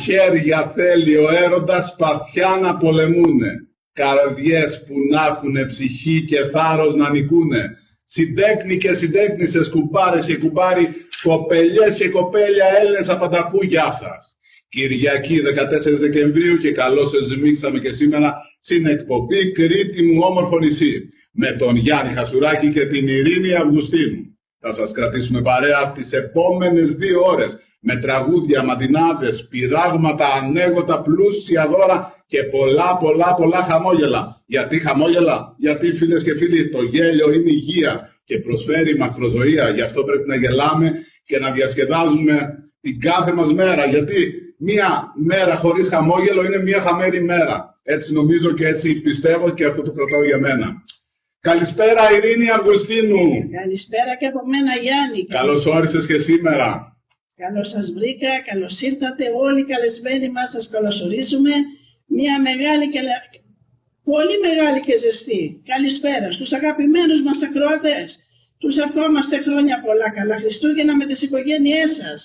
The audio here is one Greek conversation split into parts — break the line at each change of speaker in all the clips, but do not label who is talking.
χέρια θέλει ο έρωτας σπαθιά να πολεμούνε. Καρδιές που να έχουνε ψυχή και θάρρος να νικούνε. Συντέκνοι και συντέκνησες, κουμπάρες και κουμπάροι, κοπελιές και κοπέλια, Έλληνες απανταχού, γεια σας. Κυριακή 14 Δεκεμβρίου και καλώς εσμίξαμε και σήμερα στην εκπομπή Κρήτη μου όμορφο νησί με τον Γιάννη Χασουράκη και την Ειρήνη Αυγουστίνου. Θα σας κρατήσουμε παρέα τις επόμενες 2 ώρες με τραγούδια, μαντινάδες, πειράγματα, ανέγωτα, πλούσια δώρα και πολλά χαμόγελα. Γιατί χαμόγελα? Γιατί φίλες και φίλοι, το γέλιο είναι υγεία και προσφέρει μακροζωία. Γι' αυτό πρέπει να γελάμε και να διασκεδάζουμε την κάθε μας μέρα. Γιατί μία μέρα χωρίς χαμόγελο είναι μία χαμένη μέρα. Έτσι νομίζω και έτσι πιστεύω και αυτό το κρατάω για μένα. Καλησπέρα Ειρήνη Αυγουστίνου.
Καλησπέρα και από μένα Γιάννη.
Καλώς όρισες και σήμερα.
Καλώς σας βρήκα, καλώς ήρθατε όλοι οι καλεσμένοι μας, σας καλωσορίζουμε. Μια μεγάλη και πολύ μεγάλη και ζεστή καλησπέρα στους αγαπημένους μας ακροατές. Τους ευχόμαστε χρόνια πολλά, καλά Χριστούγεννα με τις οικογένειές σας.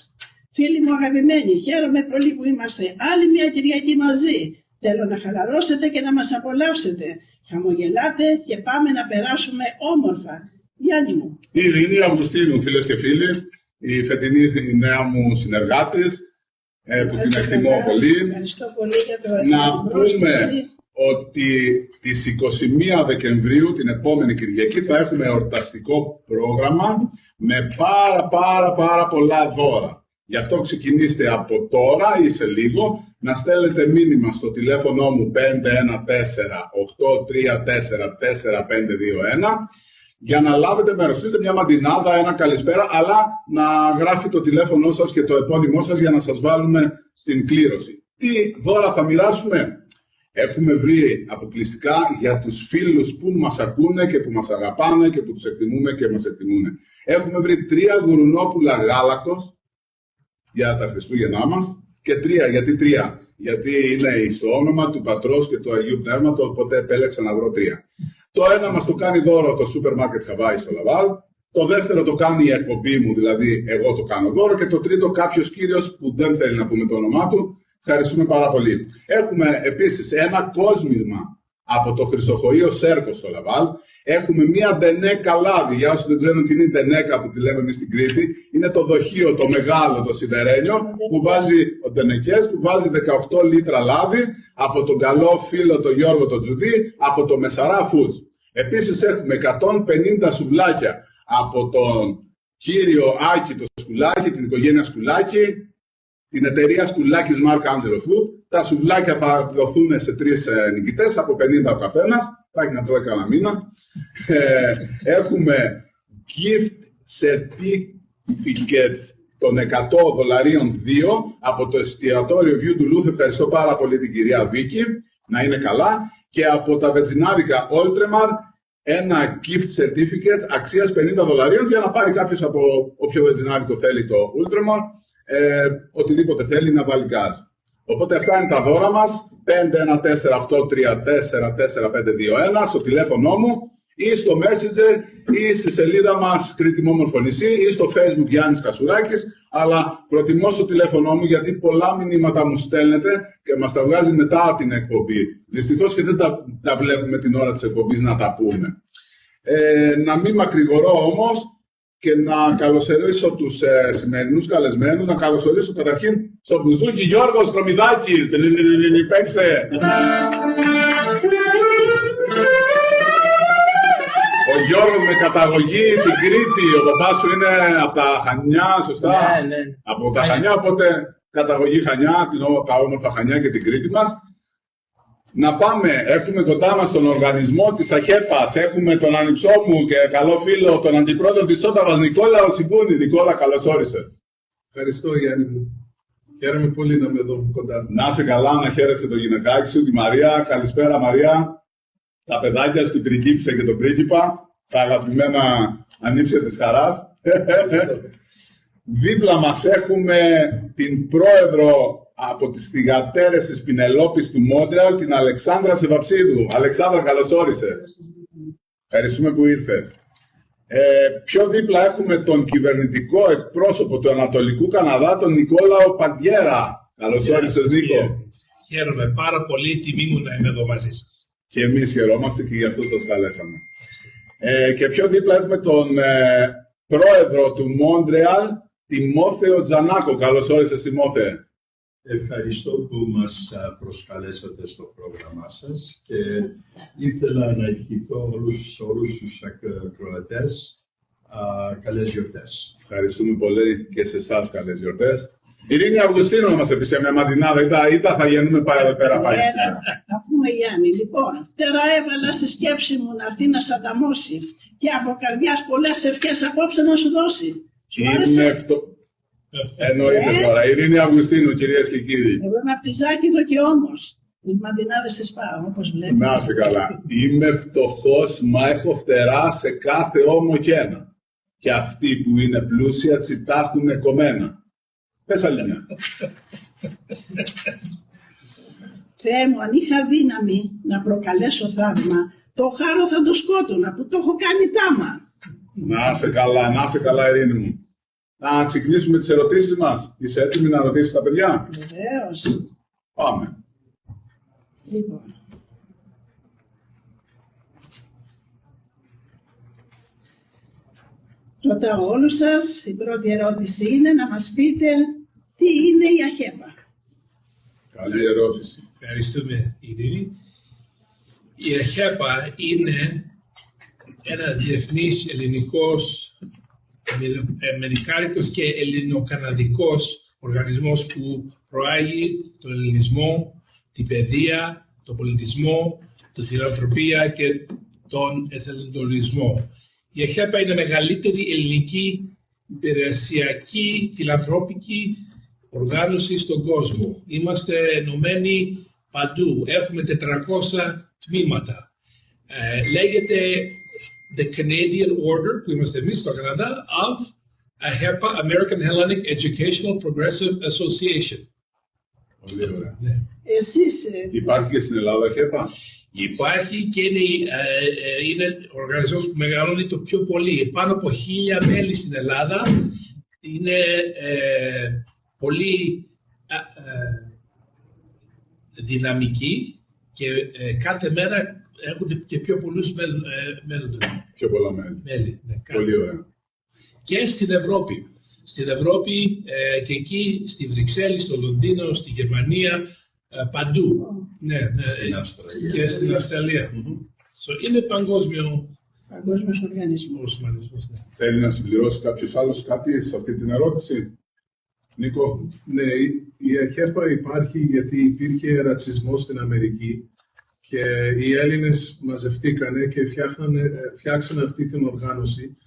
Φίλοι μου αγαπημένοι, χαίρομαι πολύ που είμαστε άλλη μια Κυριακή μαζί. Θέλω να χαλαρώσετε και να μας απολαύσετε. Χαμογελάτε και πάμε να περάσουμε όμορφα. Γιάννη μου.
Η Ειρήνη Αυγουστίνου, φίλες και φίλοι, η φετινή νέα μου συνεργάτης, που την εκτιμώ πολύ.
Ευχαριστώ πολύ για το
να πούμε ότι τις 21 Δεκεμβρίου, την επόμενη Κυριακή, θα έχουμε εορταστικό πρόγραμμα με πάρα πολλά δώρα. Γι' αυτό ξεκινήστε από τώρα ή σε λίγο να στέλνετε μήνυμα στο τηλέφωνο μου 514-834-4521 για να λάβετε μέρος. Είστε μια μαντινάδα, ένα καλησπέρα, αλλά να γράφει το τηλέφωνο σας και το επώνυμό σας για να σας βάλουμε στην κλήρωση. Τι δώρα θα μοιράσουμε? Έχουμε βρει αποκλειστικά για τους φίλους που μας ακούνε και που μας αγαπάνε και που τους εκτιμούμε και μας εκτιμούν. Έχουμε βρει 3 γουρουνόπουλα γάλακτος για τα Χριστούγεννά μας και 3. Γιατί 3? Γιατί είναι στο όνομα του Πατρός και του Αγίου Πνεύματος, οπότε επέλεξα να βρω 3. Το ένα μας το κάνει δώρο το σούπερ μάρκετ Χαβάη στο Λαβάλ. Το δεύτερο το κάνει η εκπομπή μου, δηλαδή εγώ το κάνω δώρο. Και το τρίτο κάποιος κύριος που δεν θέλει να πούμε το όνομά του. Ευχαριστούμε πάρα πολύ. Έχουμε επίσης ένα κόσμισμα από το Χρυσοχοείο Σέρκο στο Λαβάλ. Έχουμε μία ντενέκα λάδι. Για όσοι δεν ξέρουν τι είναι η ντενέκα που τη λέμε εμείς στην Κρήτη, είναι το δοχείο, το μεγάλο, το σιδερένιο, που βάζει ο ντενεκές, που βάζει 18 λίτρα λάδι από τον καλό φίλο τον Γιώργο τον Τζουδί, από το Μεσαρά Foods. Επίσης έχουμε 150 σουβλάκια από τον κύριο Άκη το Σκουλάκη, την οικογένεια Σκουλάκη, την εταιρεία Σκουλάκης Mark Angelo Food. Τα σουβλάκια θα δοθούν σε 3 νικητές, από 50 ο καθένας. Θα έχει να τρώει κανένα μήνα. Έχουμε gift certificates των $100 2 από το εστιατόριο View του Λούθ. Ευχαριστώ πάρα πολύ την κυρία Βίκη. Να είναι καλά. Και από τα βενζινάδικα Ultramar ένα gift certificate αξίας $50 για να πάρει κάποιος από όποιο βενζινάδικο θέλει το Ultramar, οτιδήποτε θέλει να βάλει γκάζ. Οπότε αυτά είναι τα δώρα μας. 514-834-4521 στο τηλέφωνο μου ή στο Messenger ή στη σελίδα μας Κρήτη μου όμορφο νησί ή στο Facebook Γιάννης Χασουράκης. Αλλά προτιμώ στο τηλέφωνο μου γιατί πολλά μηνύματα μου στέλνετε και μας τα βγάζει μετά την εκπομπή. Δυστυχώς και δεν τα βλέπουμε την ώρα της εκπομπής να τα πούμε. Να μην μακρηγορώ όμως και να καλωσορίσω τους σημερινούς καλεσμένους. Να καλωσορίσω καταρχήν στον Μπουζούκι Γιώργο Στρομιδάκης. Παίξτε! Ο Γιώργος με καταγωγή την Κρήτη. Ο παπάς σου είναι από τα Χανιά, σωστά?
Ναι.
Από τα Χανιά, οπότε καταγωγή Χανιά, τα όμορφα Χανιά και την Κρήτη μας. Να πάμε, έχουμε κοντά μας τον οργανισμό της ΑΧΕΠΑΣ, έχουμε τον ανιψό μου και καλό φίλο, τον αντιπρόεδρο της Σόταβας, Νικόλα Οσιγκούνη. Νικόλα, καλώς όρισες.
Ευχαριστώ Γιάννη μου. Χαίρομαι πολύ να είμαι εδώ κοντά.
Να είσαι καλά, να χαίρεσαι το γυναικάκι σου, τη Μαρία. Καλησπέρα Μαρία. Τα παιδάκια στην πριγκίπισσα και τον πρίγκιπα, τα αγαπημένα ανήψια της χαράς. Δίπλα μας έχουμε την πρόεδρο από τις θυγατέρες της Πινελόπης του Μόντρεαλ, την Αλεξάνδρα Σεβαψίδου. Αλεξάνδρα, καλώς όρισες. Ευχαριστούμε που ήρθες. Πιο δίπλα έχουμε τον κυβερνητικό εκπρόσωπο του Ανατολικού Καναδά, τον Νικόλαο Παντιέρα. Καλώς όρισες, Νίκο.
Χαίρομαι πάρα πολύ, τιμή μου να είμαι εδώ μαζί σας.
Και εμείς χαιρόμαστε και γι' αυτό σας καλέσαμε. Και πιο δίπλα έχουμε τον πρόεδρο του Μόντρεαλ, Τιμόθεο Τζανάκο. Καλώς όρισες, Τιμόθεε.
Ευχαριστώ που μας προσκαλέσατε στο πρόγραμμά σας και ήθελα να ευχηθώ όλους τους ακροατές καλές γιορτές.
Ευχαριστούμε πολύ και σε εσάς καλές γιορτές. Ειρήνη Αυγουστίνου να μας πει μια μαντινάδα ή θα γίνουμε πάει εδώ πέρα πάλι σήμερα.
Θα πούμε Γιάννη, λοιπόν, τώρα έβαλα στη σκέψη μου να έρθει να σ' ανταμώσει και από καρδιάς πολλές ευχές απόψε να σου δώσει.
Είναι αυτό. Εννοείται τώρα. Ειρήνη Αυγουστίνου, κυρίες και κύριοι.
Εγώ είμαι από τη Ζάκηδο και όμως οι μαντινάδες τις πάω, όπως βλέπεις.
Να είσαι καλά. Είμαι φτωχός, μα έχω φτερά σε κάθε ώμο και ένα. Και αυτοί που είναι πλούσια τσιτάχουνε κομμένα. Πες άλλη μια.
Θεέ μου, αν είχα δύναμη να προκαλέσω θαύμα, το χάρο θα το σκότωνα που το έχω κάνει τάμα.
Να είσαι καλά, Ειρήνη μου. Να ξεκινήσουμε τις ερωτήσεις μας. Είσαι έτοιμη να ρωτήσεις τα παιδιά?
Βεβαίως.
Πάμε.
Λοιπόν. Ρωτάω όλους σας, η πρώτη ερώτηση είναι να μας πείτε τι είναι η ΑΧΕΠΑ.
Καλή ερώτηση.
Ευχαριστούμε, Ειρήνη. Η ΑΧΕΠΑ είναι ένα διεθνής ελληνικός, αμερικάνικος και ελληνοκαναδικός οργανισμός που προάγει τον ελληνισμό, την παιδεία, τον πολιτισμό, τη φιλανθρωπία και τον εθελοντισμό. Η ΑΧΕΠΑ είναι η μεγαλύτερη ελληνική υπηρεσιακή φιλανθρώπικη οργάνωση στον κόσμο. Είμαστε ενωμένοι παντού. Έχουμε 400 τμήματα. Λέγεται The Canadian Order, που είμαστε εμείς στο Καναδά, of AHEPA, American Hellenic Educational Progressive Association.
Πολύ ωραία.
Ναι.
Εσείς...
Υπάρχει και στην Ελλάδα ΑΧΕΠΑ?
Υπάρχει και είναι ο οργανισμός που μεγαλώνει το πιο πολύ. Πάνω από 1.000 μέλη στην Ελλάδα. Είναι πολύ δυναμικοί και κάθε μέρα έχουν και πιο πολλούς μέλη.
Πιο πολλά μέλη.
Ναι,
πολύ ωραία.
Και στην Ευρώπη. Στην Ευρώπη και εκεί, στη Βρυξέλλη, στο Λονδίνο, στη Γερμανία, παντού. Ναι,
στην Αυστραλία.
Και στην Αυστραλία. Είναι
Παγκόσμιος οργανισμός.
Ναι.
Θέλει να συμπληρώσει κάποιος άλλος κάτι σε αυτή την ερώτηση? Νίκο.
Ναι, η ΑΧΕΠΑ υπάρχει γιατί υπήρχε ρατσισμός στην Αμερική και οι Έλληνες μαζευτήκανε και φτιάξανε αυτή την οργάνωση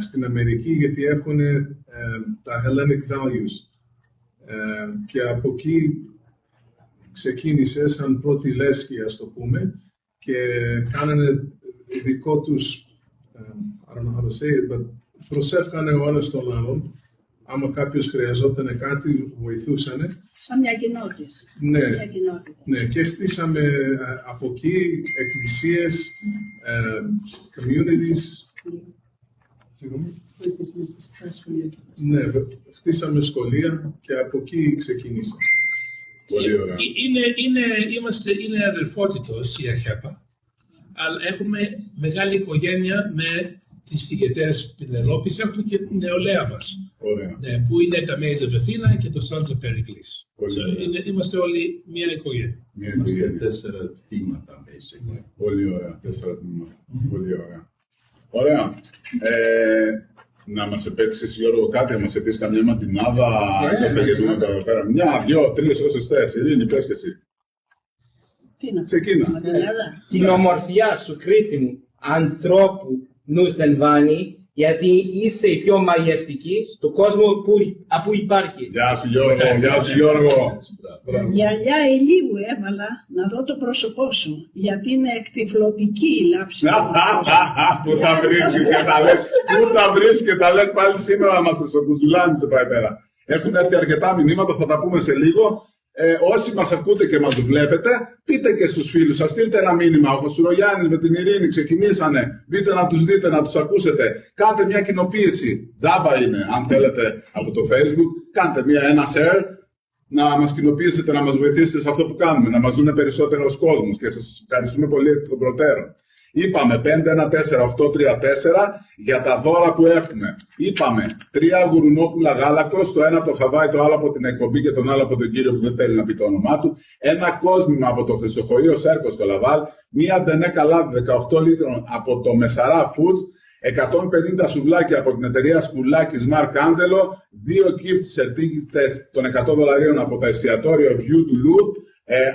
στην Αμερική γιατί έχουν τα Hellenic values και από εκεί ξεκίνησε σαν πρώτη λέσχη, ας το πούμε, και κάνανε δικό τους, I don't know how to say it, but προσεύχανε ο ένας τον άλλον. Άμα κάποιος χρειαζόταν κάτι, βοηθούσανε.
Σαν μια κοινότητα.
Ναι, ναι, και χτίσαμε από εκεί εκκλησίες, communities. Ναι, χτίσαμε σχολεία και από εκεί ξεκίνησα.
Πολύ ωραία.
Είναι αδελφότητος η ΑΧΕΠΑ, αλλά έχουμε μεγάλη οικογένεια με τις φοιτητές Πινελόπης, έχουμε και την νεολαία μας, που είναι τα Μέιζα Βεθίνα και το Σάντζα Περικλής. Είμαστε όλοι μια οικογένεια.
Είμαστε 4 τμήματα, basically.
Πολύ ωραία, 4 τμήματα. Πολύ ωραία. Ωραία. Να μας επέξεις, Γιώργο, κάτι, να μας πεις καμιά μαντινάδα, εδώ πέρα. Μια, 2, 3, όσες θες. Ειρήνη, πες και εσύ. Ξεκίνα.
Την ομορφιά σου, Κρήτη μου, ανθρώπου νους δεν βάνει, γιατί είσαι η πιο μαγευτική στον κόσμο που υπάρχει.
Γεια σου, Γιώργο. Γεια σου, Γιώργο.
Γυαλιά ηλίου έβαλα να δω το πρόσωπό σου, γιατί είναι εκτυφλωτική η λάψη.
Πού τα βρίσκεις και τα λες, πού τα βρίσκεις και τα λες πάλι σήμερα μας σε κουζουλάνισε πάει πέρα. Έχουν έρθει αρκετά μηνύματα, θα τα πούμε σε λίγο. Όσοι μας ακούτε και μας βλέπετε, πείτε και στους φίλους σας, στείλτε ένα μήνυμα. Ο Χασουρογιάννης με την Ειρήνη ξεκινήσανε. Μπείτε να τους δείτε, να τους ακούσετε. Κάντε μια κοινοποίηση. Τζάμπα είναι, αν θέλετε, από το Facebook. Κάντε ένα share. να μας κοινοποιήσετε, να μας βοηθήσετε σε αυτό που κάνουμε, να μας δούνε περισσότερος κόσμος και σας ευχαριστούμε πολύ εκ των προτέρων. Είπαμε 514-834 για τα δώρα που έχουμε. Είπαμε 3 γουρουνόπουλα γάλακτος, το ένα από το Χαβάη, το άλλο από την εκπομπή και τον άλλο από τον κύριο που δεν θέλει να πει το όνομά του. Ένα κόσμημα από το Χρυσοχοείο Σέρκο στο Λαβάλ. Μία ντενέκα λάδι 18 λίτρων από το Μεσαρά Foods. 150 σουβλάκια από την εταιρεία Σκουλάκης Μαρκ Άντζελο. 2 gift certificates των $100 από τα εστιατόρια View του Louvre.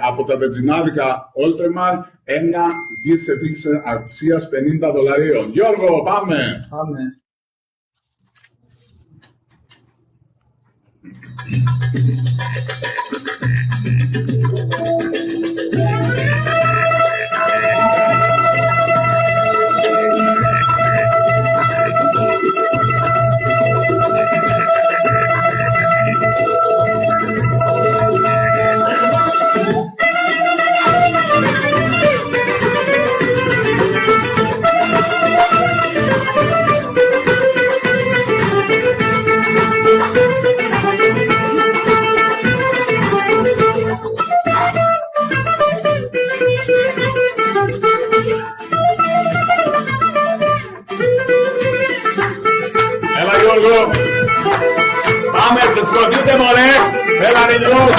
Από τα βενζινάδικα Oltremar, ένα gift certificate αξίας $50. Γιώργο, πάμε!
Πάμε.
Πάμε, ξεσκοτείτε μωρέ! Έλα ρε Γιώργο!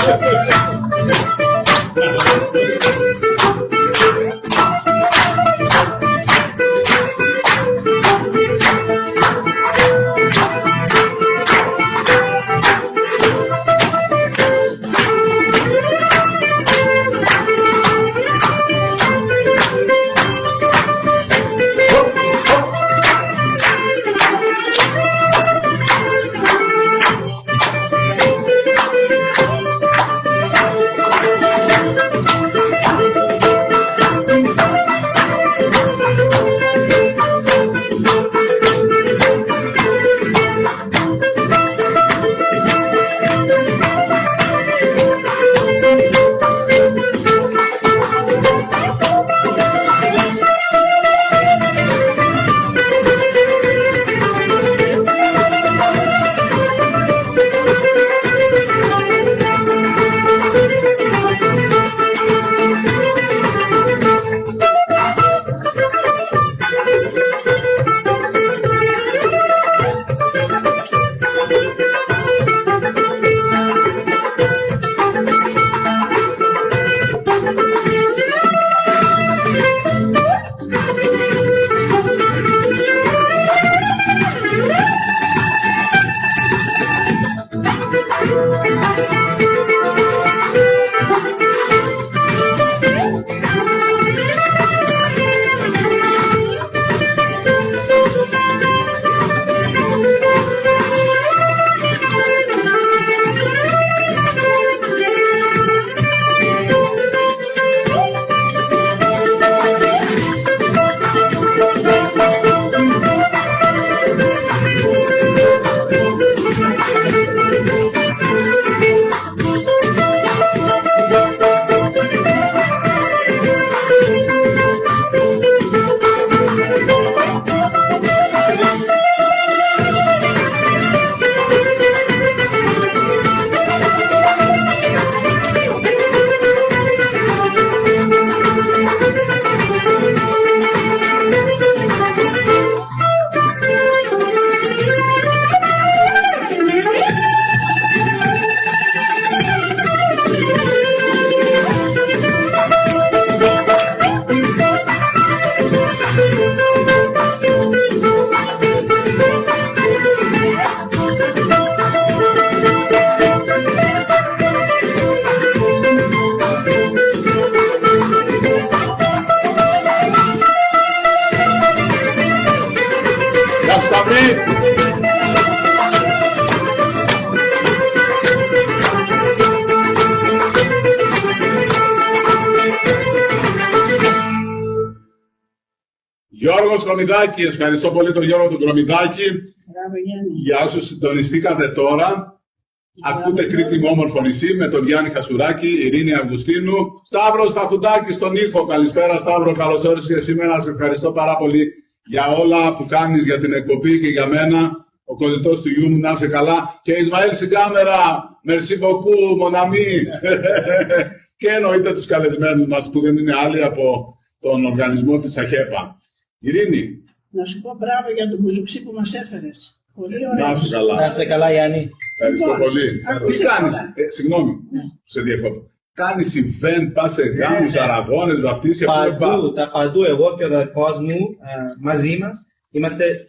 Γιώργος Κρομιδάκη, ευχαριστώ πολύ τον Γιώργο τον Κρομιδάκη. Για όσους συντονιστήκατε τώρα, ακούτε Κρήτη με όμορφο νησί με τον Γιάννη Χασουράκη, Ειρήνη Αυγουστίνου, Σταύρος Παχουντάκης στον ήχο. Καλησπέρα Σταύρο, καλώς όρισες σήμερα. Σε ευχαριστώ πάρα πολύ για όλα που κάνεις για την εκπομπή και για μένα. Ο κολλητός του γιού μου, να είσαι καλά. Και Ισμαήλ στην κάμερα, Merci beaucoup, mon ami. Και εννοείται τους καλεσμένους μας που δεν είναι άλλοι από τον οργανισμό της ΑΧΕΠΑ. Ειρήνη.
Να σου πω μπράβο για τον μπουζουξί που μας έφερες. Πολύ ωραία.
Να είσαι καλά.
Να είσαι καλά, Γιάννη.
Ευχαριστώ
Λοιπόν,
πολύ. Τι κάνεις, συγγνώμη,
Ναι.
σε διακόπτω. Κάνεις event, πας σε γάμους, αραγώνες, βαφτίσεις,
Παντού, εγώ και ο αδερφός μου μαζί μας. Είμαστε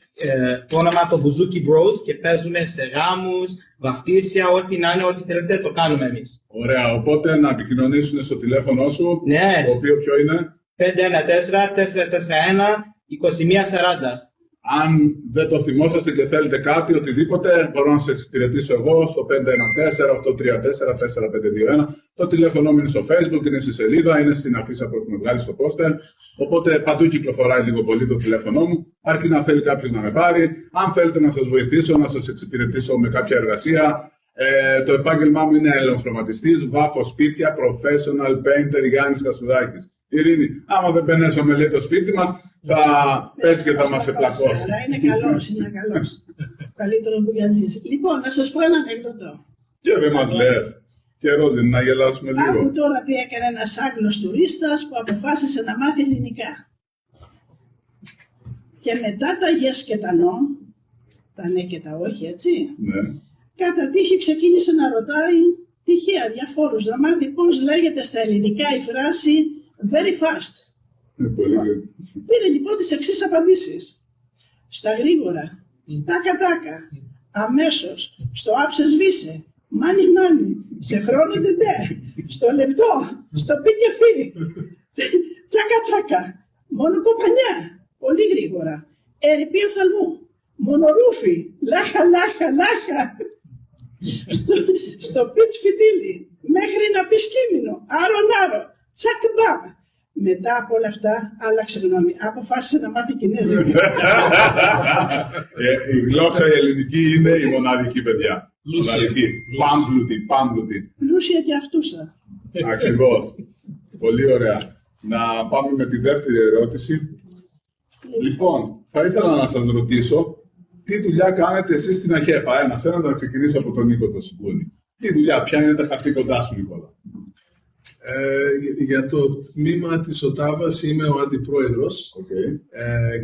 το όνομα το Buzuki Bros και παίζουμε σε γάμους, βαφτίσια, ό,τι να είναι, ό,τι θέλετε το κάνουμε εμείς.
Ωραία, οπότε να επικοινωνήσουν στο τηλέφωνο σου,
Ναι.
το οποίο ποιο είναι.
514-441-2140.
Αν δεν το θυμόσαστε και θέλετε κάτι, οτιδήποτε, μπορώ να σε εξυπηρετήσω εγώ στο 514-834-451. Το τηλέφωνο μου είναι στο Facebook, είναι στη σελίδα, είναι στην αφίσα που έχουμε βγάλει στο πόστερ. Οπότε παντού κυκλοφοράει λίγο πολύ το τηλέφωνο μου, αρκεί να θέλει κάποιος να με πάρει. Αν θέλετε να σας βοηθήσω, να σας εξυπηρετήσω με κάποια εργασία. Το επάγγελμά μου είναι ελαιοχρωματιστής, βάφω σπίτια, professional painter Γιάννης Χασουδάκης. Ειρήνη, άμα δεν πενέσω με λέει το σπίτι μας, θα πέσει και θα μας επλακώσει.
Αλλά είναι καλός, είναι καλός. Καλύτερο μπουγιατζής. Λοιπόν, να σας πω ένα ανέκδοτο.
Και δεν μας λες. Καιρός είναι να γελάσουμε λίγο.
Άκου τώρα τι έκανε ένας Άγγλος τουρίστας που αποφάσισε να μάθει ελληνικά. Και μετά τα yes και τα no, τα ναι και τα όχι, έτσι,
Ναι.
κατά τύχη ξεκίνησε να ρωτάει τυχαία διαφόρους να μάθει πώς λέγεται στα ελληνικά η φράση very fast.
Πολύ good.
Πήρε λοιπόν τις εξής απαντήσεις. Στα γρήγορα, τάκα τάκα, αμέσως, στο άψε σβήσε, μάνι μάνι, σε χρόνο τεντέ, στο λεπτό, στο πι και φι, τσάκα τσάκα, μόνο κομπανιά, πολύ γρήγορα, ερειπή οφθαλμού, μονορούφι, λάχα λάχα λάχα, στο πιτς φιτίλι, μέχρι να πει σκήμινο, άρον άρο, τσακ μπαμ. Μετά από όλα αυτά, άλλαξε γνώμη. Αποφάσισε να μάθει κινέζικα.
Η γλώσσα η ελληνική είναι η μοναδική, παιδιά. Μοναδική. Πάμπλουτη.
Πλούσια και αυτούσα.
Ακριβώς. Πολύ ωραία. Να πάμε με τη δεύτερη ερώτηση. Λοιπόν, θα ήθελα να σας ρωτήσω τι δουλειά κάνετε εσείς στην ΑΧΕΠΑ. Ένας να ξεκινήσω από τον Νίκο το Σιγκούνη. Τι δουλειά, ποια είναι τα καθήκοντά σου, Νικόλα?
Για το τμήμα της ΟΤΑΒΑς είμαι ο αντιπρόεδρος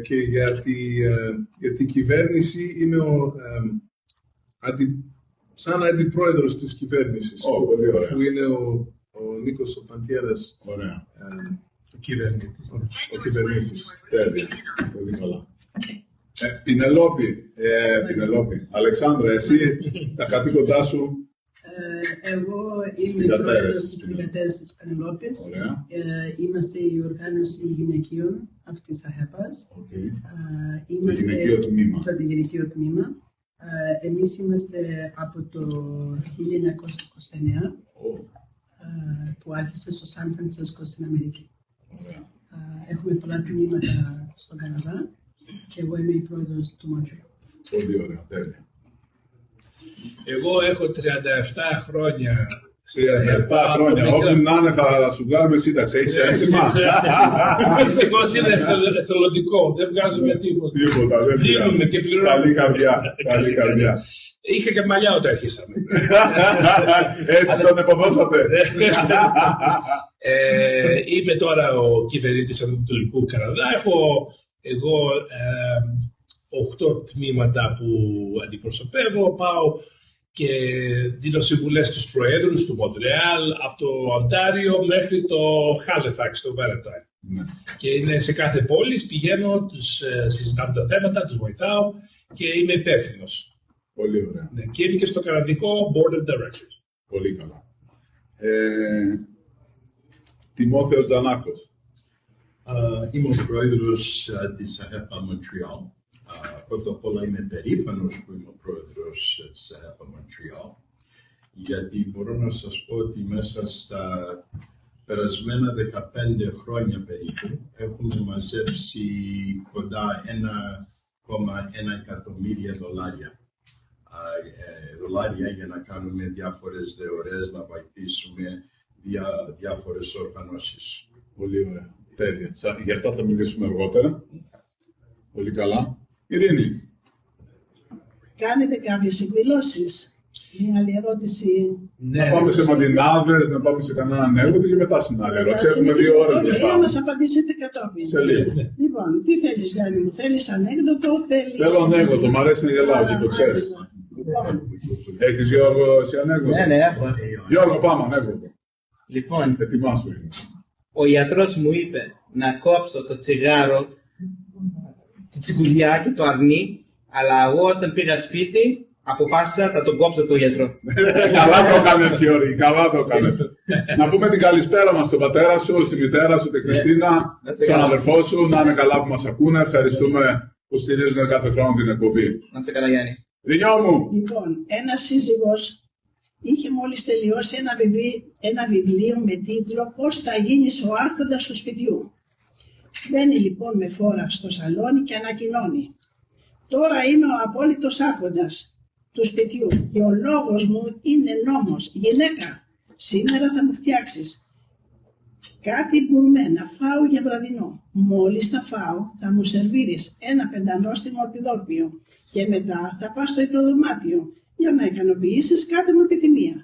και για την κυβέρνηση είμαι σαν αντιπρόεδρος της κυβέρνησης που είναι ο Νίκος ο Παντιέρας, ο κυβερνήτης.
Τέλεια, πολύ καλά. Πινελόπη, Αλεξάνδρα, εσύ τα καθήκοντά σου?
Εγώ είμαι πρόεδρος της Θηγατέρας της Πενελόπης. Είμαστε η οργάνωση γυναικείων αυτής της ΑΧΕΠΑς.
Είμαστε
το γυναικείο τμήμα. Εμείς είμαστε από το 1929 που άρχισε στο Σαν Φρανσίσκο στην Αμερική. Έχουμε πολλά τμήματα στον Καναδά και εγώ είμαι η πρόεδρος του Μοντρεάλ.
Πολύ ωραία, τέλεια.
Εγώ έχω 37 χρόνια.
37 χρόνια. Όπου να είναι θα σου βγάλουμε σύνταξη. Έχεις ένσημα?
Ευτυχώς είναι εθελοντικό. Δεν βγάζουμε τίποτα. Δίνουμε και πληρώνουμε.
Καλή καρδιά.
Είχα και μαλλιά όταν αρχίσαμε.
Έτσι τον εποδώσατε.
Είμαι τώρα ο κυβερνήτης Ανατολικού Καναδά. Έχω εγώ 8 τμήματα που αντιπροσωπεύω. Πάω και δίνω συμβουλές στους προέδρους του Μοντρεάλ, από το Οντάριο μέχρι το Χάλιφαξ, το Βέρετάιν. Και είναι σε κάθε πόλη, πηγαίνω, τους συζητάμε τα θέματα, τους βοηθάω και είμαι υπεύθυνος.
Πολύ ωραία.
Ναι, και είμαι και στο καναδικό Board of Directors.
Πολύ καλά. Τιμόθεος Τζανάκος.
Είμαι ο πρόεδρος της ΑΧΕΠΑ Μοντρεάλ. Πρώτα απ' όλα είμαι περήφανος που είμαι ο πρόεδρος της ΑΧΕΠΑ Μοντρεάλ, γιατί μπορώ να σας πω ότι μέσα στα περασμένα 15 χρόνια περίπου έχουμε μαζέψει κοντά 1,1 εκατομμύρια δολάρια για να κάνουμε διάφορες δεωρές, να βοηθήσουμε διάφορες οργανώσεις.
Πολύ ωραία. Τέλεια. Γι' αυτά θα μιλήσουμε αργότερα. Πολύ καλά. Ειρήνη.
Κάνετε κάποιες εκδηλώσεις? Μια άλλη ερώτηση.
Ναι,
Να πάμε σε μαντινάδες, να πάμε σε κανένα ανέκδοτο και μετά στην άλλη ερώτηση. Έχουμε 2 ώρες
για
μπροστά
να
μας.
μας απαντήσετε κατόπιν.
Σε λίγο.
Λοιπόν, τι θέλεις Γιάννη μου, θέλεις ανέκδοτο, θέλεις...
Θέλω ανέκδοτο, μ' αρέσει να γελάω και το ξέρεις.
Λοιπόν,
Έχεις Γιώργο εσύ ανέκδοτο?
Ναι, έχω.
Γιώργο, πάμε ανέκδοτο.
Λοιπόν,
Ετοιμάσου είναι.
ο γιατρός μου είπε να κόψω το τσιγάρο, τη τσιγκουλιά και το αρνί, αλλά εγώ όταν πήγα σπίτι αποφάσισα να τον κόψω το γιατρό.
Καλά το έκανες Γιώργη, καλά το έκανες. Να πούμε την καλησπέρα μας στον πατέρα σου, στη μητέρα σου, τη Χριστίνα, στον αδερφό σου, να είναι καλά που μας ακούνε. Ευχαριστούμε που στηρίζουν κάθε χρόνο την εκπομπή.
Να είσαι καλά, Γιάννη.
Ρινιό μου!
λοιπόν, ένας σύζυγος είχε μόλις τελειώσει ένα βιβλίο με τίτλο «Πώς θα γίνεις ο άρχοντας του σπιτιού». Μπαίνει λοιπόν με φόρα στο σαλόνι και ανακοινώνει «Τώρα είμαι ο απόλυτος άρχοντας του σπιτιού και ο λόγος μου είναι νόμος. Γυναίκα, σήμερα θα μου φτιάξεις κάτι γκουρμέ να φάω για βραδινό. Μόλις θα φάω θα μου σερβίρεις ένα πεντανόστιμο επιδόρπιο και μετά θα πας στο υπνοδωμάτιο για να ικανοποιήσεις κάθε μου επιθυμία.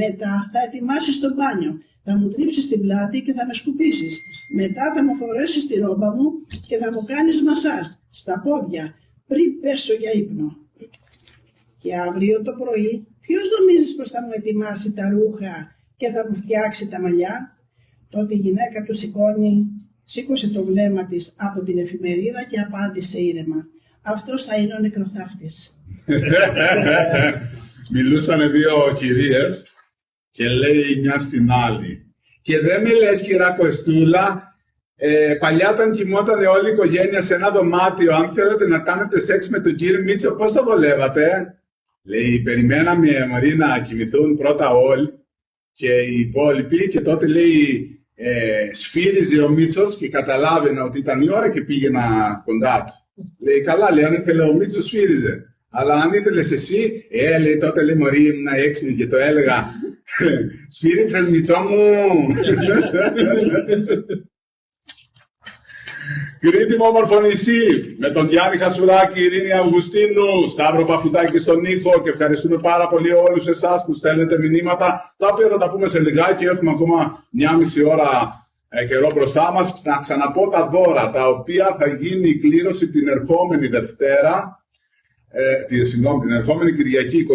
Μετά θα ετοιμάσεις το μπάνιο, θα μου τρίψεις την πλάτη και θα με σκουπίσεις. Μετά θα μου φορέσεις τη ρόμπα μου και θα μου κάνεις μασάζ στα πόδια πριν πέσω για ύπνο. Και αύριο το πρωί ποιος νομίζεις πως θα μου ετοιμάσει τα ρούχα και θα μου φτιάξει τα μαλλιά?» Τότε η γυναίκα του σήκωσε το βλέμμα της από την εφημερίδα και απάντησε ήρεμα «Αυτός θα είναι ο νεκροθάφτης».
Μιλούσανε 2 κυρίες και λέει η μια στην άλλη «Και δεν με λες κυρά Κωστούλα, παλιά όταν κοιμόταν όλη η οικογένεια σε ένα δωμάτιο, αν θέλετε να κάνετε σεξ με τον κύριο Μίτσο, πώς το βολεύατε?» Λέει «Περιμέναμε μωρή να κοιμηθούν πρώτα όλοι και οι υπόλοιποι και τότε λέει σφύριζε ο Μίτσος και καταλάβαινα ότι ήταν η ώρα και πήγαινα κοντά του. Λέει καλά, λέει, αν ήθελε ο Μίτσος σφύριζε. Αλλά αν ήθελες εσύ, λέει, τότε λέει μωρή ήμουν έξυπνη και το έλεγα σφύριξες Μίτσο μου». Κρήτη μου όμορφο νησί, με τον Γιάννη Χασουράκη, Ειρήνη Αυγουστίνου, Σταύρο Παφουτάκη στον ήχο και ευχαριστούμε πάρα πολύ όλους εσάς που στέλνετε μηνύματα, τα οποία θα τα πούμε σε λιγάκι, έχουμε ακόμα 1,5 ώρα καιρό μπροστά μας. Να ξαναπώ τα δώρα, τα οποία θα γίνει η κλήρωση την ερχόμενη Δευτέρα, την ερχόμενη Κυριακή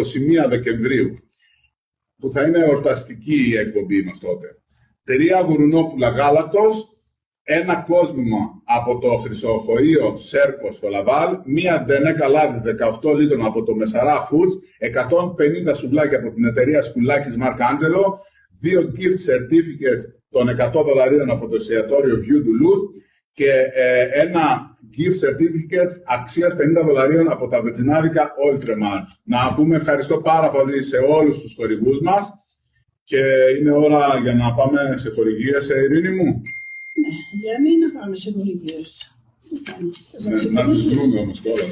21 Δεκεμβρίου, που θα είναι εορταστική η εκπομπή μας τότε. 3 γουρουνόπουλα γάλακτος, ένα κόσμημα από το χρυσοχοείο Σέρκο στο Λαβάλ, 1 ντενέ καλάδι 18 λίτρων από το Μεσαρά Foods, 150 σουβλάκια από την εταιρεία Σκουλάκης Μαρκ Άντζελο, 2 gift certificates των $100 από το εστιατόριο View du Louth και ένα gift certificates αξίας $50 από τα βετζινάδικα Ultramar. Να πούμε ευχαριστώ πάρα πολύ σε όλους τους χορηγούς μας και είναι ώρα για να πάμε σε χορηγίες, Ειρήνη μου.
Ναι, Γιάννη, να πάμε σε χορηγίες.
Να τους βρούμε όμως τώρα.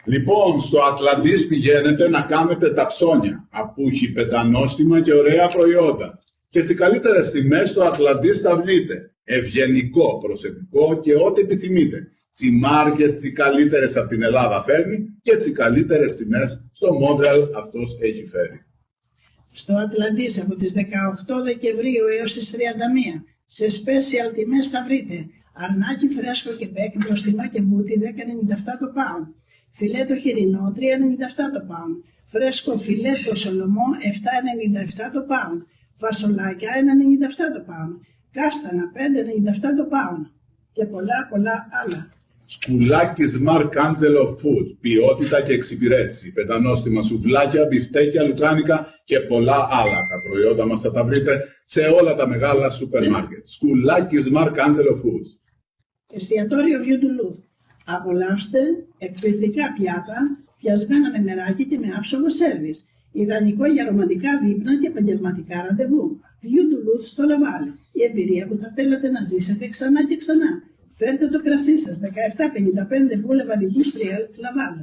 Λοιπόν, στο Ατλαντής πηγαίνετε να κάνετε τα ψώνια. Απούχει πεντανόστιμα και ωραία προϊόντα. Και τις καλύτερες τιμές στο Ατλαντής τα βρείτε. Ευγενικό, προσεκτικό και ό,τι επιθυμείτε. Τσιμάρκες, τις καλύτερες από την Ελλάδα φέρνει και τις καλύτερες τιμές στο Μόντρεαλ αυτός έχει φέρει.
Στο Ατλαντής από τις 18 Δεκεμβρίου έως τις 31. Σε special τιμές θα βρείτε αρνάκι φρέσκο και μπέκ μπροστινό και μπούτι 10,97 το pound. Φιλέτο χοιρινό 3,97 το pound. Φρέσκο φιλέτο σολομό 7,97 το pound. Φασολάκια 1,97 το pound. Κάστανα 5,97 το pound. Και πολλά άλλα.
Σκουλάκης Μαρκ Άντζελο Food. Ποιότητα και εξυπηρέτηση. Πεντανόστιμα σουβλάκια, μπιφτέκια, λουκάνικα και πολλά άλλα. Τα προϊόντα μας θα τα βρείτε σε όλα τα μεγάλα σούπερ μάρκετ. Σκουλάκης Μαρκ Άντζελο Food.
Εστιατόριο View du Louth. Απολαύστε εκπληκτικά πιάτα, φτιασμένα με νεράκι και με άψογο σέρβις. Ιδανικό για ρομαντικά δείπνα και επαγγελματικά ραντεβού. View du Louth στο Λαβάλ. Η εμπειρία που θα θέλατε να ζήσετε ξανά και ξανά. Φέρτε το κρασί σας, 1755 Boulevard Industrial, Λαβάλ.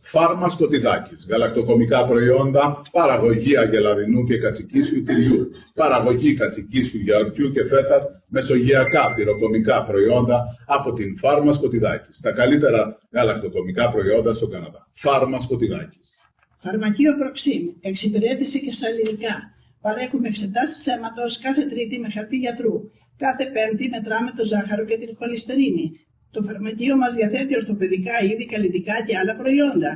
Φάρμα Σκοτιδάκης. Γαλακτοκομικά προϊόντα, παραγωγή αγελαδινού και κατσικίσιου τυριού. Παραγωγή κατσικίσιου γιαουρτιού και φέτας, μεσογειακά τυροκομικά προϊόντα από την Φάρμα Σκοτιδάκης. Τα καλύτερα γαλακτοκομικά προϊόντα στον Καναδά. Φάρμα Σκοτιδάκης.
Φαρμακείο Προξίμ, εξυπηρέτηση και στα ελληνικά. Παρέχουμε εξετάσεις αίματος κάθε Τρίτη με χαρτί γιατρού. Κάθε Πέμπτη μετράμε το ζάχαρο και την χολυστερίνη. Το φαρμακείο μας διαθέτει ορθοπαιδικά είδη, καλλιτικά και άλλα προϊόντα.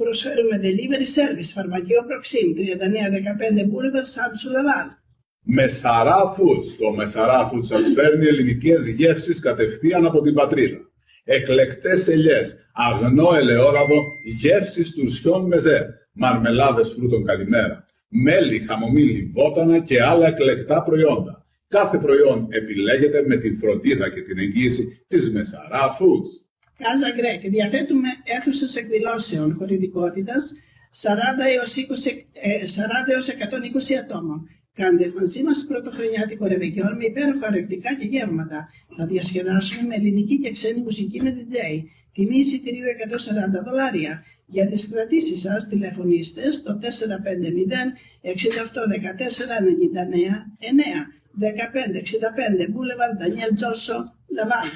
Προσφέρουμε delivery service. Φαρμακείο Προξίμ, 3915 Boulevard, Σάμψου Λαβάλ.
Μεσαρά Foods. Το Μεσαρά Foods σας φέρνει ελληνικές γεύσεις κατευθείαν από την πατρίδα. Εκλεκτές ελιές, αγνό ελαιόλαδο, γεύσεις τουρσιών μεζέ, μαρμελάδες φρούτων καλημέρα, μέλι, χαμομήλι, βότανα και άλλα εκλεκτά προϊόντα. Κάθε προϊόν επιλέγεται με την φροντίδα και την εγγύηση της Μεσαρά Foods.
Casa Grec. Διαθέτουμε αίθουσες εκδηλώσεων χωρητικότητας 40 έως 120 ατόμων. Κάντε μαζί μας πρωτοχρονιάτικο ρεβεγιόν με υπέροχα αρεκτικά και γεύματα. Θα διασκεδάσουμε με ελληνική και ξένη μουσική με DJ. Τιμή εισιτηρίου $140. Για τις κρατήσεις σας τηλεφωνήστε στο 450 68 14 99 9 1565 Boulevard Daniel Johnson, Laval.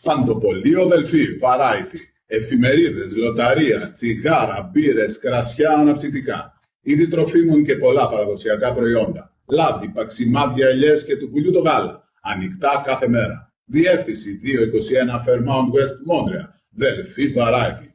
Παντοπολείο Δελφή, Variety, εφημερίδες, λοταρία, τσιγάρα, μπύρες, κρασιά αναψυκτικά, είδη τροφίμων και πολλά παραδοσιακά προϊόντα. Λάδι, παξιμάδια, ελιές και του πουλιού το γάλα. Ανοιχτά κάθε μέρα. Διεύθυνση 221 Fairmount West, Montreal. Δελφή Variety.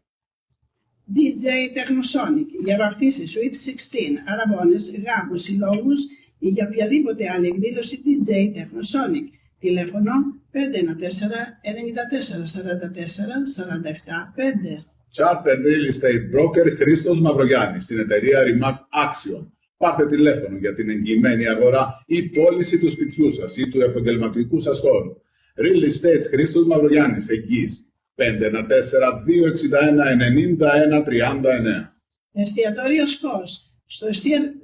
DJ Technosonic. Για βαφτίσεις Sweet 16, αραβώνες, γάμους, συλλόγους ή για οποιαδήποτε άλλη εκδήλωση DJ Technosonic. Τηλέφωνο 514 94 44 47 5.
Charter Real Estate Broker Χρήστος Μαυρογιάννης στην εταιρεία Remax Action. Πάρτε τηλέφωνο για την εγγυημένη αγορά ή πώληση του σπιτιού σας ή του επαγγελματικού σας χώρου. Real Estate Χρήστος Μαυρογιάννης, εγγύηση 514-261-91-39.
Εστιατόριο Σκος. Στο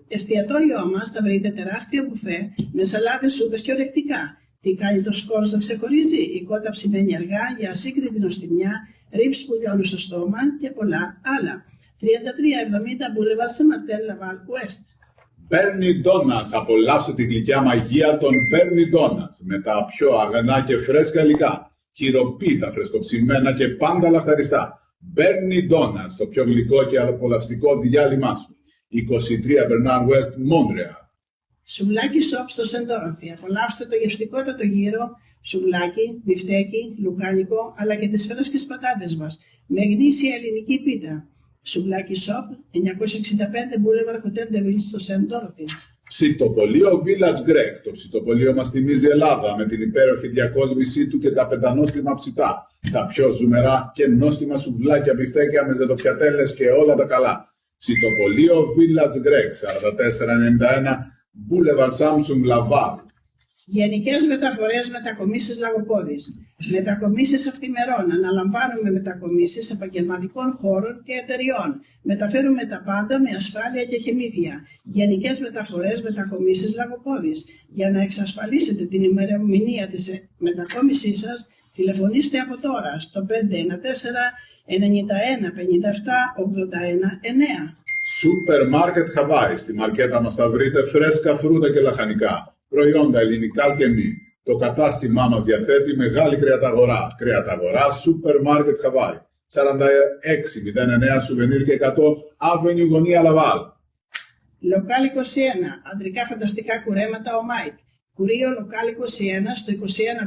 εστιατόριό μας θα βρείτε τεράστια μπουφέ με σαλάτες, σούπες και ορεκτικά. Τι κάνει το Σκος να ξεχωρίζει? Η κότα ψημένη αργά για ασύγκριτη νοστιμιά, ρίψ που λιώνουν στο στόμα και πολλά άλλα. 3370 Boulevard σε Μαρτέλ Λαβάλ West.
Bernie Donuts. Απολαύστε τη γλυκιά μαγεία των Bernie Donuts με τα πιο αγανά και φρέσκα υλικά. Χειροποίητα, φρεσκοψημένα και πάντα λαχταριστά. Bernie Donuts, το πιο γλυκό και απολαυστικό διάλειμμα σου. 23 Bernard West, Montreal.
Σουβλάκι Shop στο Σεντόρθι. Απολαύστε το γευστικότατο γύρο, σουβλάκι, μπιφτέκι, λουκάνικο, αλλά και τις φρέσκες πατάτες μας, με γνήσια ελληνική πίτα. Σουβλάκι Shop, 965 Boulevard Hotel de Ville στο Σεντόρθι.
Ψητοπολείο Village Grec. Το ψητοπολείο μας θυμίζει Ελλάδα με την υπέροχη διακόσμησή του και τα πεντανόστιμα ψητά. Τα πιο ζουμερά και νόστιμα σουβλάκια, μπιφτέκια με ζεδοφιατέλες και όλα τα καλά. Ψητοπολείο Village Grec, 4491 Boulevard Samsung Laval.
Γενικές μεταφορές μετακομίσεις Λαγοπόδης. Μετακομίσεις αυθημερών. Αναλαμβάνουμε μετακομίσεις επαγγελματικών χώρων και εταιριών. Μεταφέρουμε τα πάντα με ασφάλεια και χεμήθεια. Γενικές μεταφορές μετακομίσεις Λαγοπόδης. Για να εξασφαλίσετε την ημερομηνία της μετακόμισής σας, τηλεφωνήστε από τώρα στο 514 91 57 81 9.
Σούπερ Μάρκετ Χαβάη. Στη μαρκέτα μας θα βρείτε φρέσκα φρούτα και λαχανικά. Προϊόντα ελληνικά και μη. Το κατάστημά μας διαθέτει μεγάλη κρεαταγορά. Κρεαταγορά Σούπερ Μάρκετ Χαβάη. 4609 Σουβενίρ και 100 Avenue Γωνία Λαβάλ.
Λοκάλ 21. Αντρικά φανταστικά κουρέματα ο Μάικ. Κουρίο Λοκάλ 21 στο 21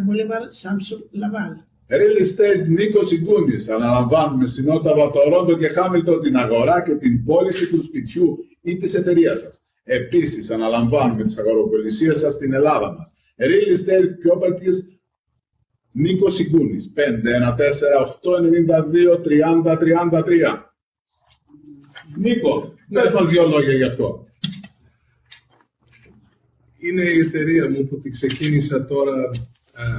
Boulevard Samsung Laval.
Real Estate Νίκος Ιγκούνης. Αναλαμβάνουμε στην Όταβα, Τορόντο και Χάμιλτον την αγορά και την πώληση του σπιτιού ή της εταιρείας σας. Επίσης, αναλαμβάνουμε τις αγοροπολισίες σας στην Ελλάδα μας. Real Estate Properties Νίκος Ιγκούνης. 514-892-3033. Νίκο, πες μας δύο λόγια γι' αυτό.
Είναι η εταιρεία μου που τη ξεκίνησα τώρα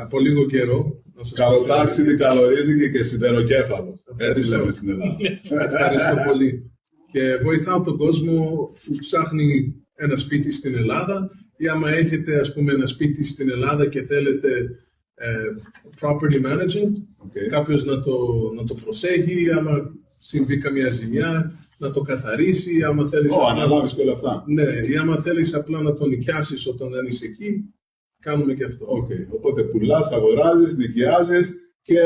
από λίγο καιρό.
Καλοτάξιδι, καλορίζικη και σιδεροκέφαλο. Έτσι λέμε στην Ελλάδα.
Ευχαριστώ πολύ. Και βοηθάω τον κόσμο που ψάχνει ένα σπίτι στην Ελλάδα ή άμα έχετε ας πούμε ένα σπίτι στην Ελλάδα και θέλετε property management, κάποιος να το προσέχει, άμα συμβεί καμιά ζημιά, να το καθαρίσει, άμα θέλεις
αναλάβεις και όλα αυτά.
Ναι, ή άμα θέλεις απλά να το νοικιάσεις όταν δεν είσαι εκεί, κάνουμε και αυτό.
Οπότε πουλάς, αγοράζεις, νοικιάζεις και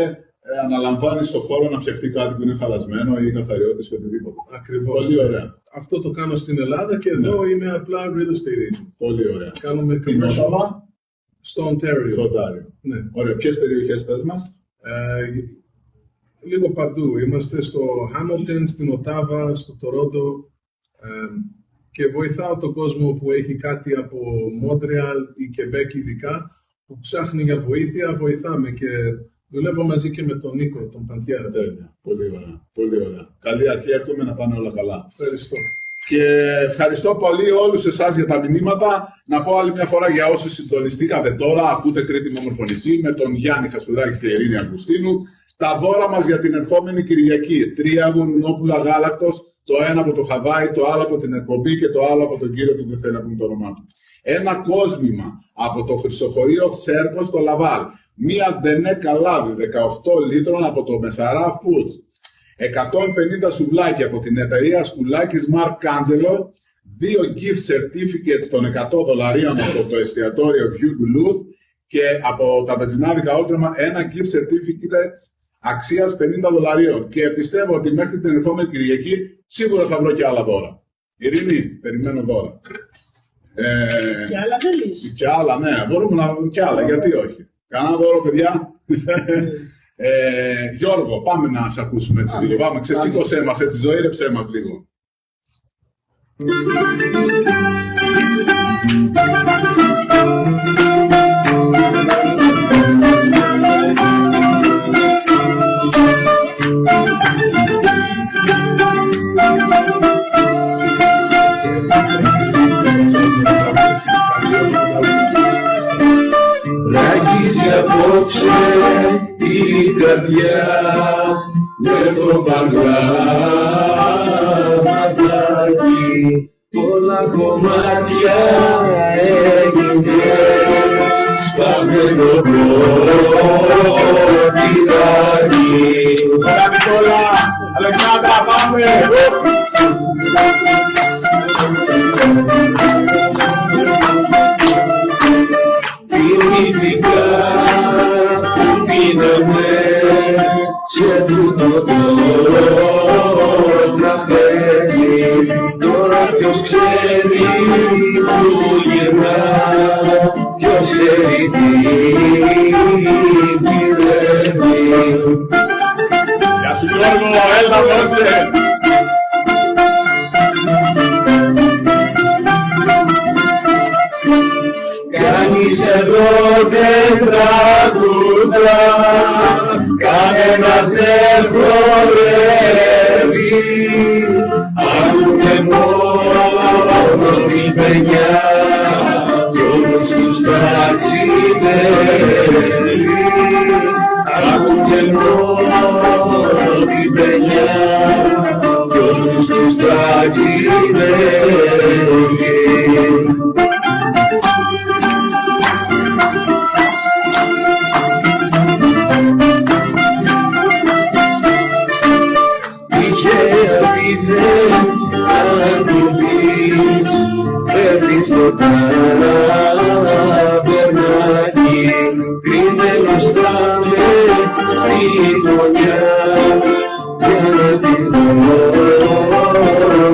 αναλαμβάνεις το χώρο να φτιαχτεί κάτι που είναι χαλασμένο ή καθαριώτης ή οτιδήποτε.
Ακριβώς.
Πολύ ωραία.
Αυτό το κάνω στην Ελλάδα και εδώ είμαι απλά real estate agent.
Πολύ ωραία.
Κάνουμε
Την Όταβα,
στο Ontario.
στο Οντάριο.
Ναι.
Ωραία. Ποιες περιοχές πες μας?
Λίγο παντού. Είμαστε στο Hamilton, στην Οτάβα, στο Τορόντο και βοηθάω τον κόσμο που έχει κάτι από Μόντρεαλ ή Κεμπέκ ειδικά που ψάχνει για βοήθεια, βοηθάμε και δουλεύω μαζί και με τον Νίκο, τον Παντιέρα.
Τέλεια. Πολύ ωραία. Πολύ ωραία. Καλή αρχή, εύχομαι να πάνε όλα καλά.
Ευχαριστώ.
Και ευχαριστώ πολύ όλους εσάς για τα μηνύματα. Να πω άλλη μια φορά για όσους συντονιστήκατε τώρα, ακούτε Κρήτη Μομορφωνησή με τον Γιάννη Χασουδάκη και Ειρήνη Αυγουστίνου. Τα δώρα μας για την ερχόμενη Κυριακή. 3 γουρνόπουλα γάλακτος, το ένα από το Χαβάη, το άλλο από την εκπομπή και το άλλο από τον κύριο που δεν θέλει να πούμε το όνομά του. Ένα κόσμημα από το Χρυσοχοείο Τσέρκο στο Λαβάλ. Μία ντενέ καλάδι 18 λίτρων από το Μεσαρά Foods. 150 σουβλάκια από την εταιρεία Σκουλάκης Mark Angelo. 2 gift certificates των $100 από το εστιατόριο View Duluth. Και από τα βενζινάδικα ότρεμα ένα gift certificate αξίας $50. Και πιστεύω ότι μέχρι την ερχόμενη Κυριακή σίγουρα θα βρω και άλλα δώρα. Ειρήνη, περιμένω δώρα.
Και άλλα θέλεις?
Και άλλα, ναι. Μπορούμε να βρούμε και άλλα. Γιατί όχι. Κανένα δώρο, παιδιά. Γιώργο, πάμε να σε ακούσουμε έτσι λίγο. Πάμε, ξεσήκωσέ μας έτσι, ζωήρεψέ μας λίγο.
Ράγιζε απόψε η καρδιά με το παγλάματάκι, πολλά κομμάτια έγινε σπασμένο ποτηράκι. Καλά Νικόλα, Αλεξάνδρα, πάμε! Θυμήθηκα που πίναμε σε τούτο το τραπέζι. Τώρα ποιος ξέρει που γυρνά, ποιος ξέρει τι πειρεύει.
Γεια σου Γιώργο, έλα δώσε!
Κανείς εδώ δεν τραγουδά, κανένας δεν χορεύει, ακούνε μόνο την παιδιά κι όλους τους ταξιδεύει. Ακούνε μόνο την παιδιά κι όλους τους ταξιδεύει. Στο ταβερνάκι, κρυμμένος θα με στη γωνιά για να τη δω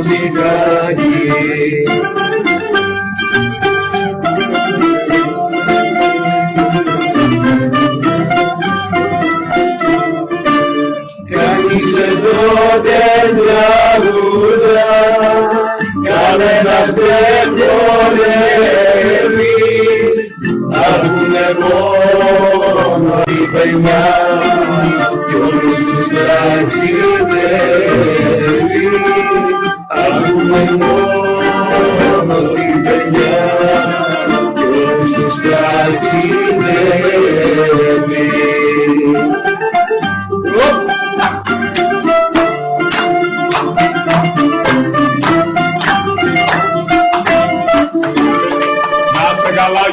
λιγάκι. Κανείς εδώ δεν τραγουδά, κανένας δεν χορεύει, ακούνε μόνο την παιδιά κι όλους τους ταξιδεύει. Ακούνε μόνο την παιδιά κι όλους τους ταξιδεύει.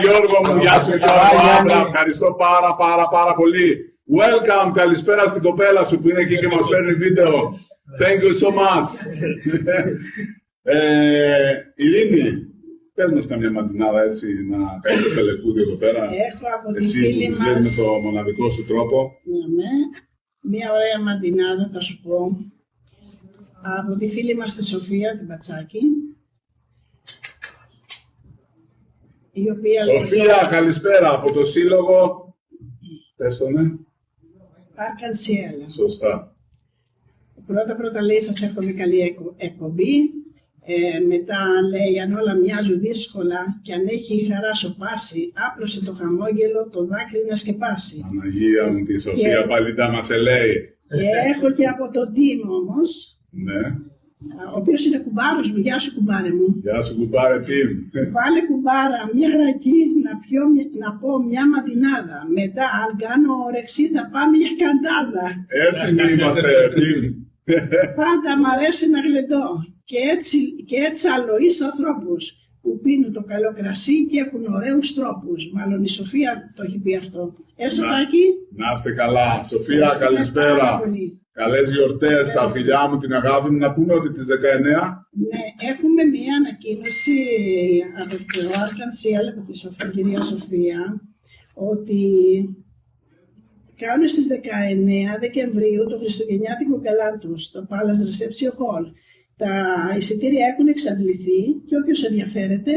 Γιώργο μου, γεια σου Γιώργο, ευχαριστώ πάρα πολύ. Welcome, καλησπέρα στην κοπέλα σου που είναι εκεί και μας παίρνει βίντεο. Thank you so much. Ειρήνη, πες μας καμιά μαντινάδα έτσι να κάνει το τελεκούδι εδώ πέρα.
Έχω από τη
εσύ
φίλη
που
μας.
με το μοναδικό σου τρόπο.
Ναι. Μία ωραία μαντινάδα θα σου πω από τη φίλη μας τη Σοφία, την Πατσάκη, η οποία...
Σοφία, καλησπέρα από το σύλλογο. Πες το, ναι.
Arc-en-Ciel.
Σωστά.
Πρώτα λέει, σας εύχομαι καλή εκπομπή. Μετά λέει, αν όλα μοιάζουν δύσκολα και αν έχει η χαρά σοπάσει, άπλωσε το χαμόγελο, το δάκρυ να σκεπάσει.
Παναγία μου, τη Σοφία παλιτά μας λέει.
Και έχω και από τον Τίμο όμως,
Ναι.
ο οποίος είναι κουμπάρος μου. Γεια σου κουμπάρε μου.
Γεια σου κουμπάρε Τίμ.
Βάλε κουμπάρα μια ρακή να πω μια μαντινάδα. Μετά αν κάνω όρεξη θα πάμε για καντάδα.
Έτοιμοι είμαστε Τίμ.
Πάντα μ' αρέσει να γλεντώ. Και έτσι αλοείς ανθρώπους που πίνουν το καλό κρασί και έχουν ωραίους τρόπους. Μάλλον η Σοφία το έχει πει αυτό. Σοφάκη.
Να είστε καλά. Σοφία, καλησπέρα. Καλές γιορτές, τα φιλιά μου, την αγάπη μου. Να πούμε ότι τις 19.
Ναι, έχουμε μία ανακοίνωση από το Arc-en-Ciel, από τη κυρία Σοφία, ότι κάνουν στις 19 Δεκεμβρίου το Χριστουγεννιάτικο γκαλά τους, το Palace Reception Hall. Τα εισιτήρια έχουν εξαντληθεί και όποιος ενδιαφέρεται,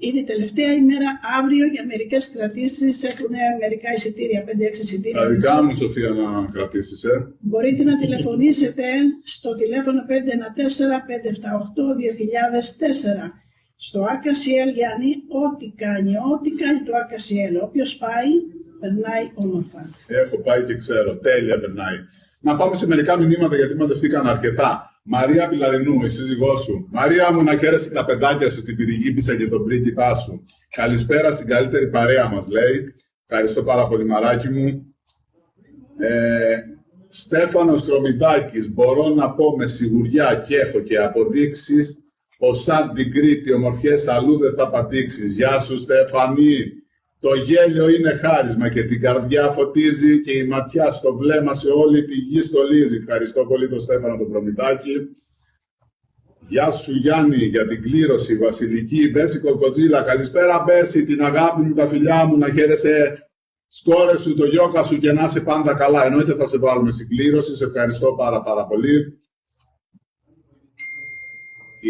είναι η τελευταία ημέρα αύριο για μερικές κρατήσεις. Έχουν μερικά εισιτήρια, 5-6 εισιτήρια.
Τα δικά μου, Σοφία, να κρατήσεις,
Μπορείτε να τηλεφωνήσετε στο τηλέφωνο 514-578-2004. Στο Arc-en-Ciel, Γιάννη, ό,τι κάνει το Arc-en-Ciel. Όποιος πάει, περνάει όμορφα.
Έχω πάει και ξέρω. Τέλεια περνάει. Να πάμε σε μερικά μηνύματα γιατί μαζευτήκαν αρκετά. Μαρία Πιλαρινού, η σύζυγός σου. Μαρία μου, να χαίρεσαι τα παιδάκια σου, την πυρηγίπισσα και τον πρίγκιπά σου. Καλησπέρα στην καλύτερη παρέα μας, λέει. Ευχαριστώ πάρα πολύ, μαράκι μου. Στέφανος Κρομιδάκης, μπορώ να πω με σιγουριά και έχω και αποδείξεις πως σαν την Κρήτη ομορφιές αλλού δεν θα πατήξεις. Γεια σου, Στέφανη. Το γέλιο είναι χάρισμα και την καρδιά φωτίζει και η ματιά στο βλέμμα σε όλη τη γη στολίζει. Ευχαριστώ πολύ τον Στέφανο τον Προμητάκη. Γεια σου Γιάννη για την κλήρωση, Βασιλική, Μπέση Κοκοτζίλα. Καλησπέρα Μπέση, την αγάπη μου, τα φιλιά μου, να χαίρεσαι σκόρες σου, το γιόκα σου και να είσαι πάντα καλά. Εννοείται θα σε βάλουμε στην κλήρωση, σε ευχαριστώ πάρα πολύ. Η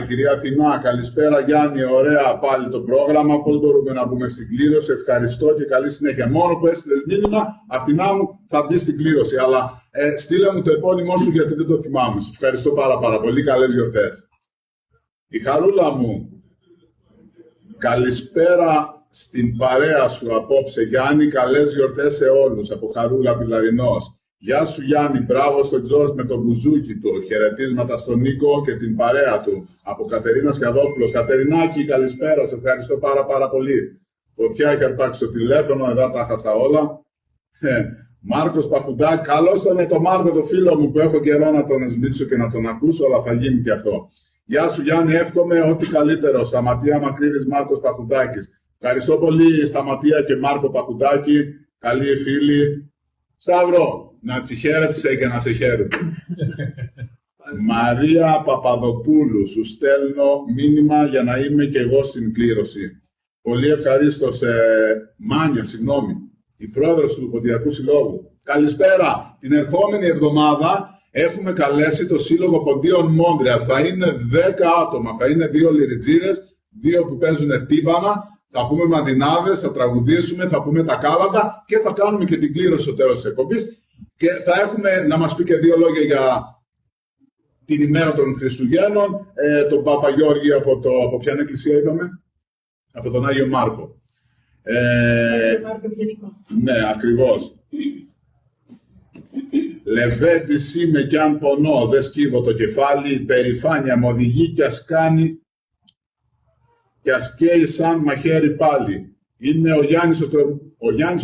κυρία Αθηνά, καλησπέρα Γιάννη, ωραία πάλι το πρόγραμμα, πώς μπορούμε να μπούμε στην κλήρωση, ευχαριστώ και καλή συνέχεια. Μόνο που έστειλες μήνυμα, Αθηνά μου, θα μπει στην κλήρωση, αλλά στείλε μου το επώνυμό σου γιατί δεν το θυμάμαι. Σε ευχαριστώ πάρα πολύ, καλές γιορτές. Η Χαρούλα μου, καλησπέρα στην παρέα σου απόψε Γιάννη, καλές γιορτές σε όλους, από Χαρούλα Πιλαρινός. Γεια σου Γιάννη, μπράβο στον Τζορτζ με το μπουζούκι του. Χαιρετίσματα στον Νίκο και την παρέα του. Από Κατερίνα Σκιαδόπουλος. Κατερινάκη, καλησπέρα, σε ευχαριστώ πάρα πολύ. Φωτιά έχει αρπάξει το τηλέφωνο, εδώ τα χάσα όλα. Μάρκος Παχουντάκη, καλώς τον το Μάρκο, το φίλο μου που έχω καιρό να τον εσμίξω και να τον ακούσω, αλλά θα γίνει και αυτό. Γεια σου Γιάννη, εύχομαι ό,τι καλύτερο. Σταματία Μακρύδης, Μάρκος Παχουντάκης. Ευχαριστώ πολύ Σταματία και Μάρκο Παχουντάκη. Καλοί φίλοι. Σταύρο. Να τσιχαίρεσαι και να σε χαίρεται. Μαρία Παπαδοπούλου, σου στέλνω μήνυμα για να είμαι και εγώ στην κλήρωση. Πολύ ευχαρίστως, Μάνια, συγγνώμη, η πρόεδρος του Ποντιακού Συλλόγου. Καλησπέρα. Την ερχόμενη εβδομάδα έχουμε καλέσει το Σύλλογο Ποντίων Μόντρεαλ. Θα είναι 10 άτομα, θα είναι 2 λιριτζίδες, 2 που παίζουν τύμπανα. Θα πούμε μαντινάδες, θα τραγουδήσουμε, θα πούμε τα κάλατα και θα κάνουμε και την κλήρωση στο τέλος της εκπομπής. Και θα έχουμε να μας πει και 2 λόγια για την ημέρα των Χριστουγέννων, τον Πάπα Γιώργη από ποια εκκλησία είπαμε, από τον Άγιο Μάρκο.
Μάρκο Ευγενικό.
Ναι, ακριβώς. Λεβέντης είμαι κι αν πονώ, δεν σκύβω το κεφάλι, η περηφάνεια μου οδηγεί κι ας κάνει κι ας καίει σαν μαχαίρι πάλι. Είναι ο Γιάννης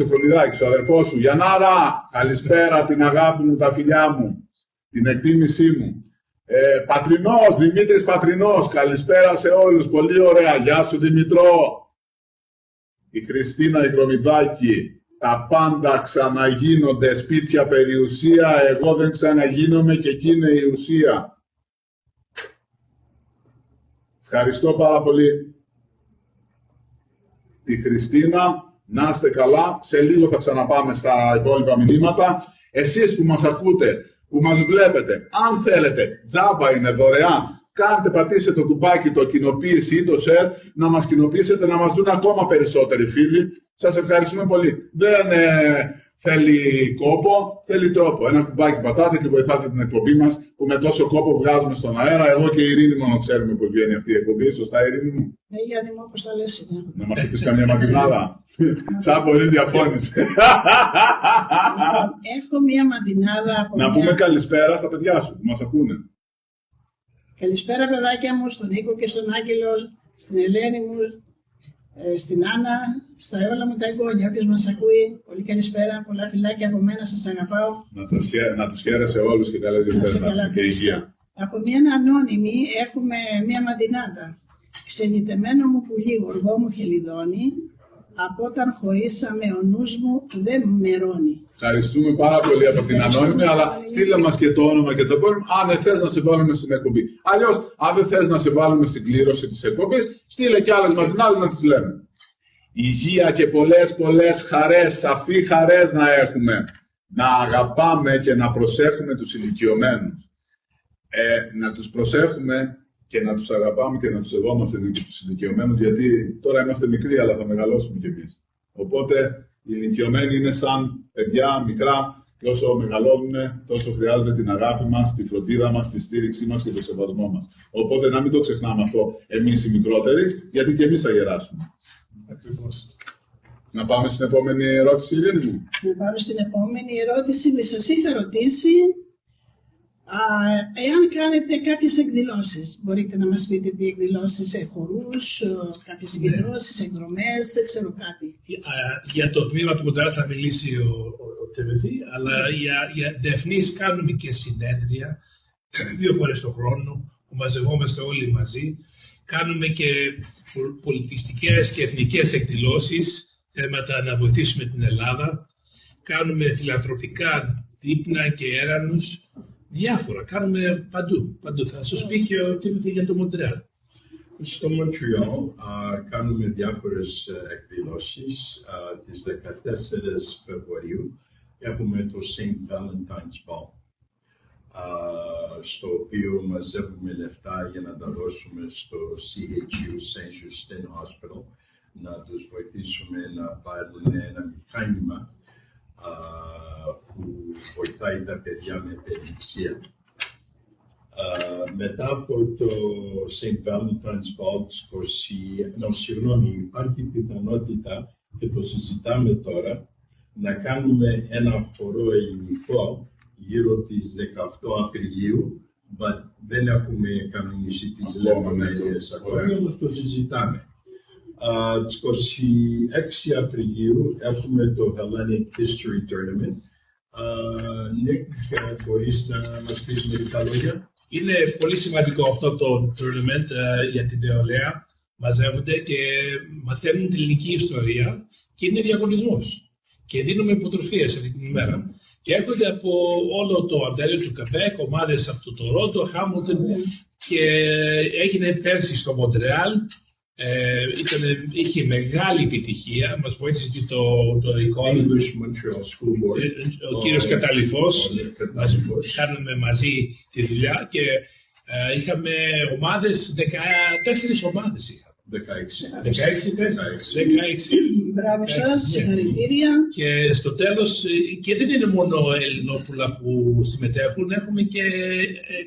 ο Κρομιδάκης, ο αδερφός σου. Γιαννάρα, καλησπέρα, την αγάπη μου, τα φιλιά μου, την εκτίμησή μου. Πατρινός, Δημήτρης Πατρινός, καλησπέρα σε όλους, πολύ ωραία. Γεια σου Δημητρό. Η Χριστίνα η Κρομιδάκη, τα πάντα ξαναγίνονται, σπίτια περιουσία, εγώ δεν ξαναγίνομαι και εκεί είναι η ουσία. Ευχαριστώ πάρα πολύ τη Χριστίνα, να είστε καλά. Σε λίγο θα ξαναπάμε στα υπόλοιπα μηνύματα. Εσείς που μας ακούτε, που μας βλέπετε, αν θέλετε, τζάμπα είναι, δωρεάν. Πατήστε το κουμπάκι, το κοινοποίηση ή το share, να μας κοινοποιήσετε, να μας δουν ακόμα περισσότεροι φίλοι. Σας ευχαριστούμε πολύ. Δεν θέλει κόπο, θέλει τρόπο. Ένα κουμπάκι πατάτε και βοηθάτε την εκπομπή μας, που με τόσο κόπο βγάζουμε στον αέρα. Εγώ και η Ειρήνη μόνο ξέρουμε πώς βγαίνει αυτή η εκπομπή. Σωστά, Ειρήνη μου?
Ναι, Γιάννη μου, όπως τα λες είναι.
Να μας πεις καμιά μαντινάδα. Σαν πολύ διαφώνησε.
Έχω μία μαντινάδα από
Να πούμε καλησπέρα στα παιδιά σου που μας ακούνε.
Καλησπέρα, παιδάκια μου, στον Νίκο και στον Άγγελο, στην Ελένη μου, στην Άννα, στα όλα μου τα εγγόνια. Όποιος μας ακούει, πολύ καλησπέρα, πολλά φιλάκια από μένα, σας αγαπάω.
Να τους χαίρεσαι όλους και καλές γιορτές και υγεία.
Από μια ανώνυμη έχουμε μια μαντινάδα. Ξενιτεμένο μου πουλί, γοργό μου χελιδόνι, από όταν χωρίσαμε ο νους μου δεν μερώνει.
Ευχαριστούμε πάρα πολύ από την ανώνυμη, αλλά στείλε μας και το όνομα και το επώνυμο, αν δεν θες να σε βάλουμε στην εκπομπή. Αλλιώς, αν δεν θες να σε βάλουμε στην κλήρωση της εκπομπής, στείλε κι άλλες μαντινάδες να τις λέμε. Υγεία και πολλές χαρές, σαφή χαρές να έχουμε. Να αγαπάμε και να προσέχουμε τους ηλικιωμένους. Να τους προσέχουμε και να τους αγαπάμε και να τους σεβόμαστε και τους ηλικιωμένους, γιατί τώρα είμαστε μικροί, αλλά θα μεγαλώσουμε κι εμείς. Οπότε οι ηλικιωμένοι είναι σαν παιδιά μικρά και όσο μεγαλώνουν, τόσο χρειάζονται την αγάπη μας, τη φροντίδα μας, τη στήριξή μας και το σεβασμό μας. Οπότε να μην το ξεχνάμε αυτό εμείς οι μικρότεροι, γιατί και εμείς θα γεράσουμε.
Ακριβώς.
Να πάμε στην επόμενη ερώτηση, Ειρήνη μου.
Να πάμε στην επόμενη ερώτηση. Με σας είχα ρωτήσει εάν κάνετε κάποιες εκδηλώσεις. Μπορείτε να μας πείτε τι εκδηλώσεις, χορούς, κάποιες συγκεντρώσεις, εκδρομές, δεν ξέρω κάτι.
Για το τμήμα του Μοντρεάλ θα μιλήσει ο Τεβεδί, αλλά για διεθνείς κάνουμε και συνέδρια 2 φορές το χρόνο, που μαζευόμαστε όλοι μαζί. Κάνουμε και πολιτιστικές και εθνικές εκδηλώσεις, θέματα να βοηθήσουμε την Ελλάδα. Κάνουμε φιλανθρωπικά δείπνα και έρανους. Διάφορα, κάνουμε παντού. Θα σας πει και ο Τίμωθη για το Μοντρεάλ.
Στο Μοντρεάλ κάνουμε διάφορες εκδηλώσεις. Τις 14 Φεβρουαρίου έχουμε το St. Valentine's Ball, στο οποίο μαζεύουμε λεφτά για να τα δώσουμε στο CHU, St. Justin Hospital, να τους βοηθήσουμε να πάρουν ένα μηχάνημα που βοηθάει τα παιδιά με επιληψία. Μετά από το St. Valentine's Ball, υπάρχει πιθανότητα, και το συζητάμε τώρα, να κάνουμε ένα χορό ελληνικό γύρω τις 18 Απριλίου, δεν έχουμε κανονίσει τις λεπτομέρειες ακόμα, όμως το συζητάμε. Τις 26 Απριλίου έχουμε το Hellenic History Tournament. Νίκ, μπορείς να μας πεις μερικά λόγια?
Είναι πολύ σημαντικό αυτό το tournament για την νεολαία. Μαζεύονται και μαθαίνουν την ελληνική ιστορία και είναι διαγωνισμός. Και δίνουμε υποτροφίες αυτή την ημέρα. Και έρχονται από όλο το Αντέλιο του Καπέκ, ομάδες από το Τορόντο, Χάμιλτον, και έγινε πέρσι στο Μοντρεάλ. Είχε μεγάλη επιτυχία, μας βοήθησε και το εικόνα. Ο κύριος Καταληφός, κάνουμε μαζί τη δουλειά και είχαμε ομάδες, 14 ομάδες είχαμε. 16.
Μπράβο σας, συγχαρητήρια.
Και στο τέλος, και δεν είναι μόνο Ελληνόπουλα που συμμετέχουν, έχουμε και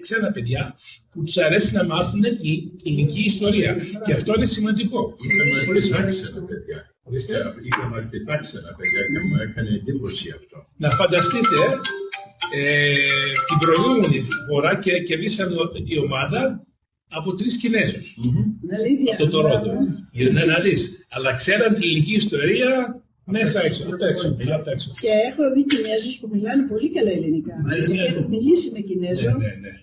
ξένα παιδιά που τους αρέσει να μάθουν την ελληνική ιστορία. Και αυτό είναι σημαντικό.
Είχαμε αρκετά ξένα παιδιά. Είχαμε αρκετά ξένα παιδιά και μου έκανε εντύπωση αυτό.
Να φανταστείτε, την προηγούμενη φορά και κερδίσαμε η ομάδα από 3 Κινέζους. Από το Τορόντο. Να δεις. Αλλά ξέραν την ελληνική ιστορία μέσα έξω.
Και έχω δει Κινέζους που μιλάνε πολύ καλά ελληνικά. Έχω μιλήσει με Κινέζο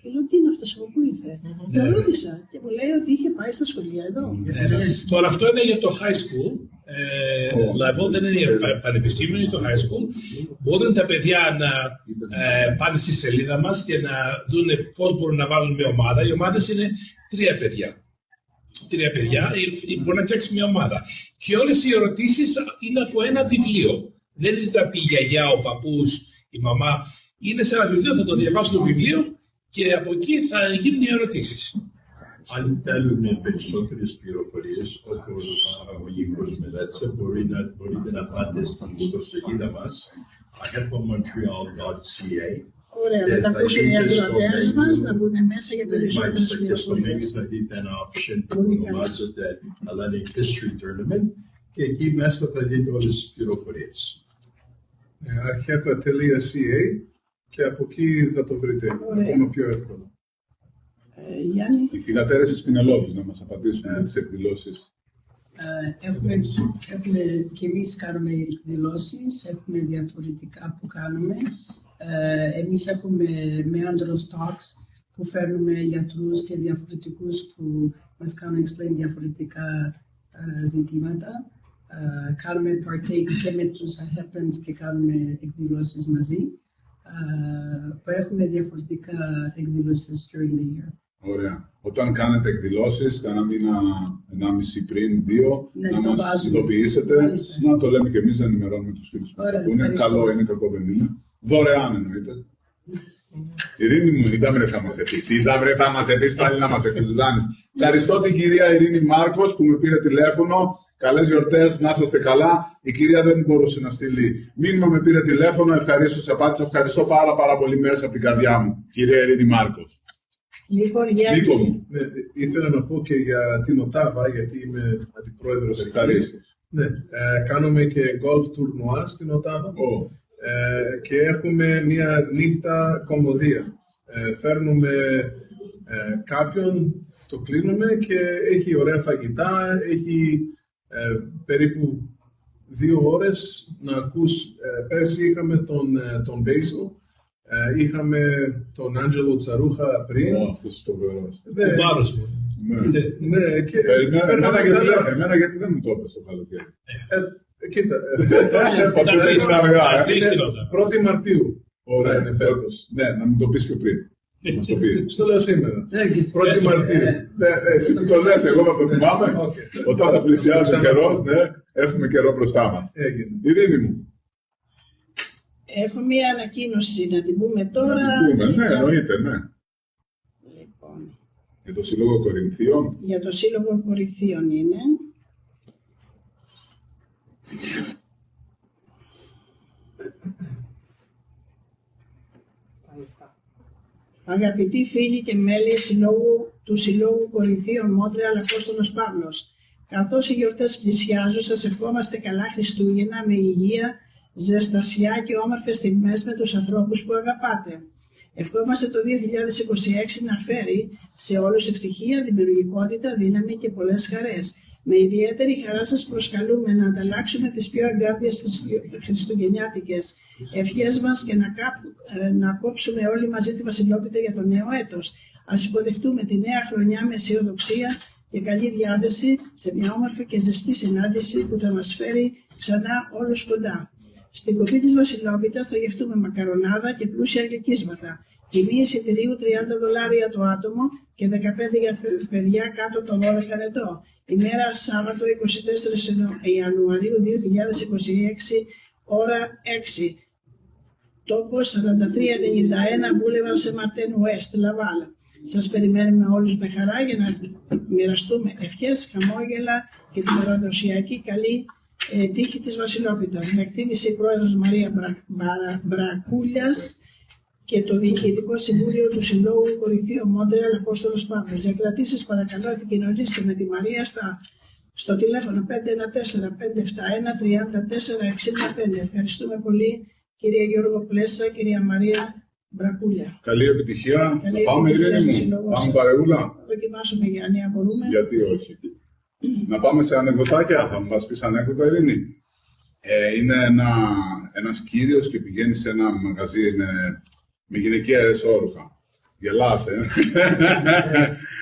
και λέω τι είναι αυτός από πού ήρθε. Το ρώτησα και μου λέει ότι είχε πάει στα σχολεία εδώ.
Τώρα αυτό είναι για το high school level, δεν είναι για πανεπιστήμιο, είναι το high school. Μπορούν τα παιδιά να πάνε στη σελίδα μας και να δουν πώς μπορούν να βάλουν μια ομάδα. Οι ομάδες είναι 3 παιδιά. 3 παιδιά, μπορεί να φτιάξει μια ομάδα. Και όλες οι ερωτήσεις είναι από ένα βιβλίο. Δεν είναι θα πει η γιαγιά, ο παππούς, η μαμά είναι σε ένα βιβλίο, θα το διαβάσουν το βιβλίο και από εκεί θα γίνουν οι ερωτήσεις.
Αν θέλουν περισσότερες πληροφορίες, όπως ο Νίκος μελέτησε, μπορείτε να πάτε στην ιστοσελίδα μας, ahepamontreal.ca.
Ωραία, να τα ακούσουν οι ακροατές μας, να μπουν μέσα για περισσότερες
Και στο mail
πληροφορίες.
θα δείτε ένα option που ονομάζεται Hellenic History Tournament και εκεί μέσα θα δείτε όλες τις πληροφορίες.
Archepa.ca και από εκεί θα το βρείτε ακόμα πιο εύκολα.
Γιάννη.
Οι θυγατέρες της Πινελόπης να μας απαντήσουν για τις εκδηλώσεις.
Έχουμε και εμείς κάνουμε εκδηλώσεις, έχουμε διαφορετικά που κάνουμε. Εμείς έχουμε Meandros Talks που φέρνουμε γιατρούς και διαφορετικούς που μας κάνουν explain διαφορετικά ζητήματα. Κάνουμε partake και με τους Ahepans και κάνουμε εκδηλώσεις μαζί. Έχουμε διαφορετικά εκδηλώσεις during the year.
Ωραία. Όταν κάνετε εκδηλώσεις, κάνα μήνα, 1,5 πριν, 2, να μας ειδοποιήσετε, να το λέμε και εμείς, να ενημερώνουμε τους φίλους μας. Είναι καλό, είναι κακό, δεν είναι. Δωρεάν εννοείται. Ειρήνη μου, είδαμε θα μας αφήσει. Είδαμε θα μας αφήσει πάλι να μας εκδηλάνεις. Ευχαριστώ την κυρία Ειρήνη Μάρκος που με πήρε τηλέφωνο. Καλές γιορτές, να είστε καλά. Η κυρία δεν μπορούσε να στείλει μήνυμα, με πήρε τηλέφωνο. Ευχαρίστως απάντησα. Ευχαριστώ πάρα πολύ μέσα από την καρδιά μου, κυρία Ειρήνη Μάρκος. Νίκο μου.
Ναι, ήθελα να πω και για την Οτάβα, γιατί είμαι αντιπρόεδρος.
Ευχαρίστως.
Ναι, κάνουμε και golf tournoi στην Οτάβα. Και έχουμε μία νύχτα κομμωδία. Φέρνουμε κάποιον, το κλείνουμε και έχει ωραία φαγητά, έχει περίπου 2 ώρες να ακούς. Πέρσι είχαμε τον Basil, είχαμε τον Άντζελο Τσαρούχα πριν.
Αυτός το βερός.
Ο Πάρος μου.
Ναι, και
εμένα γιατί δεν μου το έπαιξε το καλοκαίρι.
Κοίτα, πρώτη Μαρτίου θα είναι φέτος.
Ναι, να μην το πεις πιο πριν. Μας το πει.
Στο λέω σήμερα. 1η Μαρτίου.
Εσύ που το λες, εγώ θα το θυμάμαι. Όταν θα πλησιάσει ο καιρός, έχουμε καιρό μπροστά μας. Ειρήνη μου.
Έχω μία ανακοίνωση να την πούμε τώρα.
Ναι, εννοείται, ναι.
Λοιπόν,
για το Σύλλογο Κορινθίων.
Για το Σύλλογο Κορινθίων είναι. Αγαπητοί φίλοι και μέλη του Συλλόγου Κορινθίων Μόντρεαλ Απόστολος Παύλος, καθώς οι γιορτές πλησιάζουν, σας ευχόμαστε καλά Χριστούγεννα με υγεία, ζεστασιά και όμορφες στιγμές με τους ανθρώπους που αγαπάτε. Ευχόμαστε το 2026 να φέρει σε όλους ευτυχία, δημιουργικότητα, δύναμη και πολλές χαρές. Με ιδιαίτερη χαρά σας προσκαλούμε να ανταλλάξουμε τις πιο εγκάρδιες χριστουγεννιάτικες ευχές μας και να κόψουμε όλοι μαζί τη βασιλόπιτα για το νέο έτος. Ας υποδεχτούμε τη νέα χρονιά με αισιοδοξία και καλή διάθεση σε μια όμορφη και ζεστή συνάντηση που θα μας φέρει ξανά όλους κοντά. Στην κοπή της βασιλόπιτας θα γευτούμε μακαρονάδα και πλούσια γλυκίσματα. Τιμή εισιτηρίου $30 το άτομο και 15 για παιδιά κάτω των 12 ετών. Ημέρα Σάββατο 24 Ιανουαρίου 2026, ώρα 6. Τόπος 4391 Boulevard Saint-Martin West, Laval. Σας περιμένουμε όλους με χαρά για να μοιραστούμε ευχές, χαμόγελα και την παραδοσιακή καλή τύχη της Βασιλόπιτας. Με εκτίμηση η Πρόεδρος Μαρία Μπρακούλιας και το Διοικητικό Συμβούλιο του Συλλόγου Κορινθίων Μόντρεαλ Απόστολος Παύλος. Για κρατήσεις παρακαλώ επικοινωνήστε με τη Μαρία στο τηλέφωνο 514-571-3465. Ευχαριστούμε πολύ κυρία Γιώργο Πλέσσα, κυρία Μαρία Μπρακούλια.
Καλή επιτυχία. Να πάμε Ειρήνη μου. Πάμε παρεούλα.
Να δοκιμάσουμε Γιάννη αν μπορούμε.
Γιατί όχι. Να πάμε σε ανεκδοτάκια. Θα μας πεις ανέκδοτα Ειρήνη. Είναι ένας κύριος και πηγαίνει σε ένα μαγαζί με γυναικεία εσώρουχα. Γελάς,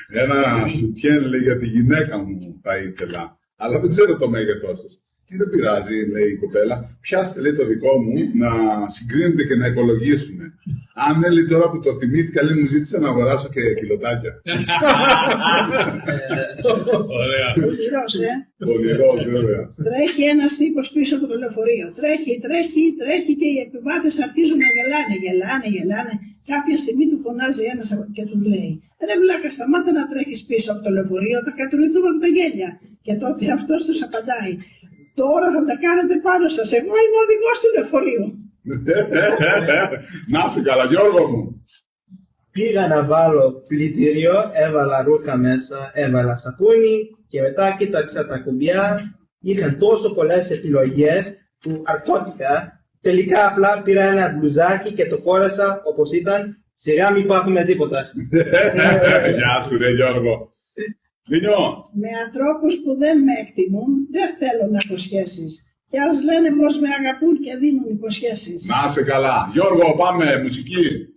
Ένα σουτιέν λέει για τη γυναίκα μου θα ήθελα. Αλλά δεν ξέρω το μέγεθός της. Τι δεν πειράζει, λέει η κοπέλα. Πιάστε, λέει, το δικό μου να συγκρίνετε και να υπολογίσουμε. Αν λέει τώρα που το θυμήθηκα, λέει, μου ζήτησε να αγοράσω και κιλοτάκια.
Ωραία.
Πονηρός,
Πονηρός, βέβαια.
Τρέχει ένας τύπος πίσω από το λεωφορείο. Τρέχει και οι επιβάτες αρχίζουν να γελάνε. Κάποια στιγμή του φωνάζει ένας και του λέει: Ρε βλάκα, σταμάτα να τρέχεις πίσω από το λεωφορείο, θα κατουρηθούμε από τα γέλια. Και τότε αυτός τους απαντάει: Τώρα θα τα κάνετε πάνω σας. Εγώ είμαι ο οδηγός του λεωφορείου.
Να είσαι καλά, Γιώργο μου.
Πήγα να βάλω πλυντήριο, έβαλα ρούχα μέσα, έβαλα σαπούνι και μετά κοίταξα τα κουμπιά. Είχαν τόσο πολλές επιλογές που αρκώθηκα. Τελικά απλά πήρα ένα μπλουζάκι και το φόρεσα όπως ήταν. Σιγά μην πάθουμε τίποτα.
Γεια σου, ρε Γιώργο. Λινιό.
Με ανθρώπους που δεν με εκτιμούν, δεν θέλω να έχω σχέσεις. Και ας λένε πως με αγαπούν και δίνουν υποσχέσεις.
Να είσαι καλά. Γιώργο, πάμε, μουσική.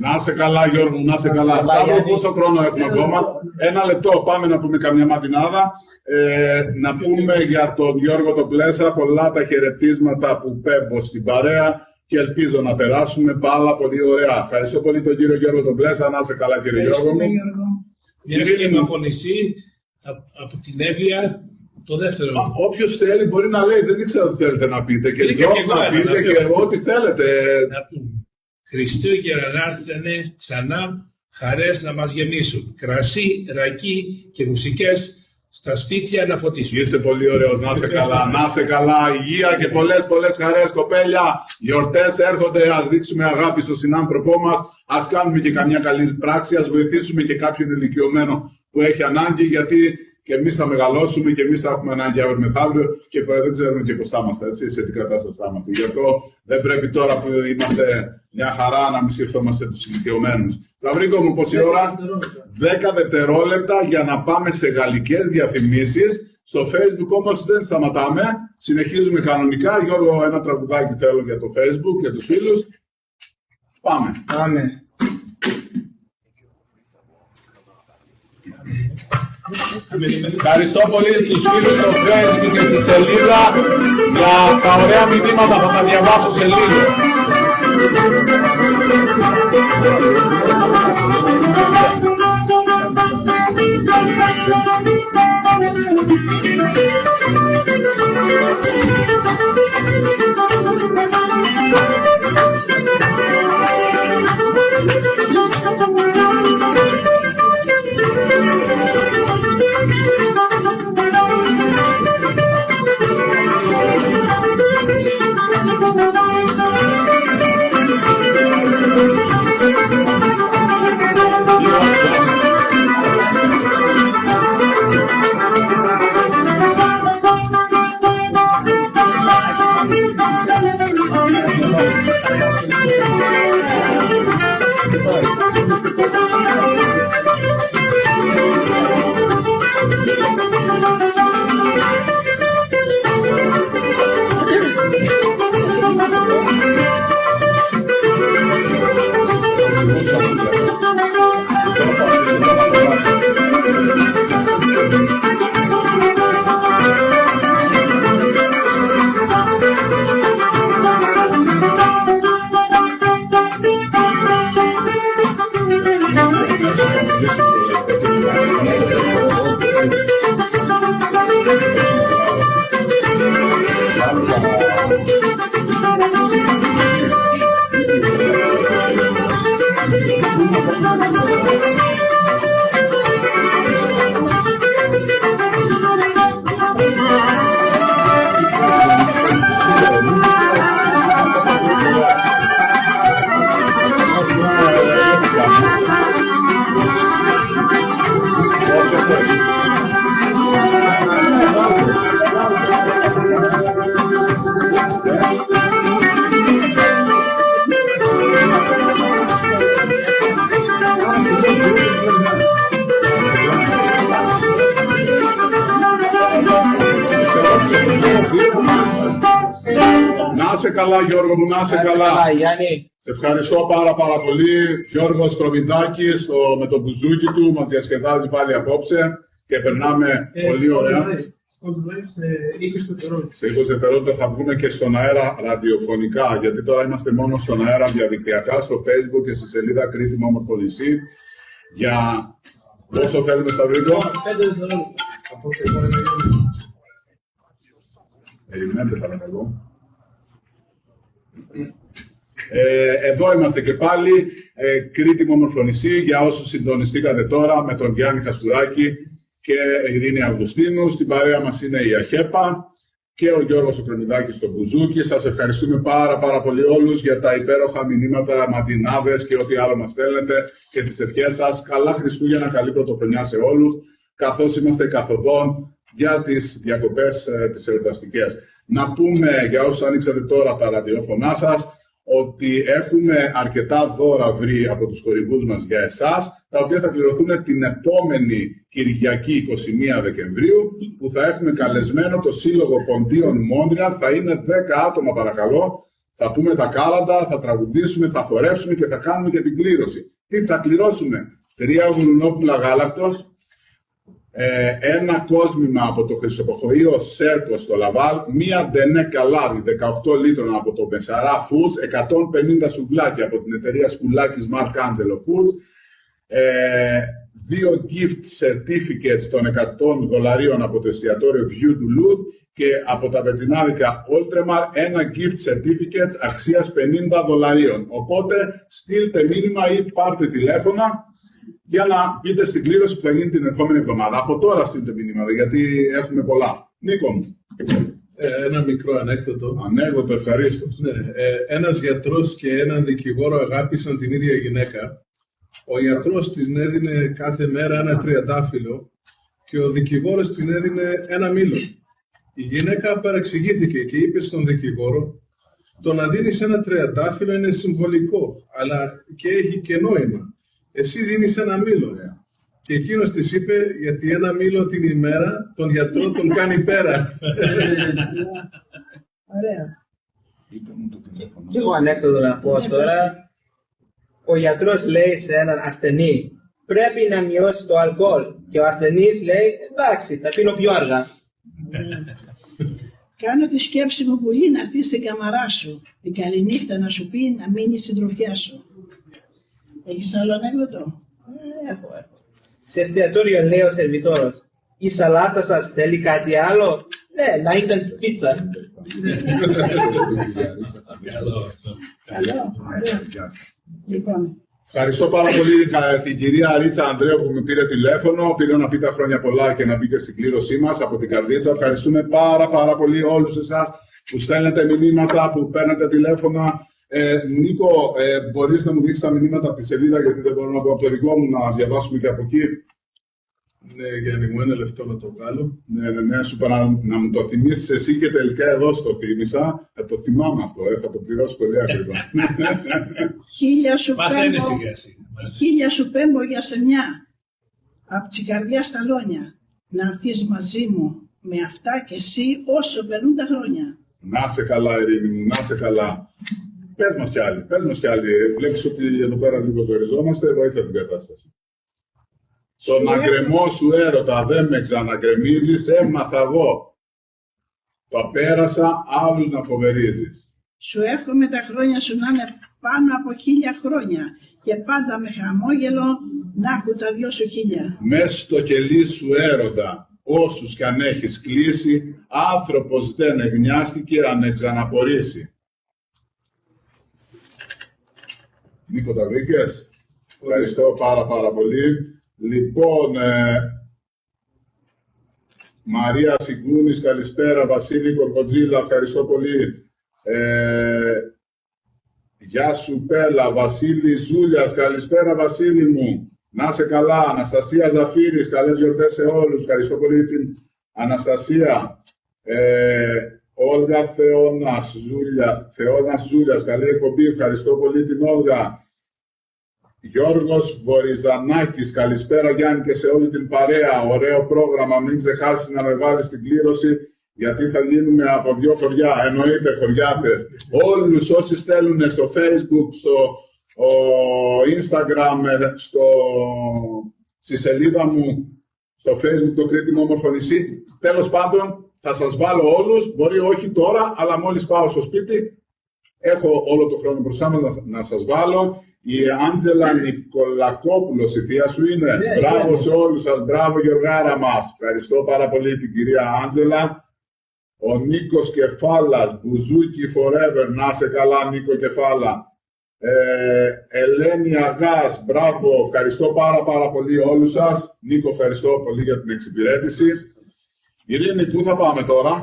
Να σε καλά, Γιώργο, να σε καλά. Σταύρο, πόσο χρόνο έχουμε ακόμα? Ένα λεπτό, πάμε να πούμε καμιά ματινάδα. Να πούμε για τον Γιώργο τον Πλέσα πολλά τα χαιρετίσματα που πέμπω στην παρέα και ελπίζω να περάσουμε πολύ ωραία. Ευχαριστώ πολύ τον κύριο Γιώργο τον Πλέσα. Να σε καλά, κύριε Γιώργο.
Μιας και είμαι από νησί, από την Εύβοια, το δεύτερο.
Όποιος θέλει μπορεί να λέει, δεν ξέρω τι θέλετε να πείτε. Και Τζος να πείτε και ό,τι θέλετε.
Να πούμε. Χριστούγεννα να έρθουνε ξανά, χαρές να μας γεμίσουν. Κρασί, ρακί και μουσικές στα σπίτια να φωτίσουν.
Είσαι πολύ ωραίος, να είσαι καλά, να είσαι καλά, υγεία και πολλές χαρές κοπέλια. Γιορτές έρχονται, ας δείξουμε αγάπη στον συνάνθρωπό μας, ας κάνουμε και καμιά καλή πράξη, ας βοηθήσουμε και κάποιον ηλικιωμένο που έχει ανάγκη, γιατί και εμείς θα μεγαλώσουμε και εμείς θα έχουμε ανάγκη αύριο μεθαύριο και δεν ξέρουμε και πώς θα είμαστε, έτσι, σε τι κατάσταση θα είμαστε. Γι' αυτό δεν πρέπει τώρα που είμαστε μια χαρά να μην σκεφτόμαστε τους ηλικιωμένους. Σταυρίκο μου, πόση ώρα? 10 δευτερόλεπτα για να πάμε σε γαλλικές διαφημίσεις. Στο Facebook όμως δεν σταματάμε, συνεχίζουμε κανονικά. Γιώργο, ένα τραγουδάκι θέλω για το Facebook, για τους φίλους. Πάμε. Ευχαριστώ πολύ τους φίλους στο Facebook και στη σελίδα για τα ωραία μηνύματα, θα τα διαβάσω σε λίγο. Καλά, Γιώργο μου, να είσαι καλά. Σε ευχαριστώ πάρα πολύ. Γιώργος Κρομιδάκης με το μπουζούκι του μας διασκεδάζει πάλι απόψε και περνάμε πολύ ωραία. Σε 20 δευτερόλεπτα θα βγούμε και στον αέρα ραδιοφωνικά, γιατί τώρα είμαστε μόνο στον αέρα διαδικτυακά, στο Facebook και στη σελίδα Κρήτημα Ομορφωνησή. Για πόσο θέλουμε, Σταυρίκο?
5 δευτερόλεπτα.
Περιμένετε παρακαλώ. Εδώ είμαστε και πάλι, Κρήτημα Ομορφωνησή, για όσους συντονιστήκατε τώρα με τον Γιάννη Χασουράκη και Ειρήνη Αυγουστίνου. Στην παρέα μας είναι η ΑΧΕΠΑ και ο Γιώργος ο Κρεμιδάκης στο μπουζούκι. Σας ευχαριστούμε πάρα πολύ όλους για τα υπέροχα μηνύματα, ματινάδες και ό,τι άλλο μας στέλνετε και τις ευχές σας. Καλά Χριστούγεννα, καλή πρωτοχρονιά σε όλους, καθώς είμαστε καθοδόν για τις διακοπές τις εορταστικές. Να πούμε για όσους ανοίξατε τώρα τα ραδιόφωνά σας ότι έχουμε αρκετά δώρα βρει από τους χορηγούς μας για εσάς, τα οποία θα κληρωθούν την επόμενη Κυριακή 21 Δεκεμβρίου, που θα έχουμε καλεσμένο το Σύλλογο Ποντίων Μόντρια. Θα είναι 10 άτομα παρακαλώ, θα πούμε τα κάλαντα, θα τραγουδήσουμε, θα χορέψουμε και θα κάνουμε και την κλήρωση. Τι θα κληρώσουμε? 3 γουρνόπουλα γάλακτος, ένα κόσμημα από το χρυσοποχοείο Σέρκο στο Λαβάλ, μία ντενέ καλάδι 18 λίτρων από το Μεσαρά Foods, 150 σουβλάκια από την εταιρεία Σκουλάκης Mark Angelo Foods, 2 gift certificates των $100 από το εστιατόριο View Duluth και από τα βενζινάδικα Ultramar ένα gift certificate αξίας $50. Οπότε στείλτε μήνυμα ή πάρτε τηλέφωνα για να μπείτε στην κλήρωση που θα γίνει την ερχόμενη εβδομάδα. Από τώρα στείλτε μηνύματα, γιατί έχουμε πολλά. Νίκο μου.
Ένα μικρό ανέκδοτο.
Ανέκδοτο, ευχαρίστω.
Ναι, ένας γιατρός και έναν δικηγόρο αγάπησαν την ίδια γυναίκα. Ο γιατρός της έδινε κάθε μέρα ένα τριαντάφυλλο και ο δικηγόρος την έδινε ένα μήλο. Η γυναίκα παρεξηγήθηκε και είπε στον δικηγόρο: το να δίνεις ένα τριαντάφυλλο είναι συμβολικό, αλλά και έχει και νόημα. Εσύ δίνεις ένα μήλο. Και εκείνος της είπε: γιατί ένα μήλο την ημέρα τον γιατρό τον κάνει πέρα.
Ωραία.
Και εγώ ανέκδοτο να πω τώρα. Ο γιατρός λέει σε έναν ασθενή: πρέπει να μειώσει το αλκοόλ. Και ο ασθενής λέει: εντάξει, θα πίνω πιο αργά.
Κάνω τη σκέψη μου πολύ να έρθει στην καμαρά σου την καληνύχτα να σου πει να μείνει στην τροφιά σου. Έχεις άλλο ανέκδοτο?
Έχω. Σε εστιατόριο λέει ο σερβιτόρος: η σαλάτα σας θέλει κάτι άλλο? Ναι, να ήταν πίτσα.
Καλό, ωραία. Λοιπόν,
Ευχαριστώ πάρα πολύ την κυρία Ρίτσα Ανδρέου που με πήρε τηλέφωνο. Πήρε να πει τα χρόνια πολλά και να μπήκε στην κλήρωσή μας από την καρδίτσα. Ευχαριστούμε πάρα πολύ όλους εσάς που στέλνετε μηνύματα, που παίρνετε τηλέφωνα. Νίκο, μπορείς να μου δείξεις τα μηνύματα από τη σελίδα, γιατί δεν μπορώ να πω από το δικό μου, να διαβάσουμε και από εκεί.
Ναι, Γιάννη μου, ένα λεπτό να το βγάλω.
Ναι, σου είπα να μου το θυμίσεις εσύ και τελικά εγώ στο θύμισα. Το θυμάμαι αυτό, θα το πληρώσω πολύ ακριβά.
χίλια σου πέμπω για σεμιά, απ' τσικαρδιά στα λόνια, να έρθεις μαζί μου με αυτά και εσύ όσο περνούν τα χρόνια.
Να σε καλά, Ειρήνη μου, να σε καλά. Πες μας κι άλλοι. Βλέπεις ότι εδώ πέρα λίγο ζοριζόμαστε, βοήθεια την κατάσταση. Τον αγκρεμό σου έρωτα δεν με ξαναγκρεμίζεις, έμαθα εγώ. Το πέρασα, άλλους να φοβερίζεις.
Σου εύχομαι τα χρόνια σου να είναι πάνω από 1000 χρόνια και πάντα με χαμόγελο να έχουν τα 2 σου χίλια.
Μες στο κελί σου έρωτα, όσους κι αν έχεις κλείσει, άνθρωπος δεν εγνιάστηκε αν εξαναπορήσει. Νίκο, τα βρήκες? Ευχαριστώ πάρα πολύ. Λοιπόν, Μαρία Συγκούνης, καλησπέρα. Βασίλη Κορκοτζίλα, ευχαριστώ πολύ. Γεια σου Πέλα. Βασίλη Ζούλιας, καλησπέρα Βασίλη μου. Να σε καλά. Αναστασία Ζαφύρης, καλές γιορτές σε όλους. Ευχαριστώ πολύ την Αναστασία. Όλγα Θεώνας Ζούλιας, καλή εκπομπή. Ευχαριστώ πολύ την Όλγα. Γιώργος Βορυζανάκης, καλησπέρα Γιάννη και σε όλη την παρέα. Ωραίο πρόγραμμα, μην ξεχάσεις να με βάλεις στην κλήρωση, γιατί θα γίνουμε από 2 χωριά. Εννοείται χωριάτες. Όλους όσοι στέλνουν στο Facebook, στο Instagram, στη σελίδα μου, στο Facebook το Κρήτη μου όμορφο νησί. Τέλος πάντων, θα σας βάλω όλους, μπορεί όχι τώρα, αλλά μόλις πάω στο σπίτι, έχω όλο το χρόνο μπροστά μας να σας βάλω. Η Άντζελα Νικολακόπουλος, η θεία σου είναι. Μπράβο σε όλους σας, μπράβο Γεωργάρα μας. Ευχαριστώ πάρα πολύ την κυρία Άντζελα. Ο Νίκος Κεφάλας, Μπουζούκι Forever, να σε καλά Νίκο Κεφάλα. Ελένη Αγάς, μπράβο, ευχαριστώ πάρα πολύ όλους σας. Νίκο, ευχαριστώ πολύ για την εξυπηρέτηση. Ειρήνη, πού θα πάμε τώρα?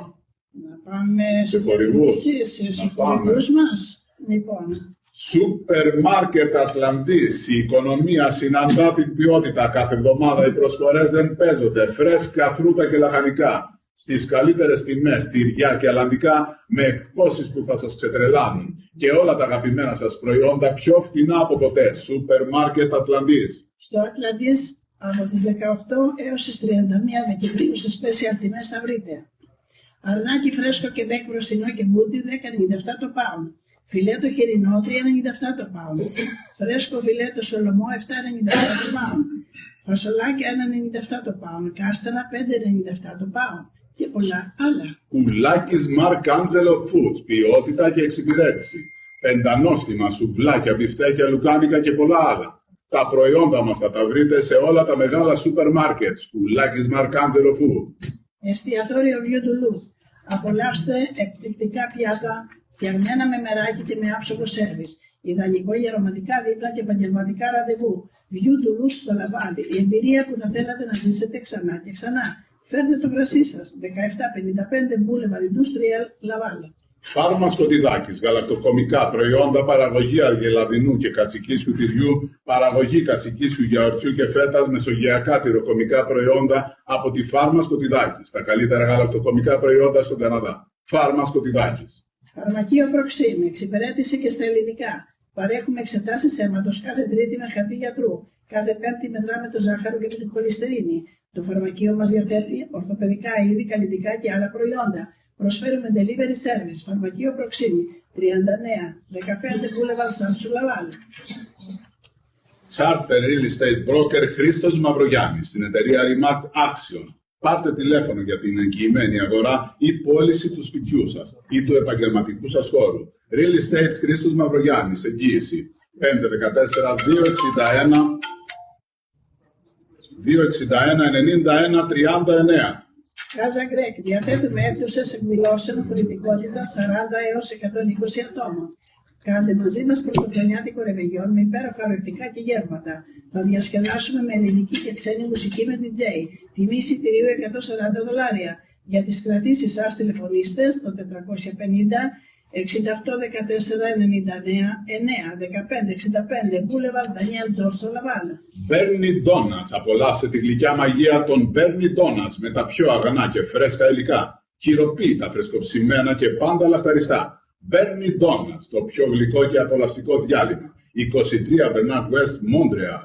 Να πάμε
σε χορηγούς.
Σε χορηγούς μας. Λοιπόν.
Σούπερ μάρκετ Ατλαντής. Η οικονομία συναντά την ποιότητα. Κάθε εβδομάδα οι προσφορές δεν παίζονται. Φρέσκα φρούτα και λαχανικά. Στις καλύτερες τιμές, τυριά και αλλαντικά, με εκπτώσεις που θα σας ξετρελάνουν. Και όλα τα αγαπημένα σας προϊόντα πιο φτηνά από ποτέ. Σούπερ μάρκετ Ατλαντής.
Στο Ατλαντής από τις 18 έως τις 31 Δεκεμβρίου στις special τιμές θα βρείτε. Αρνάκι φρέσκο και δέκ μπροστινό και μπούτι 10,97 το pound. Φιλέτο χοιρινό 3,97 το pound. Φρέσκο φιλέτο σολομό 7,97 το pound. Φασολάκια 1,97 το pound. Κάστανα 5,97 το pound. Και πολλά άλλα.
Κουλάκης Mark Angelo Foods. Ποιότητα και εξυπηρέτηση. Πεντανόστιμα, σουβλάκια, μπιφτέκια, λουκάνικα και πολλά άλλα. Τα προϊόντα μας θα τα βρείτε σε όλα τα μεγάλα σούπερ μάρκετ. Κουλάκης Mark Angelo Foods.
Εστιατόριο View του Λουθ. Απολαύστε εκπληκτικά πιάτα Φτιαγμένα με μεράκι και με άψογο σέρβις. Ιδανικό για ρομαντικά δίπλα και επαγγελματικά ραντεβού. View του Λους στο Λαβάδι. Η εμπειρία που θα θέλατε να ζήσετε ξανά και ξανά. Φέρτε το κρασί σας. 1755 Boulevard Industrial, Λαβάλα.
Φάρμα Σκοτιδάκης, γαλακτοκομικά προϊόντα, παραγωγή αργελαδινού και κατσικίσιου τυριού, παραγωγή κατσικίσιου γιαουρτιού και φέτας, μεσογειακά τυροκομικά προϊόντα από τη Φάρμα Σκοτιδάκης. Τα καλύτερα γαλακτοκομικά προϊόντα στον Καναδά. Φάρμα Σκοτιδάκης.
Φαρμακείο Προξήμ, εξυπηρέτηση και στα ελληνικά. Παρέχουμε εξετάσεις αίματος κάθε Τρίτη με χαρτί γιατρού. Κάθε Πέμπτη μετράμε το ζάχαρο και την χολυστερίνη. Το φαρμακείο μας διαθέτει ορθοπαιδικά είδη, καλλιτικά και άλλα προϊόντα. Προσφέρουμε delivery service. Φαρμακείο Προξήμ, 39, 15 Boulevard Σάμψου, Λαβάλα.
Charter Real Estate Broker Χρήστος Μαυρογιάννης, στην εταιρεία Remax Action. Πάρτε τηλέφωνο για την εγγυημένη αγορά ή πώληση του σπιτιού σας ή του επαγγελματικού σας χώρου. Real Estate Χρήστος Μαυρογιάννης, εγγύηση 514-261-91-39.
Casa Grec, διαθέτουμε αίθουσες εκδηλώσεων χωρητικότητα 40 έως 120 ατόμων. Κάντε μαζί μας πρωτοχρονιάτικο ρεβεγιόν με υπέροχα ορεικτικά και γεύματα. Θα διασκεδάσουμε με ελληνική και ξένη μουσική με DJ. Τιμή εισιτηρίου $140. Για τις κρατήσεις σας τηλεφωνήστε στο 450 68 14 99 9 15 65 Boulevard Daniel George, Λαβάλα.
Bernie Donuts. Απολαύστε τη γλυκιά μαγεία των Bernie Donuts με τα πιο αγανά και φρέσκα υλικά. Χειροποίητα, φρεσκοψημένα και πάντα λαχταριστά. Bernie Donuts, το πιο γλυκό και απολαυστικό διάλειμμα. 23 Bernard West, Montreal.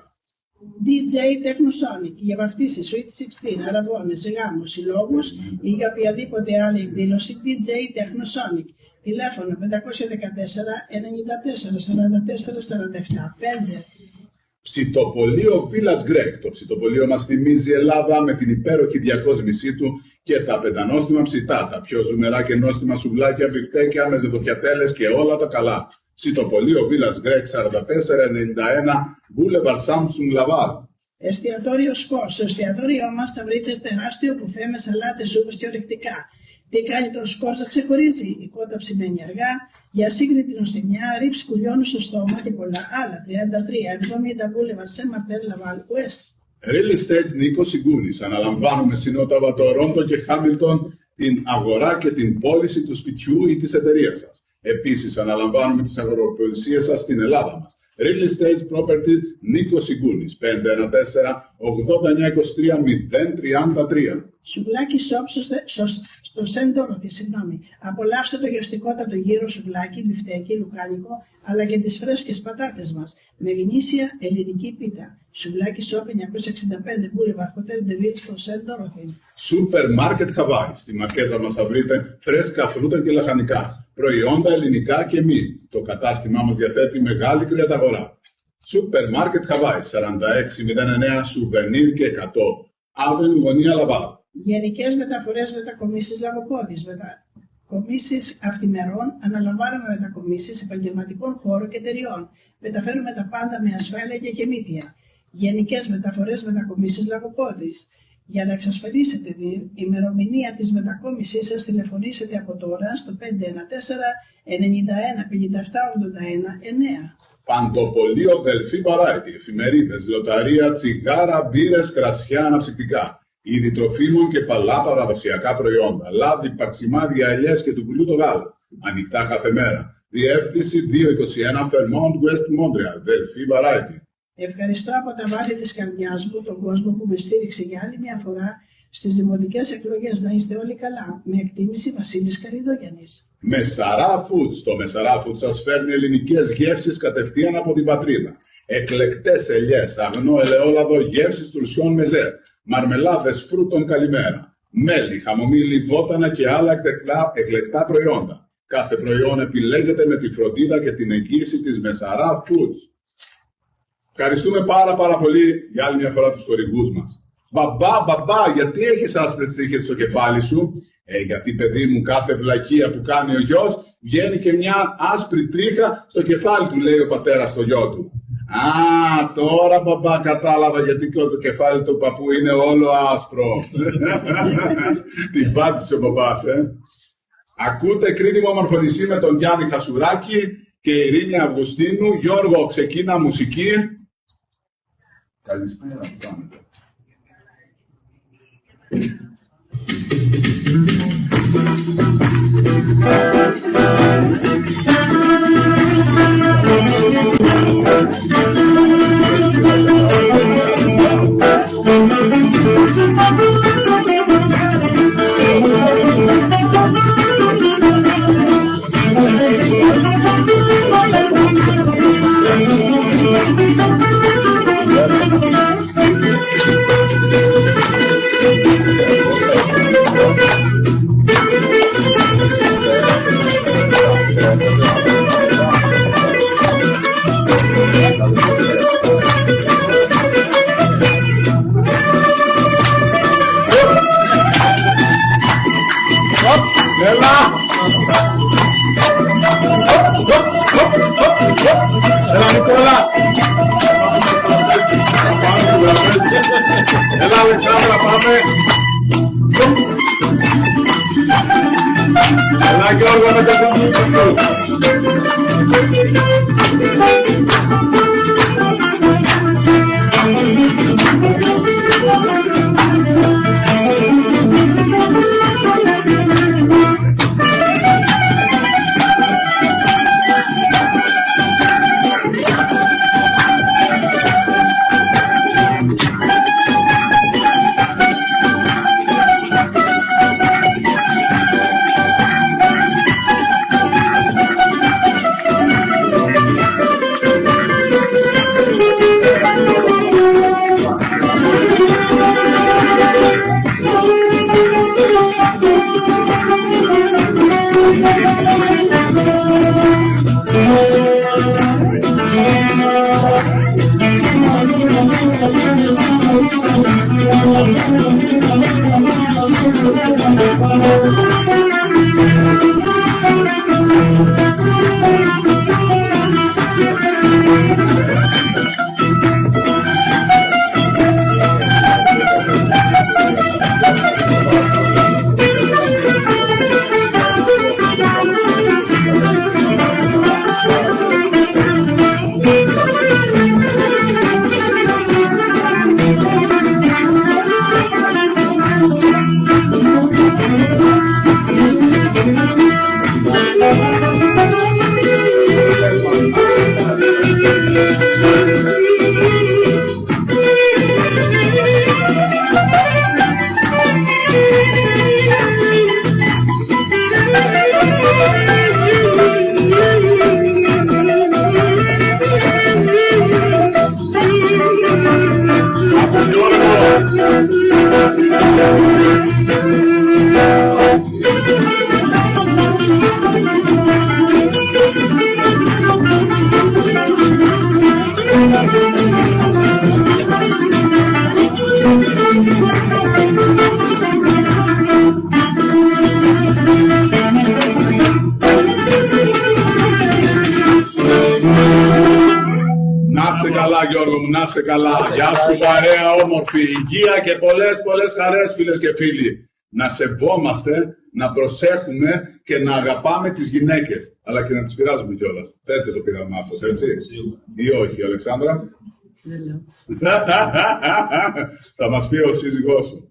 DJ Technosonic, για βαφτίσεις, Sweet 16, αραβώνες, γάμους, συλλόγους ή για οποιαδήποτε άλλη εκδήλωση. DJ Technosonic. Τηλέφωνο 514 94 44 47 5.
Ψητοπολείο Village Greg. Το ψητοπολείο μας θυμίζει Ελλάδα με την υπέροχη διακόσμησή του και τα πεντανόστιμα ψητά, τα πιο ζουμερά και νόστιμα σουβλάκια, μπιφτέκια με ζετοπιατέλες και όλα τα καλά. Ψητοπολείο Village Greg 4491 Boulevard Samsung, Λαβάλα.
Εστιατόριο Σκορ. Στο εστιατόριό μας θα βρείτε τεράστιο μπουφέ με σαλάτες, σούπες και ορεικτικά. Τι κάνει τον Σκορ να ξεχωρίζει? Η κότα ψημένη αργά, για σύγκριτη νοστιμιά, ρίψ κουλιώνου στο στόμα και πολλά άλλα. 33-70 Boulevard Saint Martin, Laval West.
Real Estate Νίκος Σιγκούνης. Αναλαμβάνουμε συνόταβα Τορόντο και Χάμιλτον την αγορά και την πώληση του σπιτιού ή της εταιρείας σας. Επίσης, αναλαμβάνουμε τις αγοροπολισίες σας στην Ελλάδα μας. Real Estate Property Νίκος Σιγκούνης. 514-8923-033.
Σουβλάκι σοπ στο Σεντόροτι, συγγνώμη. Απολαύστε το γευστικότατο γύρο σουβλάκι, μπιφτέκι, λουκάνικο, αλλά και τις φρέσκες πατάτες μας, με γνήσια ελληνική πίτα. Σουβλάκι σοπ 965 Boulevard Hotel de Ville στο Σεντόροτι.
Σούπερ Μάρκετ Χαβάη. Στη μαρκέτα μας θα βρείτε φρέσκα φρούτα και λαχανικά, προϊόντα ελληνικά και μη. Το κατάστημά μας διαθέτει μεγάλη κρεαταγορά. Σούπερ Μάρκετ Χαβάη 4609 Σουβενίρ και 100 Άβεν Γωνία, Λαβάλα.
Γενικές μεταφορές μετακομίσεις Λαγοπόδης. Μετακομίσεις αυθημερών. Αναλαμβάνουμε μετακομίσεις επαγγελματικών χώρων και εταιριών. Μεταφέρουμε τα πάντα με ασφάλεια και γεμήθεια. Γενικές μεταφορές μετακομίσεις Λαγοπόδης. Για να εξασφαλίσετε την ημερομηνία της μετακόμισής σας, τηλεφωνήσετε από τώρα στο 514 91 57 81 9.
Παντοπολείο Δελφή Βαράιτι. Εφημερίδες, λοταρία, τσιγάρα, μπύρες, κρασιά, αναψυκτικά. Είδη τροφίμων και παλά παραδοσιακά προϊόντα. Λάδι, παξιμάδια, ελιές και του πουλιού το γάλα. Ανοιχτά κάθε μέρα. Διεύθυνση 221 Fairmont West Montreal. Δελφή Βαράιτι.
Ευχαριστώ από τα βάθη της καρδιάς μου τον κόσμο που με στήριξε για άλλη μια φορά στις δημοτικές εκλογές. Να είστε όλοι καλά. Με εκτίμηση, Βασίλης Καριδόγιαννης.
Μεσαρά Foods. Το Μεσαρά Foods σας φέρνει ελληνικές γεύσεις κατευθείαν από την πατρίδα. Εκλεκτές ελιές, αγνό ελαιόλαδο, γεύσεις τουρσιών μεζέ, μαρμελάδες φρούτων καλημέρα, μέλι, χαμομήλι, βότανα και άλλα εκλεκτά προϊόντα. Κάθε προϊόν επιλέγεται με τη φροντίδα και την εγγύηση της Μεσαρά Foods. Ευχαριστούμε πάρα πολύ για άλλη μια φορά τους χορηγούς μας. Μπαμπά, γιατί έχεις άσπρες τρίχες στο κεφάλι σου? Γιατί, παιδί μου, κάθε βλακεία που κάνει ο γιος βγαίνει και μια άσπρη τρίχα στο κεφάλι του, λέει ο πατέρας στο γιο του. Α, τώρα μπαμπά κατάλαβα γιατί το κεφάλι του παππού είναι όλο άσπρο. Την πάτησε ο μπαμπάς, Ακούτε Κρήτιμο Ομορφωνησί με τον Γιάννη Χασουράκη και Ειρήνη Αυγουστίνου. Γιώργο, ξεκίνα μουσική. Καλησπέρα, τι κάνετε. Έλα, Αλεξάνδρα, πάμε. Έλα, Γιώργο, με το κουμπί σου. Να σε καλά. Γεια σου παρέα όμορφη, υγεία και πολλές χαρές φίλες και φίλοι. Να σεβόμαστε, να προσέχουμε και να αγαπάμε τις γυναίκες. Αλλά και να τις πειράζουμε κιόλας. Θέλετε το πείραμά σας, έτσι? Ή όχι, Αλεξάνδρα?
Δεν λέω.
Θα μας πει ο σύζυγός σου.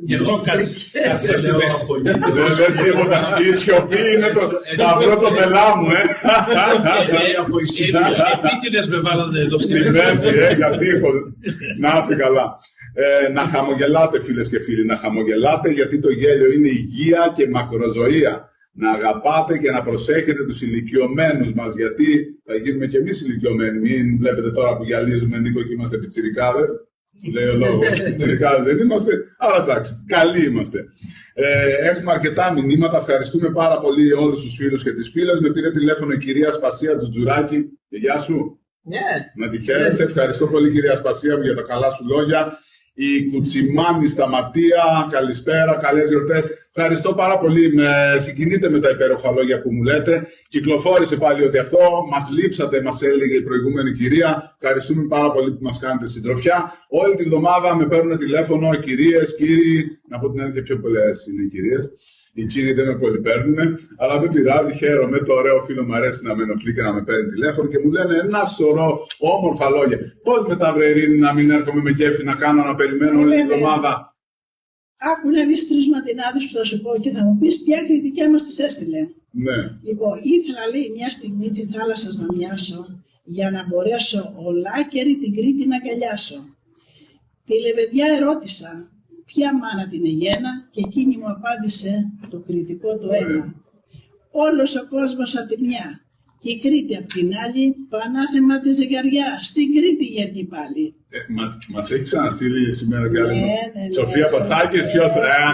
Γι' αυτό κάτσε
Δεν λες τίποτα. Η σιωπή είναι το πρώτο πελά μου,
Επίτηδες με βάλατε εδώ
στη μέση, γιατί να είστε καλά. Να χαμογελάτε φίλες και φίλοι, να χαμογελάτε γιατί το γέλιο είναι υγεία και μακροζωία. Να αγαπάτε και να προσέχετε τους ηλικιωμένους μας, γιατί θα γίνουμε κι εμείς ηλικιωμένοι. Μην βλέπετε τώρα που γυαλίζουμε, Νίκο, και είμαστε πιτσιρικάδες. Λέει ο λόγος, πιτσιρικάδες δεν είμαστε, αλλά εντάξει, καλοί είμαστε. Έχουμε αρκετά μηνύματα, ευχαριστούμε πάρα πολύ όλους τους φίλους και τις φίλες. Με πήρε τηλέφωνο η κυρία Σπασία Τζουτζουράκη. Γεια σου. Να τη χαίρεσαι, ευχαριστώ πολύ κυρία Σπασία για τα καλά σου λόγια. Η Κουτσιμάνη Σταματία, καλησπέρα, καλές γιορτές. Ευχαριστώ πάρα πολύ, με συγκινείτε με τα υπέροχα λόγια που μου λέτε. Κυκλοφόρησε πάλι ότι αυτό μας λείψατε, μας έλεγε η προηγούμενη κυρία. Ευχαριστούμε πάρα πολύ που μας κάνετε συντροφιά. Όλη τη βδομάδα με παίρνουν τηλέφωνο κυρίες, κύριοι, να πω την αλήθεια, πιο πολλές είναι οι κυρίες. Οι κύριοι δεν με πολύ παίρνουν, αλλά δεν πειράζει, χαίρομαι. Το ωραίο φίλο μου αρέσει να με ενοχλεί και να με παίρνει τηλέφωνο και μου λένε ένα σωρό όμορφα λόγια. Πώς μετά, βρε Ειρήνη, να μην έρχομαι με κέφι να κάνω να περιμένω όλη την εβδομάδα.
Άκου να δεις 3 ματινάδες που θα σου πω και θα μου πεις ποια κριτική μας τις έστειλε.
Ναι.
Λοιπόν, ήθελα, λέει, μια στιγμή τη θάλασσα να μοιάσω για να μπορέσω ολάκερη την Κρήτη να αγκαλιάσω. Τη λεβεδιά ερώτησα ποια μάνα την εγένα και εκείνη μου απάντησε το κριτικό το ένα. Όλος ο κόσμος απ' τη μια και η Κρήτη απ' την άλλη, πανάθεμα τη ζυγαριά, στην Κρήτη γιατί πάλι.
Μας έχει ξαναστείλει σήμερα και άλλη.
Ναι,
Σοφία Πατσάκης, ποιος,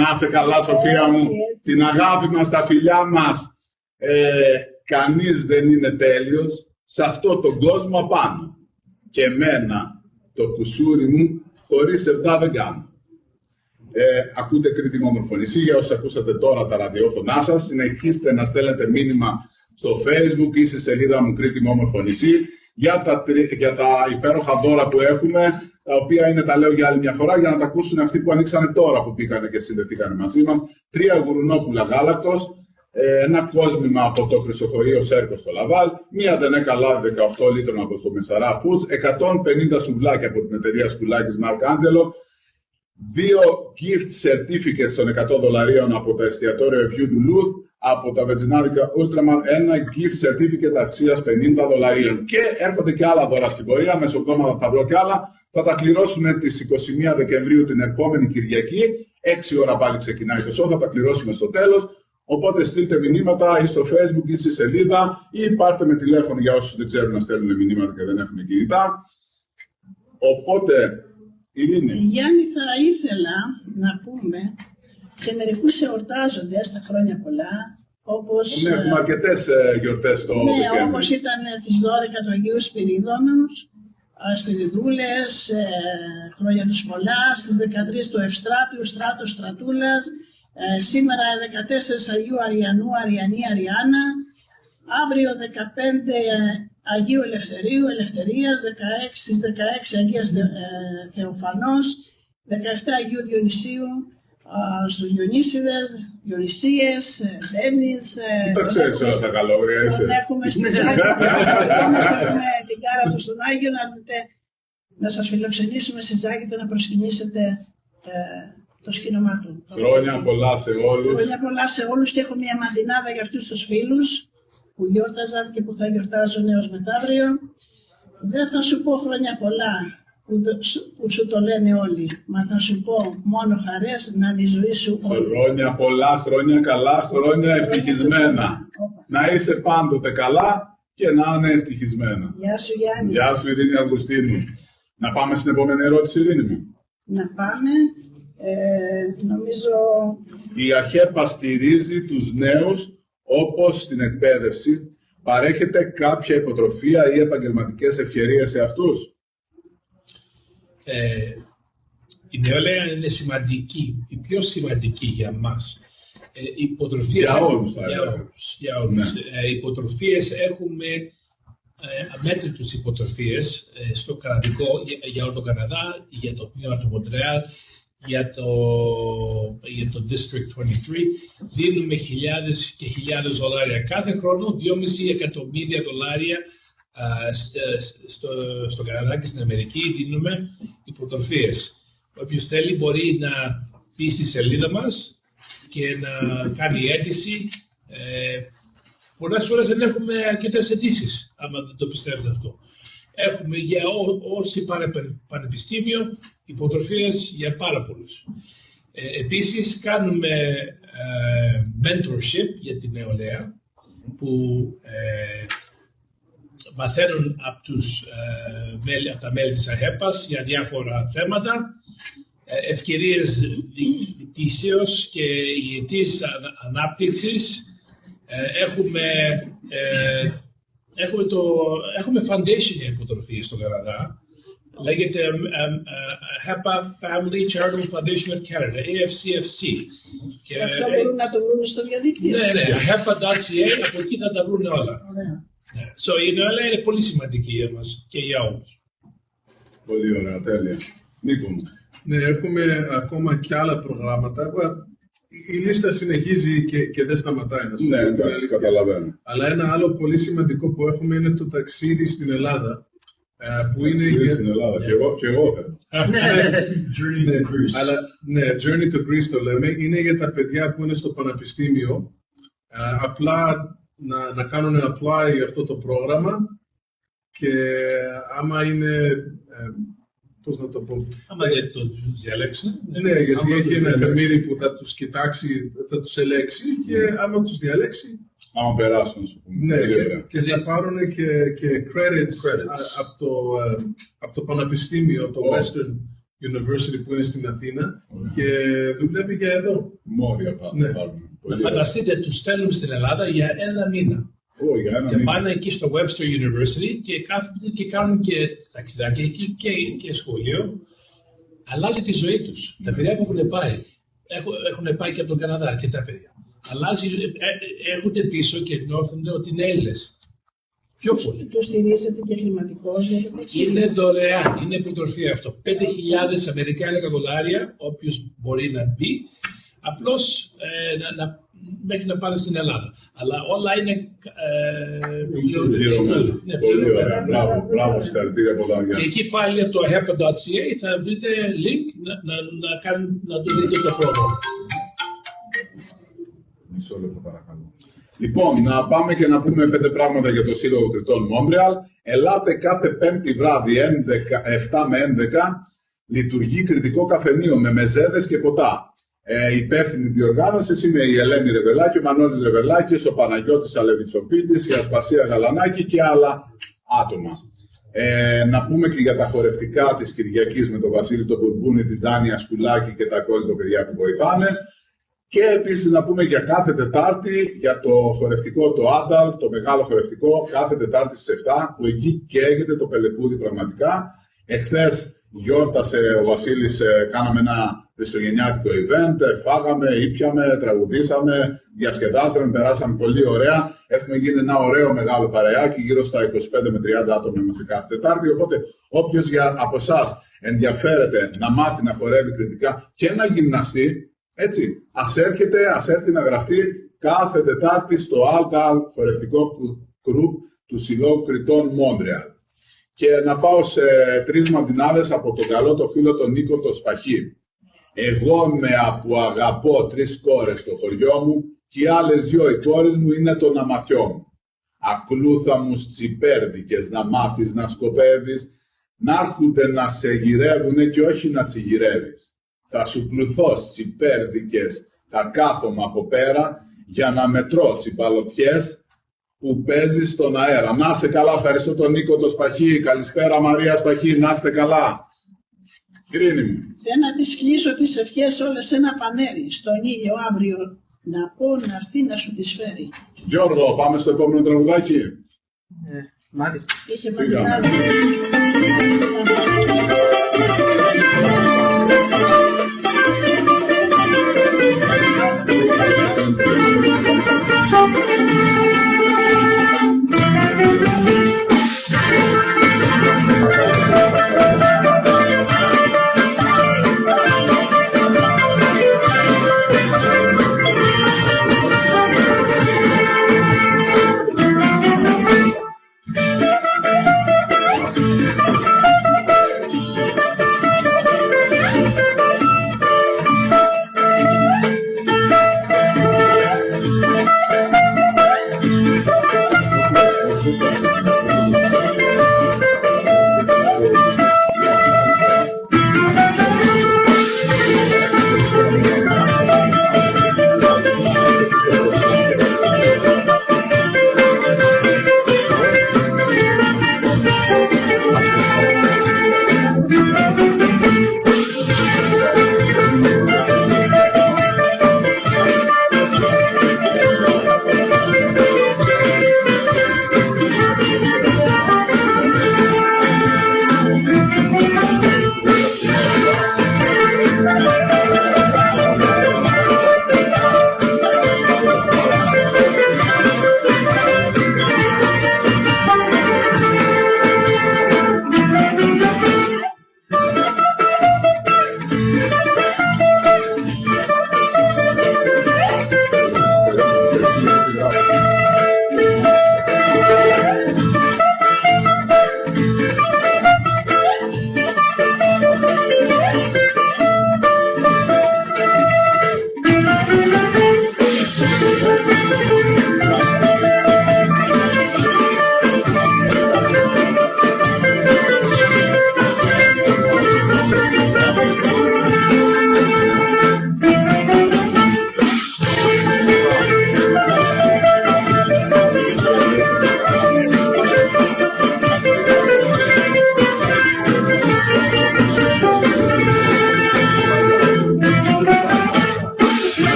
να είσαι καλά Σοφία μου, την αγάπη μας, τα φιλιά μας. Κανείς δεν είναι τέλειος σε αυτό τον κόσμο απάνω. Και εμένα το κουσούρι μου χωρίς εβδά δεν κάνω. Ακούτε Κρήτη μου Ομορφωνησή, για όσους ακούσατε τώρα τα ραδιόφωνά σας, συνεχίστε να στέλνετε μήνυμα στο Facebook ή στη σελίδα μου Κρήτη μου Ομορφωνησή για τα υπέροχα δώρα που έχουμε, τα οποία είναι, τα λέω για άλλη μια φορά, για να τα ακούσουν αυτοί που ανοίξανε τώρα που πήγανε και συνδεθήκανε μαζί μας. 3 γουρουνόπουλα γάλακτος, ένα κόσμημα από το Χρυσοχοείο Σέρκο στο Λαβάλ, μία δενέκα λάδι 18 λίτρων από το Μεσαρά Foods, 150 σουβλάκια από την εταιρεία Σκουλάκης Μαρκ Άντζελο, 2 gift certificates των $100 από τα εστιατόρια View του Λουθ, από τα βετζινάδικα Ultraman, ένα gift certificate αξίας $50. Και έρχονται και άλλα δώρα στην πορεία, μεσοβδόμαδα θα βρω και άλλα. Θα τα κληρώσουμε τις 21 Δεκεμβρίου την επόμενη Κυριακή, 6 ώρα πάλι ξεκινάει το show, θα τα κληρώσουμε στο τέλος. Οπότε στείλτε μηνύματα ή στο Facebook ή στη σελίδα ή πάρτε με τηλέφωνο για όσους δεν ξέρουν να στέλνουν μηνύματα και δεν έχουν κινητά. Οπότε, Ειρήνη.
Γιάννη, θα ήθελα να πούμε σε μερικούς εορτάζοντες τα χρόνια πολλά, όπως...
Ναι, έχουμε αρκετές γιορτές το Δεκέμβρη.
Ναι, όπως ήταν στις 12 του Αγίου Σπυρίδωνος, Σπυριδούλες, χρόνια τους πολλά, στις 13 του Ευστράτιου, Στράτος, Στρατούλας, σήμερα 14 Αγίου Αριανού, Αριανή, Αριάννα, αύριο 15 Αγίου Ελευθερίου, Ελευθερίας, 16 Αγίας Θεοφανός, 17 Αγίου Διονυσίου, στους Διονύσιδες, Διονυσίες, Δένης.
Τα ξέρεις όλα τα καλόγρια, είσαι.
Έχουμε στη Ζάκη, έχουμε την κάρα του στον Άγιο, να σας φιλοξενήσουμε στη Ζάκη να προσκυνήσετε το σκήνομα του.
Χρόνια πολλά σε όλους.
Χρόνια πολλά σε όλους και έχω μια μαντινάδα για αυτούς τους φίλους που γιόρταζαν και που θα γιορτάζουν έως μεθαύριο. Δεν θα σου πω χρόνια πολλά που σου το λένε όλοι, μα θα σου πω μόνο χαρές να είναι η ζωή σου όλη.
Χρόνια πολλά, χρόνια καλά, χρόνια ευτυχισμένα. Να είσαι πάντοτε καλά και να είναι ευτυχισμένα.
Γεια σου Γιάννη.
Γεια σου Ειρήνη Αυγουστίνου. Να πάμε στην επόμενη ερώτηση, Ειρήνη μου.
Να πάμε. Νομίζω...
Η ΑΧΕΠΑ στηρίζει τους νέους όπως στην εκπαίδευση. Παρέχεται κάποια υποτροφία ή επαγγελματικές ευκαιρίες σε αυτούς?
Η νεολαία είναι σημαντική, η πιο σημαντική για μας.
Για όλους.
Για όλους. Υποτροφίες έχουμε αμέτρητους υποτροφίες στο Καναδικό, για όλο το Καναδά, για το τμήμα του Μοντρεάλ, για το District 23. Δίνουμε χιλιάδες και χιλιάδες δολάρια κάθε χρόνο, $2,5 εκατομμύρια στο Καναδά και στην Αμερική δίνουμε υποτροφίες. Όποιος θέλει μπορεί να πει στη σελίδα μας και να κάνει αίτηση. Πολλές φορές δεν έχουμε αρκετές αιτήσεις, άμα δεν το πιστεύετε αυτό. Έχουμε για όσοι πάνε πανεπιστήμιο υποτροφίες για πάρα πολλούς. Επίσης κάνουμε mentorship για την νεολαία που μαθαίνουν από τα μέλη της ΑΧΕΠΑΣ για διάφορα θέματα, ευκαιρίες δικτύσεως και ηγετής ανάπτυξης. Έχουμε foundation για υποτροφίες στον Καναδά. Λέγεται HEPA Family Charitable Foundation of Canada, AFCFC.
Και αυτό μπορούν να το βρουν στο διαδίκτυο.
Ναι, HEPA.ca, από εκεί θα τα βρουν όλα. Η νεολαία είναι πολύ σημαντική για μας και για όλους.
Πολύ ωραία, τέλεια. Νίκο μου.
Ναι, έχουμε ακόμα και άλλα προγράμματα. η λίστα συνεχίζει και δεν σταματάει να
Ναι, εντάξει, καταλαβαίνω.
Αλλά ένα άλλο πολύ σημαντικό που έχουμε είναι το ταξίδι στην Ελλάδα. Που είναι
στην Ελλάδα, και εγώ θέλω.
Journey to Greece.
Αλλά, ναι, Journey to Greece το λέμε. Είναι για τα παιδιά που είναι στο πανεπιστήμιο. Απλά να κάνουν apply για αυτό το πρόγραμμα και άμα είναι, πώς να το πω.
Άμα το διαλέξουν.
Ναι, γιατί έχει ένα τερμίδι που θα τους κοιτάξει, θα τους ελέξει και άμα τους διαλέξει.
Άμα περάσουν, ας πούμε.
Ναι, και θα πάρουν και credits από το πανεπιστήμιο, το Western University που είναι στην Αθήνα και δουλεύει για εδώ.
Μόρια πάντα.
Να φανταστείτε, τους στέλνουμε στην Ελλάδα για ένα μήνα. Και πάνε εκεί στο Webster University και κάθονται και κάνουν και ταξιδάκια εκεί και σχολείο. Αλλάζει τη ζωή τους. Τα παιδιά που έχουν πάει και από τον Καναδά, αρκετά παιδιά. Έρχονται πίσω και νιώθουν ότι είναι Έλληνες. Πιο πολύ.
Το στηρίζετε και χρηματικώς για το ταξίδι.
Είναι δωρεάν, είναι υποτροφία αυτό. 5.000 αμερικάνικα δολάρια, όποιος μπορεί να μπει, απλώς μέχρι να πάνε στην Ελλάδα. Αλλά όλα είναι
πληρωμένα. Πολύ ωραία. Μπράβο, συγχαρητήρια πολλά.
Και εκεί πάλι από το hepa.ca θα βρείτε link να το δείτε το πρόγραμμα.
Μισό λεπτό παρακαλώ. Λοιπόν, να πάμε και να πούμε 5 πράγματα για το Σύλλογο Κριτών Μόντρεαλ. Ελάτε κάθε Πέμπτη βράδυ, 7 με 11, λειτουργεί κριτικό καφενείο με μεζέδες και ποτά. Υπεύθυνη διοργάνωσης είναι η Ελένη Ρεβελάκη, ο Μανώλης Ρεβελάκης, ο Παναγιώτης Αλεβιτσοφίτης, η Ασπασία Γαλανάκη και άλλα άτομα. Να πούμε και για τα χορευτικά της Κυριακής με τον Βασίλη τον Μπουρμπούνη, την Τάνια Σκουλάκη και τα κόλλητα παιδιά που βοηθάνε. Και επίσης να πούμε για κάθε Τετάρτη, για το χορευτικό, το Άνταλ, το μεγάλο χορευτικό, κάθε Τετάρτη στις 7, που εκεί καίγεται το πελεκούδι πραγματικά. Εχθές γιόρτασε ο Βασίλης, κάναμε ένα χριστουγεννιάτικο event, φάγαμε, ήπιαμε, τραγουδήσαμε, διασκεδάσαμε, περάσαμε πολύ ωραία. Έχουμε γίνει ένα ωραίο μεγάλο παρεάκι, γύρω στα 25 με 30 άτομα είμαστε κάθε Τετάρτη. Οπότε όποιος από εσάς ενδιαφέρεται να μάθει να χορεύει κριτικά και να γυμναστεί, έτσι, ας έρθει να γραφτεί κάθε Τετάρτη στο Altal χορευτικό group του Συλλόγου Κριτών Μόντρεαλ. Και να πάω σε 3 μαντινάδες από τον καλό το φίλο τον Νίκο το Σπαχί. Εγώ που αγαπώ 3 κόρες στο χωριό μου και οι άλλες 2 οι κόρες μου είναι το αματιό μου. Ακλούθα μου τσιπέρδικες να μάθεις να σκοπεύεις, να έρχονται να σε γυρεύουνε και όχι να τσιγυρεύεις. Θα σου πλουθώ τσιπέρδικες, θα κάθομαι από πέρα για να μετρώ τσιπαλωτιές που παίζεις στον αέρα. Να είστε καλά, ευχαριστώ τον Νίκο το Σπαχί. Καλησπέρα Μαρία Σπαχί, να είστε καλά. Ειρήνη μου.
Θέλω να τις κλείσω τις ευχές όλες σε ένα πανέρι, στον ήλιο αύριο, να πω να έρθει να σου τις φέρει.
Γιώργο, πάμε στο επόμενο τραγουδάκι.
Μάλιστα.
Είχε μαντινάδες.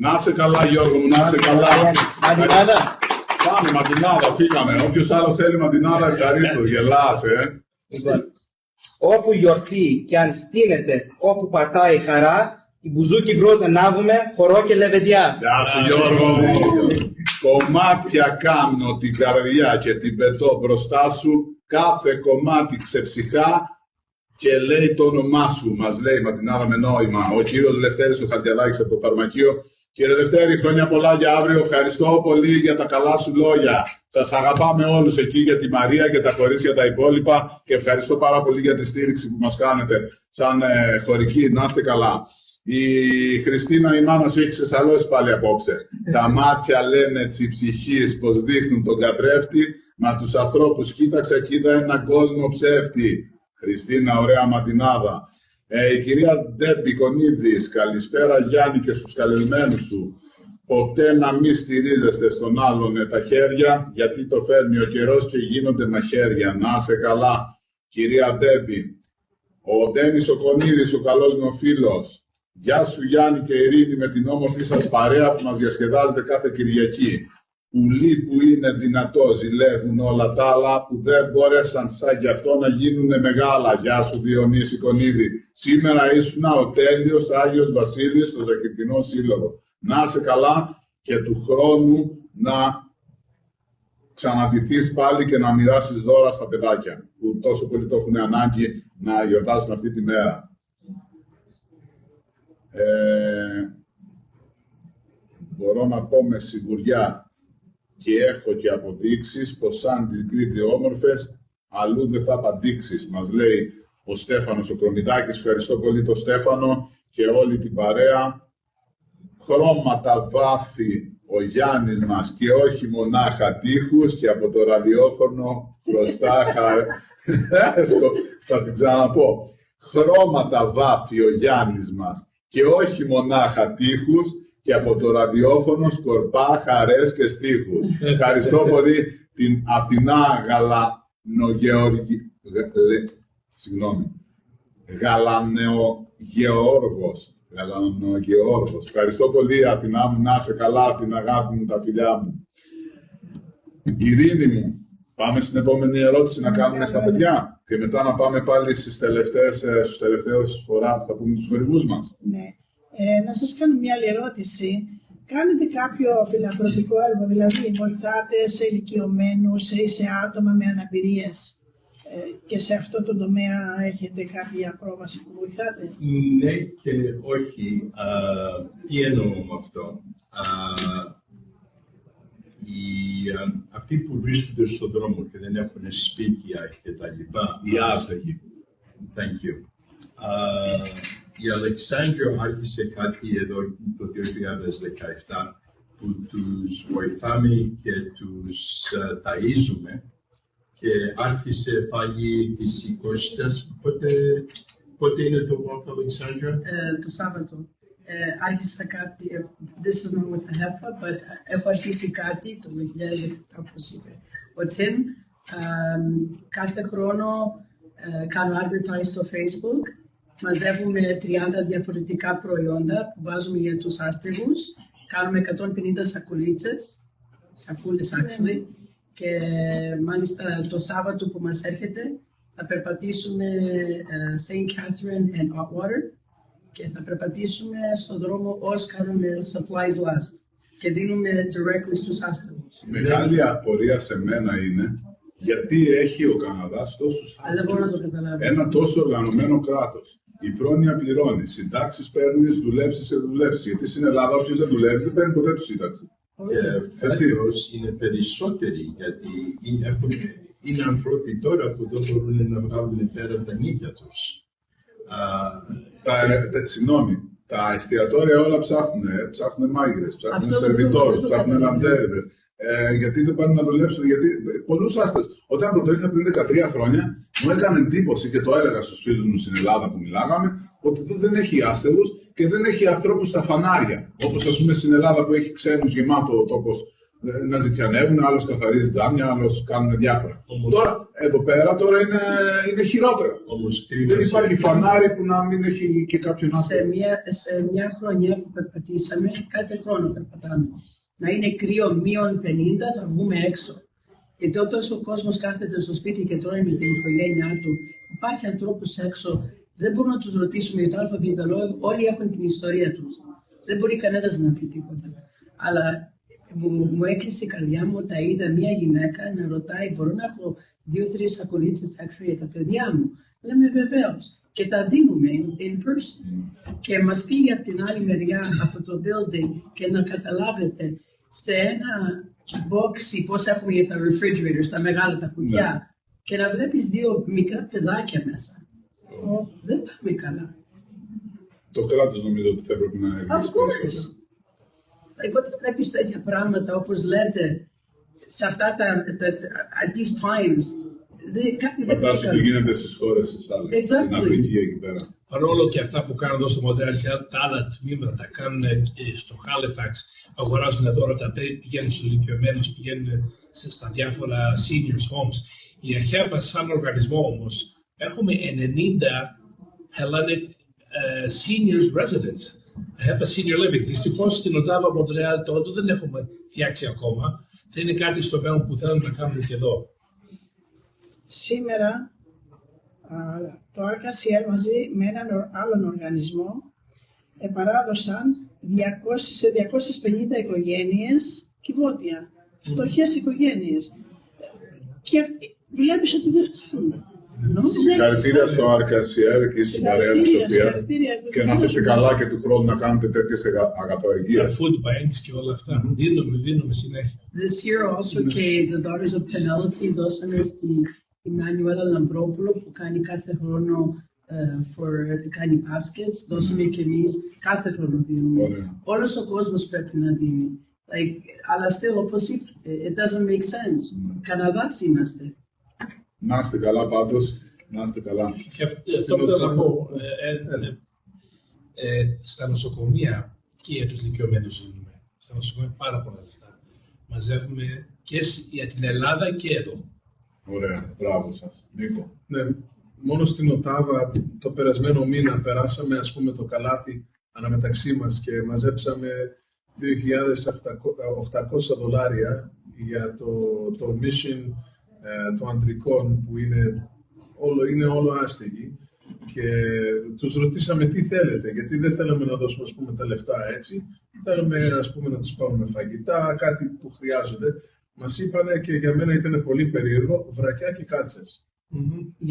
Να είσαι καλά, Γιώργο μου, να είσαι καλά.
Μαντινάδα.
Πάμε, Μαντινάδα, φύγαμε. Όποιος άλλος θέλει Μαντινάδα, ευχαρίστω. Γελάς,
Λοιπόν, όπου γιορτή και αν στείνεται, όπου πατάει η χαρά, η μπουζούκι μπρος ανάβουμε, χορό και λεβεντιά.
Γεια σου, Γιώργο μου. Κομμάτια κάνω την καρδιά και την πετώ μπροστά σου. Κάθε κομμάτι ξεψυχά και λέει το όνομά σου. Μας λέει Μαντινάδα με νόημα. Ο κύριος Λευτέρης ο Χαρτιαδάκης από το φαρμακείο. Κύριε Λευτέρη, χρόνια πολλά για αύριο. Ευχαριστώ πολύ για τα καλά σου λόγια. Σας αγαπάμε όλους εκεί, για τη Μαρία και τα κορίτσια τα υπόλοιπα. Και ευχαριστώ πάρα πολύ για τη στήριξη που μας κάνετε σαν χωρική. Να είστε καλά. Η Χριστίνα, η μάνα σου, έχει ξεσαλώσει πάλι απόψε. Τα μάτια λένε της ψυχής πως δείχνουν τον καθρέφτη, μα τους ανθρώπους κοίτα έναν κόσμο ψεύτη. Χριστίνα, ωραία Μαντινάδα. Η κυρία Ντέμπη Κονίδης, καλησπέρα Γιάννη και στους καλεσμένους σου. Ποτέ να μην στηρίζεστε στον άλλον τα χέρια, γιατί το φέρνει ο καιρός και γίνονται μαχαίρια. Να είσαι καλά, κυρία Ντέμπη. Ο Ντένις ο Κονίδης, ο καλός μου φίλος. Γεια σου Γιάννη και Ειρήνη με την όμορφη σας παρέα που μας διασκεδάζετε κάθε Κυριακή. Πουλί που είναι δυνατό, ζηλεύουν όλα τα άλλα που δεν μπόρεσαν σαν γι' αυτό να γίνουν μεγάλα. Γεια σου Διονύση Κονίδη. Σήμερα ήσουν ο τέλειος Άγιος Βασίλης στο Ζακυρτινό Σύλλογο. Να είσαι καλά και του χρόνου να ξαναδυθείς πάλι και να μοιράσεις δώρα στα παιδάκια που τόσο πολύ το έχουν ανάγκη να γιορτάσουν αυτή τη μέρα. Μπορώ να πω με σιγουριά και έχω και αποδείξεις πως σαν τις Κρήτη όμορφες αλλού δεν θα απαντήξεις, μας λέει ο Στέφανος ο Κρομιδάκης. Ευχαριστώ πολύ τον Στέφανο και όλη την παρέα. Χρώματα βάφει ο Γιάννης μας και όχι μονάχα τείχους και από το ραδιόφωνο μπροστά θα την ξαναπώ. Χρώματα βάφει ο Γιάννης μας και όχι μονάχα τείχους και από το ραδιόφωνο σκορπά χαρές και στίχους. Ευχαριστώ πολύ την Αθηνά Γαλανεογεώργος. Ευχαριστώ πολύ Αθηνά μου, να είσαι καλά, την αγάπη μου, τα φιλιά μου. Ειρήνη μου, πάμε στην επόμενη ερώτηση να κάνουμε στα παιδιά και μετά να πάμε πάλι στους τελευταίους φορά που θα πούμε τους χορηγούς μας.
Ναι. Να σας κάνω μια άλλη ερώτηση. Κάνετε κάποιο φιλανθρωπικό έργο, δηλαδή βοηθάτε σε ηλικιωμένους ή σε άτομα με αναπηρίες και σε αυτό το τομέα έχετε κάποια πρόβαση που βοηθάτε?
Ναι και όχι. Τι εννοώ με αυτό? Αυτοί που βρίσκονται στον δρόμο και δεν έχουν σπίτια και τα λοιπά.
Οι άστεγοι.
Thank you. Η Αλεξάνδρεια άρχισε κάτι εδώ το 2017 που τους βοηθάμε και τους ταΐζουμε και άρχισε πάλι τις 20. Πότε είναι το Walk, Αλεξάνδρεια?
Το Σάββατο. Άρχισα κάτι, this is not with the HEPA, but έχω αρχίσει κάτι το 2017, όπως είπε ο Tim. Κάθε χρόνο κάνω advertise στο Facebook. Μαζεύουμε 30 διαφορετικά προϊόντα που βάζουμε για τους άστεγους. Κάνουμε 150 σακούλες actually. Και μάλιστα το Σάββατο που μας έρχεται θα περπατήσουμε St. Catherine and Otwater και θα περπατήσουμε στον δρόμο ως κάνουμε supplies last και δίνουμε directly στους άστεγους.
Μεγάλη απορία σε μένα είναι γιατί έχει ο Καναδάς τόσους άστεγους, ένα τόσο οργανωμένο κράτος. Η πρόνοια πληρώνει, συντάξεις παίρνεις, δουλέψεις σε δουλέψεις. Γιατί στην Ελλάδα όποιος δεν δουλεύει δεν παίρνει ποτέ του σύνταξη.
Φέτος είναι περισσότεροι, γιατί είναι άνθρωποι τώρα που δεν μπορούν να βγάλουν πέρα τα νύχια τους.
Συγγνώμη, τα εστιατόρια όλα ψάχνουν μάγειρες, ψάχνουν σερβιτόρους, ψάχνουν λαντζέριδες. Γιατί δεν πάνε να δουλέψουν, γιατί πολλούς άστεγους. Όταν πρωτοήρθα πριν 13 χρόνια, μου έκανε εντύπωση και το έλεγα στους φίλους μου στην Ελλάδα που μιλάγαμε, ότι εδώ δεν έχει άστεγους και δεν έχει ανθρώπους στα φανάρια. Όπως ας πούμε στην Ελλάδα που έχει ξένους γεμάτο ο τόπος να ζητιανεύουν, άλλος καθαρίζει τζάμια, άλλος κάνουν διάφορα. Τώρα, εδώ πέρα τώρα είναι χειρότερα. Δεν υπάρχει φανάρι που να μην έχει και κάποιον άνθρωπο.
Σε μια χρονιά που περπατήσαμε, κάθε χρόνο περπατάμε, να είναι κρύο -50 θα βγούμε έξω. Γιατί όταν ο κόσμος κάθεται στο σπίτι και τρώει με την οικογένειά του, υπάρχει ανθρώπους έξω, δεν μπορούμε να τους ρωτήσουμε για το ΑΒ λόγο, όλοι έχουν την ιστορία τους. Δεν μπορεί κανένας να πει τίποτα. Αλλά μου έκλεισε η καρδιά μου όταν είδα μια γυναίκα να ρωτάει: μπορώ να έχω 2-3 σακουλίτσες έξω για τα παιδιά μου? Λέμε βεβαίως. Και τα δίνουμε in person. Και μας πήγε από την άλλη μεριά από το building και να καταλάβετε σε ένα boxy, πώς έχουμε για τα refrigerators, τα μεγάλα τα κουτιά, και να βλέπεις 2 μικρά παιδάκια μέσα. Δεν πάμε καλά.
Το κράτος νομίζω ότι θα έπρεπε να είναι περισσότερο.
Εγώ δεν βλέπεις τέτοια πράγματα όπως λέτε σε αυτά at these times.
Φαντάζομαι τι γίνεται στις χώρες της άλλης, στην Αφρική εκεί πέρα.
Παρόλο και αυτά που κάνουν εδώ στο μοντέλο, τα άλλα τμήματα τα κάνουν στο Halifax, αγοράζουν δώρα, τα πηγαίνουν στους ηλικιωμένους, πηγαίνουν στα διάφορα seniors homes. Η ΑΧΕΠΑ σαν οργανισμό όμως έχουμε 90 Hellenic seniors residents. ΑΧΕΠΑ senior living. Δυστυχώς στην Οτάβα, Μοντρεάλ, τότε δεν έχουμε φτιάξει ακόμα. Θα είναι κάτι στο μέλλον που θέλουμε να κάνουμε και εδώ.
Σήμερα το RKCL μαζί με έναν άλλον οργανισμό επαράδωσαν σε 250 οικογένειες κυβότια, φτωχές οικογένειες. Και βλέπεις ότι δεν φτάνουν.
Συγχαρητήρια στο RKCL και στην παρέα της Σοφίας και να είστε καλά και του χρόνου να κάνετε τέτοιες αγαθοεργίες.
Τα food banks και όλα αυτά. Δίνουμε συνέχεια.
This year also και the Daughters of Penelope δώσαμε στη Μανουέλα Λαμπρόπουλο που κάνει κάθε χρόνο κάνει baskets. Δώσαμε και εμείς κάθε χρόνο δίνουμε. Όλος ο κόσμος πρέπει να δίνει. Αλλά still, όπως είπατε, it doesn't make sense. Καναδάς είμαστε.
Να είστε καλά πάντως, να είστε καλά.
Και αυτό που θέλω να πω, στα νοσοκομεία και για τους ηλικιωμένους ζούμε. Στα νοσοκομεία πάρα πολλά λεφτά. Μαζεύουμε και για την Ελλάδα και εδώ.
Ωραία, μπράβο σας. Νίκο.
Ναι, μόνο στην Οτάβα το περασμένο μήνα περάσαμε ας πούμε το καλάθι αναμεταξύ μας και μαζέψαμε $2.800 για το mission των αντρικών που είναι όλο άστεγοι και τους ρωτήσαμε τι θέλετε, γιατί δεν θέλαμε να δώσουμε ας πούμε, τα λεφτά έτσι, θέλαμε ας πούμε, να τους πάρουμε φαγητά, κάτι που χρειάζονται. Μας είπανε και για μένα ήταν πολύ περίεργο, βρακιά και κάτσες.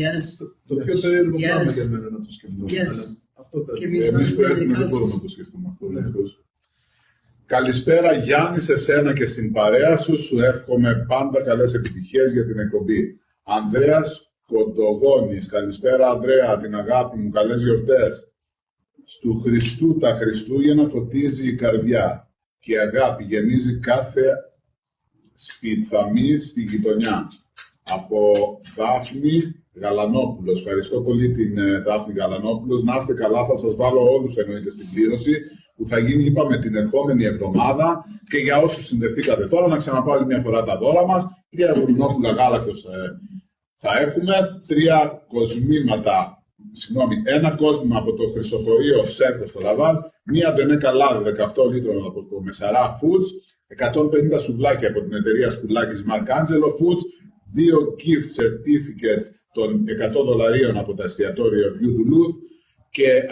Yes.
Το πιο περίεργο πράγμα για μένα να το σκεφτώ.
Εμείς που έχουμε δεν μπορούμε να το σκεφτούμε αυτό. Καλησπέρα Γιάννη σε σένα και στην παρέα σου. Σου εύχομαι πάντα καλές επιτυχίες για την εκπομπή. Ανδρέας Κοντογόνης. Καλησπέρα Ανδρέα, την αγάπη μου. Καλές γιορτές. Στου Χριστού τα Χριστούγεννα φωτίζει η καρδιά και η αγάπη γεμίζει κάθε σπιθαμή στη γειτονιά. Από Δάφνη Γαλανόπουλος. Ευχαριστώ πολύ την Δάφνη Γαλανόπουλος. Να είστε καλά, θα σας βάλω όλους εννοείται στην κλήρωση που θα γίνει, είπαμε, την ερχόμενη εβδομάδα. Και για όσους συνδεθήκατε τώρα, να ξαναπάω άλλη μια φορά τα δώρα μας. 3 γουρνόπουλα γάλακτος θα έχουμε, 3 κοσμήματα, ένα κόσμημα από το Χρυσοφορείο Σέρκο στο Λαβάν, μία ντενέκα λάδι 18 λίτρων από το Μεσαρά Foods, 150 σουβλάκια από την εταιρεία σκουλάκης Marcangelo Foods, 2 gift certificates των $100 από τα εστιατόρια View Duluth και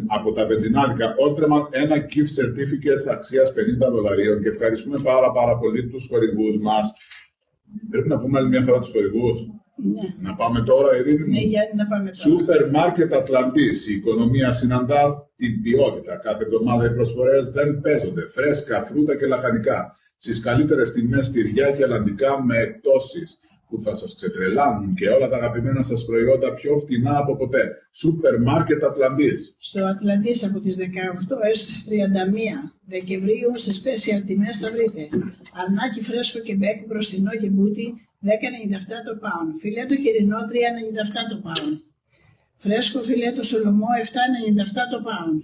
από τα βενζινάδικα Ότρεμαν ένα gift certificate αξίας $50. Και ευχαριστούμε πάρα πολύ τους χορηγούς μας. Πρέπει να πούμε άλλη μια φορά τους χορηγούς.
Ναι.
Να πάμε τώρα, Ειρήνη μου.
Ναι, Γιάννη, να πάμε τώρα.
Σούπερ Μάρκετ Ατλαντής. Η οικονομία συναντά την ποιότητα. Κάθε εβδομάδα οι προσφορές δεν παίζονται. Φρέσκα, φρούτα και λαχανικά. Στις καλύτερες τιμές τυριά και αλλαντικά με εκπτώσεις που θα σας ξετρελάνουν και όλα τα αγαπημένα σας προϊόντα πιο φτηνά από ποτέ. Σούπερ Μάρκετ Ατλαντής.
Στο Ατλαντής από τις 18 έως τις 31 Δεκεμβρίου σε special τιμές θα βρείτε αρνάκι φρέσκο και μπέκ μπροστινό και μπούτι 10,97 το pound. Φιλέτο χοιρινό 3,97 το pound. Φρέσκο φιλέτο σολομό 7,97 το pound.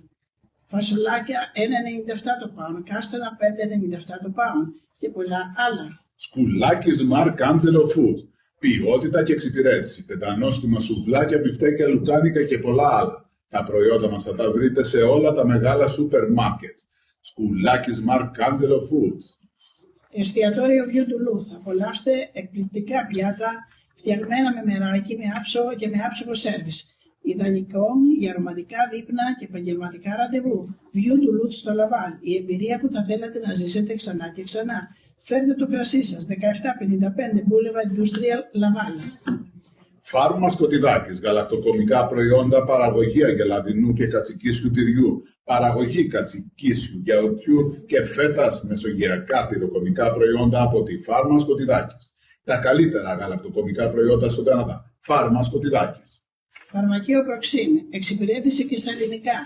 Φασολάκια 1,97 το pound. Κάστανα 5,97 το pound. και πολλά άλλα.
Σκουλάκι Smart Angelo Food. Ποιότητα και εξυπηρέτηση. Πεντανόστιμα σουβλάκια, μπιφτέκια, λουκάνικα και πολλά άλλα. Τα προϊόντα μας θα τα βρείτε σε όλα τα μεγάλα σούπερ μάρκετ. Σκουλάκι Smart Angelo Food.
Εστιατόριο View του Λου. Απολαύστε εκπληκτικά πιάτα φτιαγμένα με μεράκι και με άψογο σέρβις. Ιδανικό για αρωματικά δείπνα και επαγγελματικά ραντεβού. View του Λου στο Λαβάλ. Η εμπειρία που θα θέλατε να ζήσετε ξανά και ξανά. Φέρτε το κρασί σας. 1755 Boulevard Industrial Laval.
Φάρμα Σκοτιδάκης. Γαλακτοκομικά προϊόντα, παραγωγή αγελαδινού και κατσικίσιου τυριού. Παραγωγή κατσικίσιου, γιαουρτιού και φέτας μεσογειακά τυροκομικά προϊόντα από τη Φάρμα Σκοτιδάκης. Τα καλύτερα γαλακτοκομικά προϊόντα στον Καναδά. Φάρμα Σκοτιδάκης.
Φαρμακείο Προξίμ. Εξυπηρέτηση και στα ελληνικά.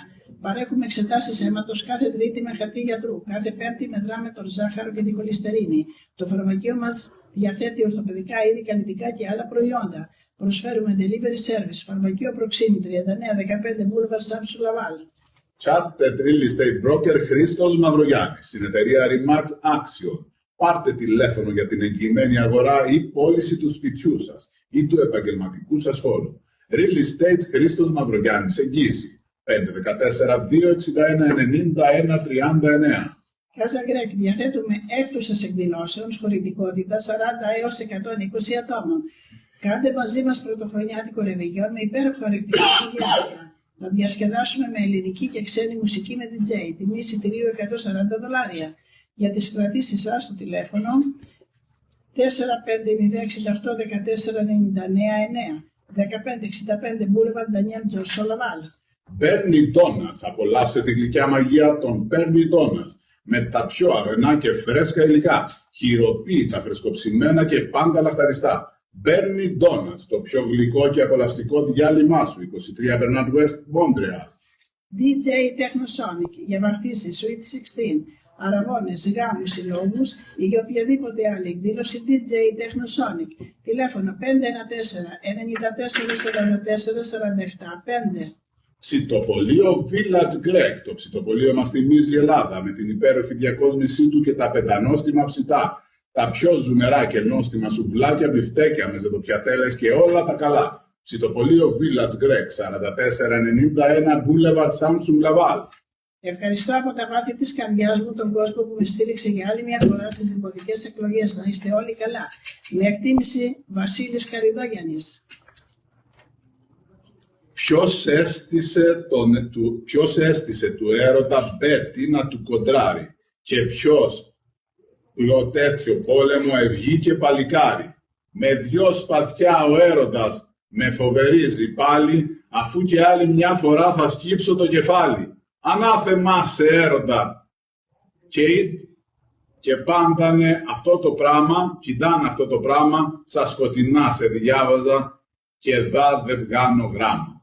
Παρέχουμε εξετάσεις αίματος κάθε Τρίτη με χαρτί γιατρού. Κάθε Πέμπτη μετράμε τον ζάχαρο και τη χολυστερίνη. Το φαρμακείο μας διαθέτει ορθοπαιδικά είδη, καλλιτικά και άλλα προϊόντα. Προσφέρουμε delivery service. Φαρμακείο Προξίμ 3915 Boulevard Samsung Laval.
Chartered Real Estate Broker Χρήστος Μαυρογιάννης. Στην εταιρεία Remax Action. Πάρτε τηλέφωνο για την εγγυημένη αγορά ή πώληση του σπιτιού σας ή του επαγγελματικού σας χώρου. Real Estate Χρήστος Μαυρογιάννης. Εγγύηση 514-261-91-39.
Casa Grec. Διαθέτουμε έκπτωσες εκδηλώσεων χωρητικότητα 40 έως 120 ατόμων. Κάντε μαζί μας πρωτοχρονιάτικο ρεβεγιόν με υπέροχα ορεκτικά διάρκεια. Θα διασκεδάσουμε με ελληνική και ξένη μουσική με DJ. Τιμή εισιτηρίου $140. Για τις κρατήσεις σας στο τηλέφωνο 450-68-14-99-9. 1565 Boulevard Daniel George Laval.
Bernie Donuts. Απολαύστε τη γλυκιά μαγεία των Bernie Donuts. Με τα πιο αγνά και φρέσκα υλικά. Χειροποίητα, φρεσκοψημένα και πάντα λαχταριστά. Bernie Donuts. Το πιο γλυκό και απολαυστικό διάλειμμα σου. 23 Bernard West, Montreal.
DJ Technosonic. Για βαφτίσεις Sweet 16. Αραβώνες, γάμους, συλλόγους ή για οποιαδήποτε άλλη εκδήλωση DJ Technosonic. Τηλέφωνο 514-94-44-47-5.
Ψητοπολείο Village Greg. Το ψητοπολείο μας θυμίζει η Ελλάδα με την υπέροχη διακόσμησή του και τα πεντανόστιμα ψητά. Τα πιο ζουμερά και νόστιμα σουβλάκια, μπιφτέκια με ζετοπιατέλες και όλα τα καλά. Ψητοπολείο Village Greg, 4491 Boulevard Samsung Laval.
Ευχαριστώ από τα βάθη της καρδιάς μου τον κόσμο που με στήριξε για άλλη μια φορά στις δημοτικές εκλογές. Να είστε όλοι καλά. Με εκτίμηση Βασίλης Καριδόγιαννης.
Ποιος έστησε του έρωτα Μπέτη να του κοντράρει και ποιος τέτοιο πόλεμο ευγήκε παλικάρι. Με δυο σπαθιά ο έρωτας με φοβερίζει πάλι, αφού και άλλη μια φορά θα σκύψω το κεφάλι. Ανάθεμά σε έρωτα. Και πάντανε αυτό το πράγμα, κοιτάνε αυτό το πράγμα, στα σκοτεινά σε διάβαζα και δα δεν βγάνω γράμμα.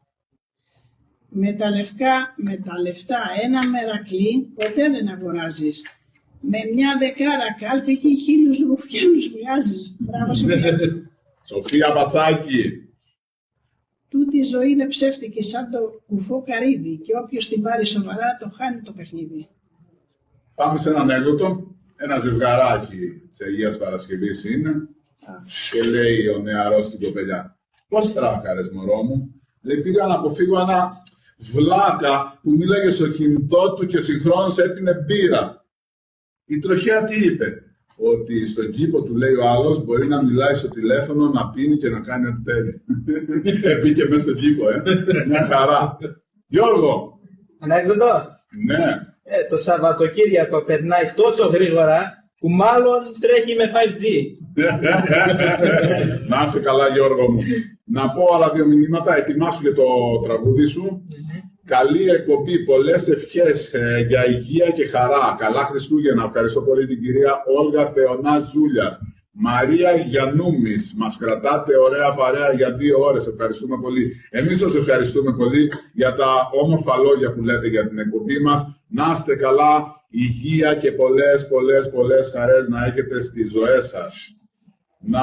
Με τα λεφτά ένα μερακλή ποτέ δεν αγοράζεις. Με μια δεκάρα κάλπη και 1000 ρουφιάνους βγάζεις. Μπράβο Σοφία.
Σοφία Πατσάκη.
Τούτη η ζωή είναι ψεύτικη σαν το κουφό καρύδι και όποιος την πάρει σοβαρά το χάνει το παιχνίδι.
Πάμε σε έναν ανέκδοτο. Ένα ζευγαράκι της Αγίας Παρασκευής είναι και λέει ο νεαρός στην κοπελιά: «Πώς τράκαρες μωρό μου?» Λέει: «Πήγα να αποφύγω ένα βλάκα που μίλαγε στο κινητό του και συγχρόνως έπινε μπύρα». Η τροχιά τι είπε? Ότι στον κήπο του, λέει ο άλλος, μπορεί να μιλάει στο τηλέφωνο, να πίνει και να κάνει ό,τι θέλει. Μπήκε μέσα στον κήπο, μια χαρά. Γιώργο!
Ανέκδοτο.
Ναι.
Το Σαββατοκύριακο περνάει τόσο γρήγορα που μάλλον τρέχει με 5G.
Να είσαι καλά Γιώργο μου. Να πω άλλα δύο μηνύματα, ετοιμάσου για το τραγούδι σου. Καλή εκπομπή, πολλές ευχές για υγεία και χαρά. Καλά Χριστούγεννα. Ευχαριστώ πολύ την κυρία Όλγα Θεωνά Ζούλιας. Μαρία Γιαννούμης, μας κρατάτε ωραία παρέα για 2 ώρες. Ευχαριστούμε πολύ. Εμείς σας ευχαριστούμε πολύ για τα όμορφα λόγια που λέτε για την εκπομπή μας. Να είστε καλά, υγεία και πολλές χαρές να έχετε στις ζωές σας. Να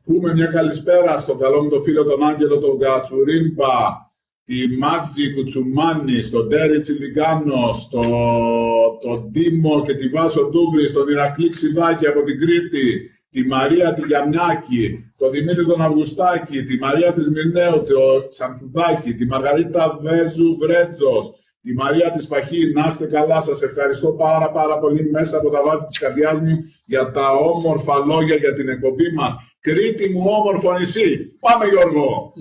πούμε μια καλησπέρα στον καλό μου το φίλο τον Άγγελο τον Κατσουρίμπα. τη Μάτζη Κουτσουμάνη, στον Τέρι Τσιλικάνο, τον Ντίμο και τη Βάσο Ντούγκρη, τον Ηρακλή Ξηδάκη από την Κρήτη, τη Μαρία τη Γιαμνιάκη, τον Δημήτρη τον Αυγουστάκη, τη Μαρία της Μυρναίου, τον Ξανθουδάκη, τη Μαργαρίτα Βέζου Βρέτζος, τη Μαρία της Παχή. Να είστε καλά, σας ευχαριστώ πάρα πολύ μέσα από τα βάθη της καρδιάς μου για τα όμορφα λόγια για την εκπομπή μας. Κρήτη μου, όμορφο νησί. Πάμε Γιώργο!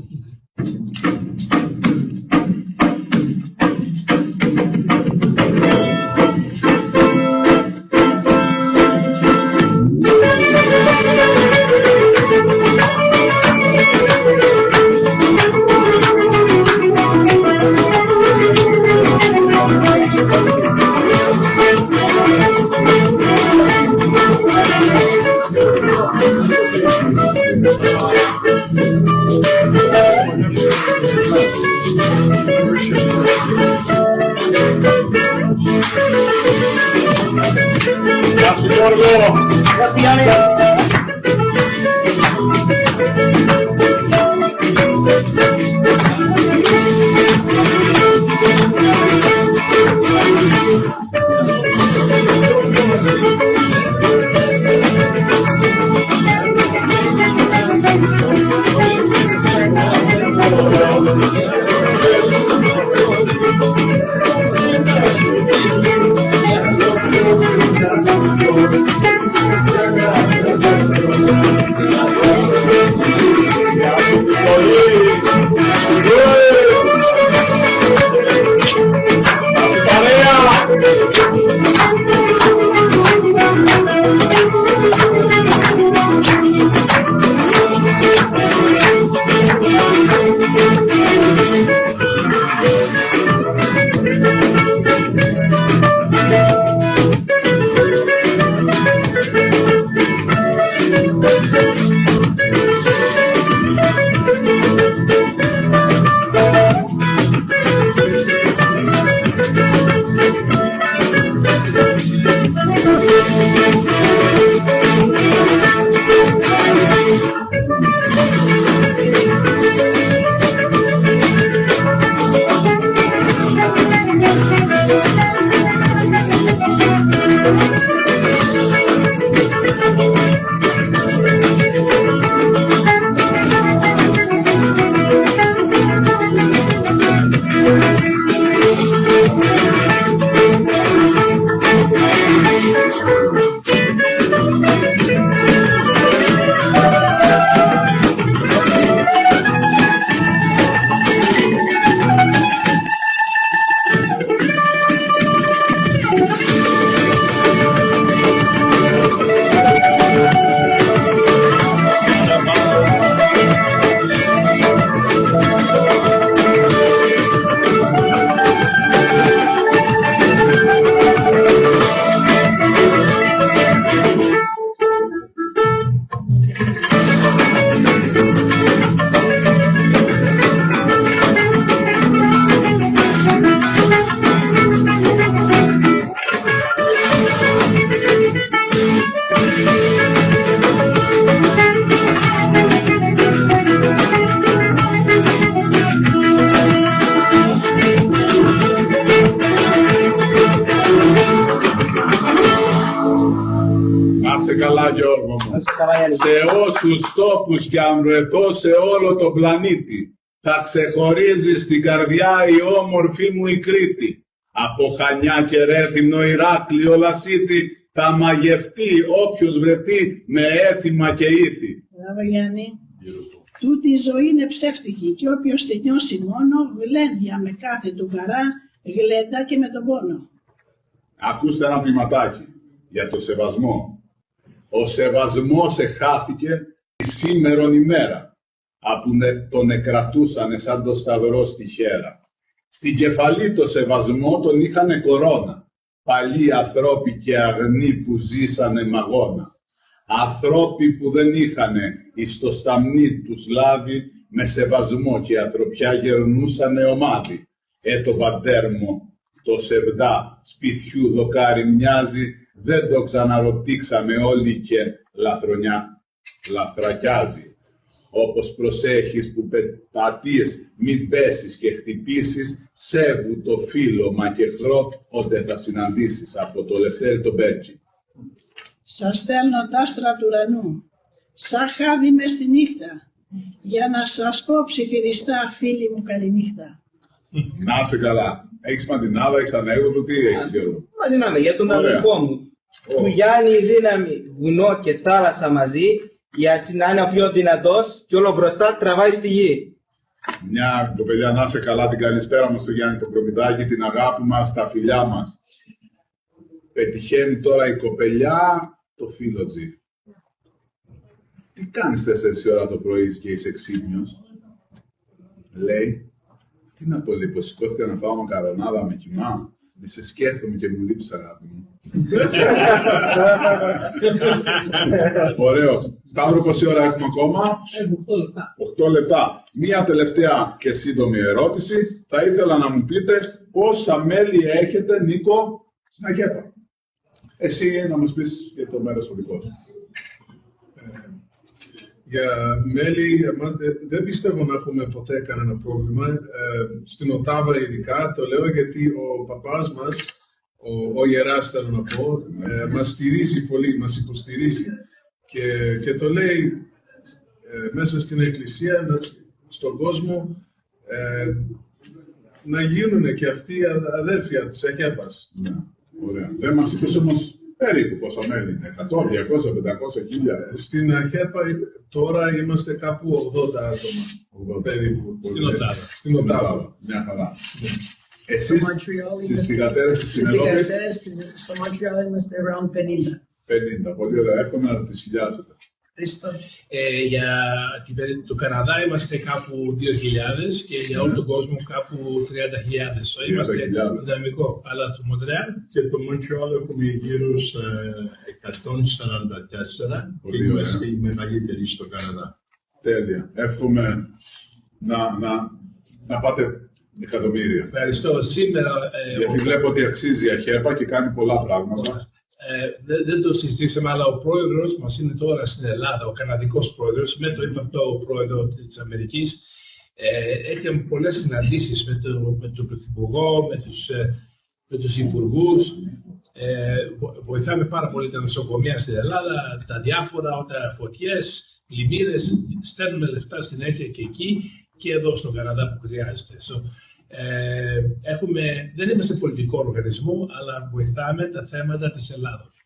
Σε όσους τόπους κι αν βρεθώ σε όλο τον πλανήτη, θα ξεχωρίζει στην καρδιά η όμορφη μου η Κρήτη. Από Χανιά και Ρέθυμνο, Ηράκλειο, Λασίθι, θα μαγευτεί όποιος βρεθεί με έθιμα και ήθη.
Μπράβο Γιάννη. Τούτη η ζωή είναι ψεύτικη και όποιος τη νιώσει μόνο, γλέντια με κάθε του χαρά, γλέντα και με τον πόνο.
Ακούστε ένα ποιηματάκι για το σεβασμό. Ο σεβασμός εχάθηκε τη σήμερον ημέρα, απού τον εκρατούσανε σαν το σταυρό στη χέρα. Στην κεφαλή το σεβασμό τον είχανε κορώνα, παλιοί ανθρώποι και αγνοί που ζήσανε μαγώνα. Ανθρώποι που δεν είχανε εις το σταμνί τους λάδι, με σεβασμό και ανθρωπιά γερνούσανε ομάδι. Το βαντέρμο, το σεβδά, σπιτιού δοκάρι μοιάζει, δεν το ξαναρωτήξαμε όλοι και λαθρακιάζει. Όπως προσέχεις που πατίες, μην πέσεις και χτυπήσεις, σέβου το φίλο μα και εχθρό, ότε θα συναντήσεις. Από το Λευτέρη τον Μπέρτσι.
Σας στέλνω τ' άστρα του ουρανού, σαν χάδι μες στη νύχτα, για να σας πω ψιθυριστά, φίλοι μου, καληνύχτα.
Να είσαι καλά. Έχεις μαντινάδα, έχεις ανέκδοτο, τι έχεις Γιώργο?
Μαντινάδα για τον αδελφό μου. Του Γιάννη η δύναμη, βουνό και θάλασσα μαζί, γιατί να είναι ο πιο δυνατός και όλο μπροστά τραβάει στη γη.
Μια κοπελιά, να είσαι καλά, την καλησπέρα μας στο Γιάννη τον Προμητάκη, την αγάπη μας, τα φιλιά μας. Πετυχαίνει τώρα η κοπελιά το φίλο Τζι. Τι κάνεις 4 ώρα το πρωί και είσαι ξύπνιος? Λέει, τι να πω, λέει, πως σηκώθηκα να φάω μακαρονάδα με κιμά. Μη σε σκέφτομαι και μου λείπεις, αγάπη μου. Ωραίος. Σταύρο, πόση ώρα έχουμε ακόμα? 8 λεπτά. Μία τελευταία και σύντομη ερώτηση. Θα ήθελα να μου πείτε πόσα μέλη έχετε, Νίκο, στην ΑΧΕΠΑ. Εσύ να μας πεις για το μέρος το δικό σου.
Για μέλη, δεν πιστεύω να έχουμε ποτέ κανένα πρόβλημα. Στην Οτάβα ειδικά, το λέω γιατί ο παπάς μας, ο ιεράς θέλω να πω, μας στηρίζει πολύ, μας υποστηρίζει. Και το λέει μέσα στην εκκλησία, στον κόσμο, να γίνουν και αυτοί αδέρφια της ΑΧΕΠΑς.
Ναι, ωραία. Δεν μας είπες όμως περίπου πόσα μέλη είναι, 100, 200, 500, 1000.
Στην ΑΧΕΠΑ τώρα είμαστε κάπου 80 άτομα, περίπου.
Στην Οτάβα.
Μια χαρά. Εσείς στις θυγατέρες της Ευρώπης?
Στο Μοντρεάλ είμαστε around 50.
50, πολύ ωραία. Εύχομαι να τις χιλιάσετε.
Ευχαριστώ.
Για το Καναδά είμαστε κάπου 2.000 και για όλο τον κόσμο κάπου 30.000. Είμαστε δυναμικό. Αλλά το Μοντρεάλ.
Και το Μοντρεάλ έχουμε γύρω στα 144 και είμαστε οι μεγαλύτεροι στο Καναδά.
Τέλεια. Εύχομαι να πάτε εκατομμύρια.
Ευχαριστώ. Σήμερα.
Γιατί βλέπω ότι αξίζει η ΑΧΕΠΑ και κάνει πολλά πράγματα.
Δεν το συζητήσαμε, αλλά ο πρόεδρος μας είναι τώρα στην Ελλάδα, ο καναδικός πρόεδρος, με το ύπαρτο πρόεδρο της Αμερικής. Έχει πολλές συναντήσεις με τον Πρωθυπουργό, με τους υπουργούς. Βοηθάμε πάρα πολύ τα νοσοκομεία στην Ελλάδα, τα διάφορα, όταν φωτιές, πλημμύρες, στέλνουμε λεφτά συνέχεια και εκεί και εδώ στον Καναδά που χρειάζεται. Δεν είμαστε πολιτικό οργανισμό, αλλά βοηθάμε τα θέματα της Ελλάδος.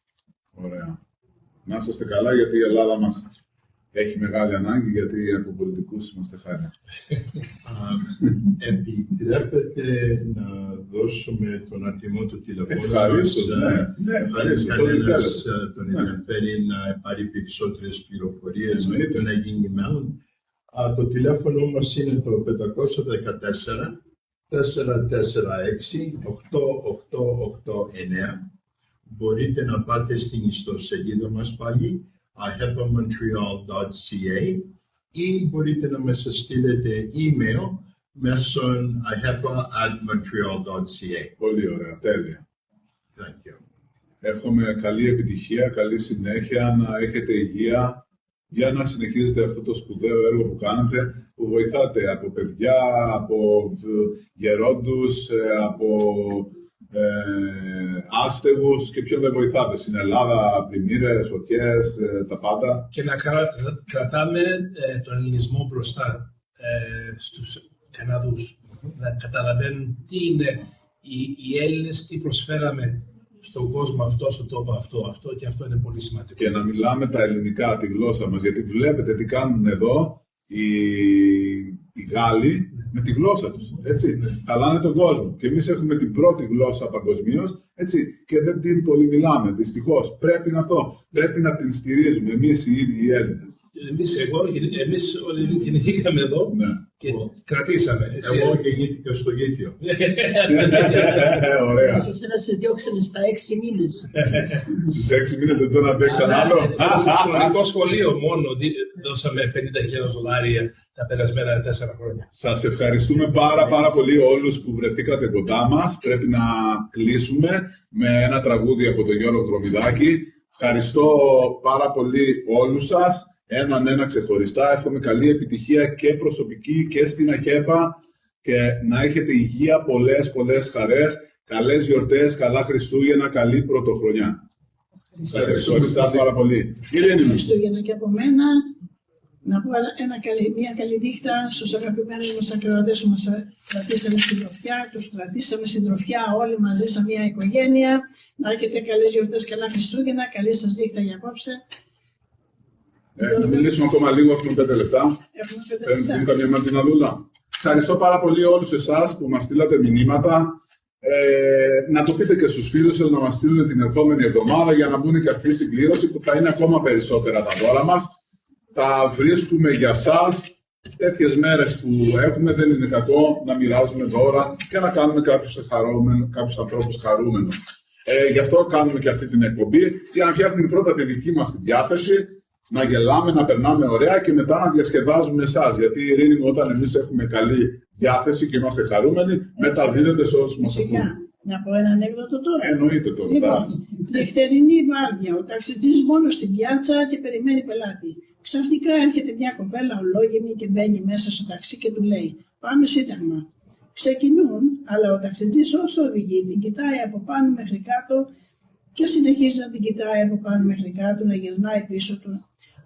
Ωραία. Να είστε καλά, γιατί η Ελλάδα μας έχει μεγάλη ανάγκη, γιατί από πολιτικούς είμαστε χάρη.
Επιτρέπετε να δώσουμε τον αριθμό του τηλεφώνου.
Ευχαριστώ.
Κανένας τον ενδιαφέρει να πάρει περισσότερες πληροφορίες με να γίνει μέλλον. Το τηλέφωνο μας είναι το 514 446 8889. Μπορείτε να πάτε στην ιστοσελίδα μας πάλι, ahepamontreal.ca, ή μπορείτε να μας στείλετε email μέσω ahepa@montreal.ca.
Πολύ ωραία, τέλεια.
Thank you.
Εύχομαι καλή επιτυχία, καλή συνέχεια, να έχετε υγεία, για να συνεχίζετε αυτό το σπουδαίο έργο που κάνετε, που βοηθάτε από παιδιά, από γερόντους, από άστεγους και ποιον δεν βοηθάτε στην Ελλάδα, πλημμύρες, φωτιές, τα πάντα.
Και να κρατάμε τον ελληνισμό μπροστά στους Καναδούς. Να καταλαβαίνουν τι είναι οι Έλληνες, τι προσφέραμε στον κόσμο αυτό, στον τόπο αυτό και αυτό είναι πολύ σημαντικό.
Και να μιλάμε τα ελληνικά, τη γλώσσα μας, γιατί βλέπετε τι κάνουν εδώ οι Γάλλοι με τη γλώσσα τους, έτσι. Χαλάνε τον κόσμο. Και εμείς έχουμε την πρώτη γλώσσα παγκοσμίως, έτσι, και δεν την πολύ μιλάμε, δυστυχώς. Πρέπει να την στηρίζουμε εμείς οι ίδιοι οι Έλληνες.
Εμείς όλοι γεννηθήκαμε εδώ και κρατήσαμε.
Εγώ γεννήθηκα στο Γήθιο.
Ωραία.
Εσένα σε διώξανε στα 6 μήνες.
Στους 6 μήνες δεν τον αντέξαν άλλο.
Στο ελληνικό σχολείο μόνο δώσαμε $50,000 τα περασμένα 4 χρόνια.
Σας ευχαριστούμε πάρα πολύ όλους που βρεθήκατε κοντά μας. Πρέπει να κλείσουμε με ένα τραγούδι από τον Γιώργο Δρομηδάκη. Ευχαριστώ πάρα πολύ όλους σας. έναν ξεχωριστά. Εύχομαι καλή επιτυχία και προσωπική και στην ΑΧΕΠΑ και να έχετε υγεία, πολλές χαρές, καλές γιορτές, καλά Χριστούγεννα, καλή πρωτοχρονιά. Σας ευχαριστώ πάρα πολύ.
Χριστούγεννα και από μένα. Να πω μια καλή νύχτα στους αγαπημένους μας ακροατές που μας κρατήσαμε συντροφιά, τους κρατήσαμε συντροφιά όλοι μαζί σαν μια οικογένεια. Να έχετε καλές γιορτές, καλά Χριστούγεννα, καλή σας νύχτα για απόψε.
Να μιλήσουμε ακόμα λίγο, έχουμε 5 λεπτά. Έχουμε καμία ματιναδούλα. Ευχαριστώ πάρα πολύ όλους εσάς που μας στείλατε μηνύματα. Να το πείτε και στους φίλους σας να μας στείλουν την ερχόμενη εβδομάδα για να μπουν και αυτή η συγκλήρωση που θα είναι ακόμα περισσότερα τα δώρα μας. Τα βρίσκουμε για σας. Τέτοιες μέρες που έχουμε δεν είναι κακό να μοιράζουμε δώρα και να κάνουμε κάποιους ανθρώπους χαρούμενους. Γι' αυτό κάνουμε και αυτή την εκπομπή, για να φτιάχνουμε πρώτα τη δική μας τη διάθεση, να γελάμε, να περνάμε ωραία και μετά να διασκεδάζουμε εσάς. Γιατί η ειρήνη μου, όταν εμείς έχουμε καλή διάθεση και είμαστε χαρούμενοι, μεταδίδεται σε όλους μας ακούν.
Να πω ένα ανέκδοτο τώρα.
Εννοείται τώρα.
Λοιπόν, νυχτερινή βάρδια, ο ταξιτζής μόνος στην πιάτσα και περιμένει πελάτη. Ξαφνικά έρχεται μια κοπέλα ολόγυμη και μπαίνει μέσα στο ταξί και του λέει: Πάμε σύνταγμα. Ξεκινούν, αλλά ο ταξιτζής όσο οδηγεί την κοιτάει από πάνω μέχρι κάτω και συνεχίζει να την κοιτάει από πάνω μέχρι κάτω, να γυρνάει πίσω του.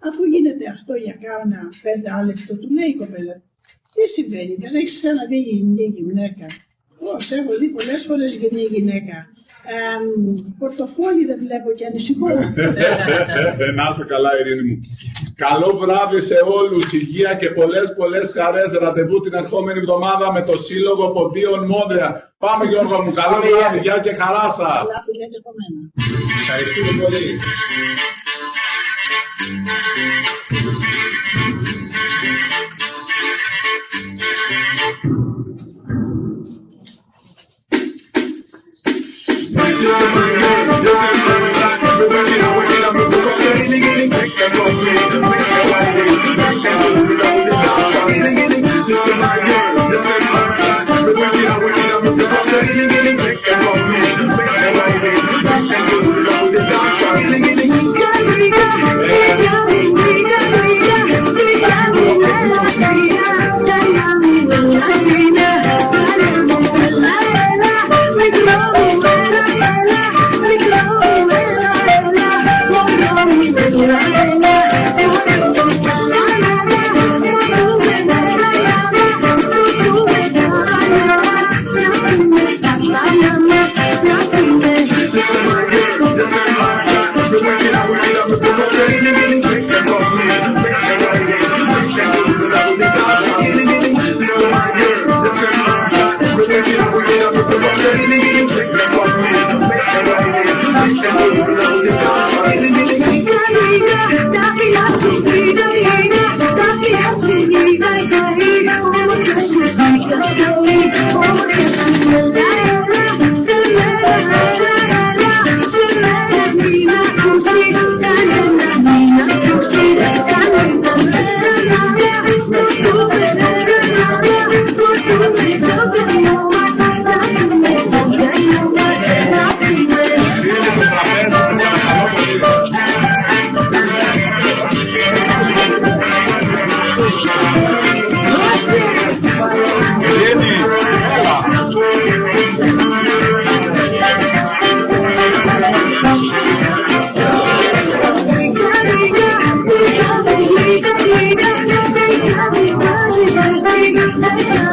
Αφού γίνεται αυτό για κάνα 5 λεπτό, του λέει η κοπέλα: Τι συμβαίνει, δεν έχεις ξαναδεί γυναίκα? Πώς, έχω δει πολλές φορές γυναίκα. Πορτοφόλι δεν βλέπω και ανησυχώ.
Να είστε καλά, Ειρήνη μου. Καλό βράδυ σε όλους, υγεία και πολλές χαρές. Ραντεβού την ερχόμενη εβδομάδα με το Σύλλογο Ποντίων Μόντρεαλ. Πάμε Γιώργο μου, καλό βράδυ, γεια και χαρά σας. Ευχαριστούμε πολύ.
Thank you.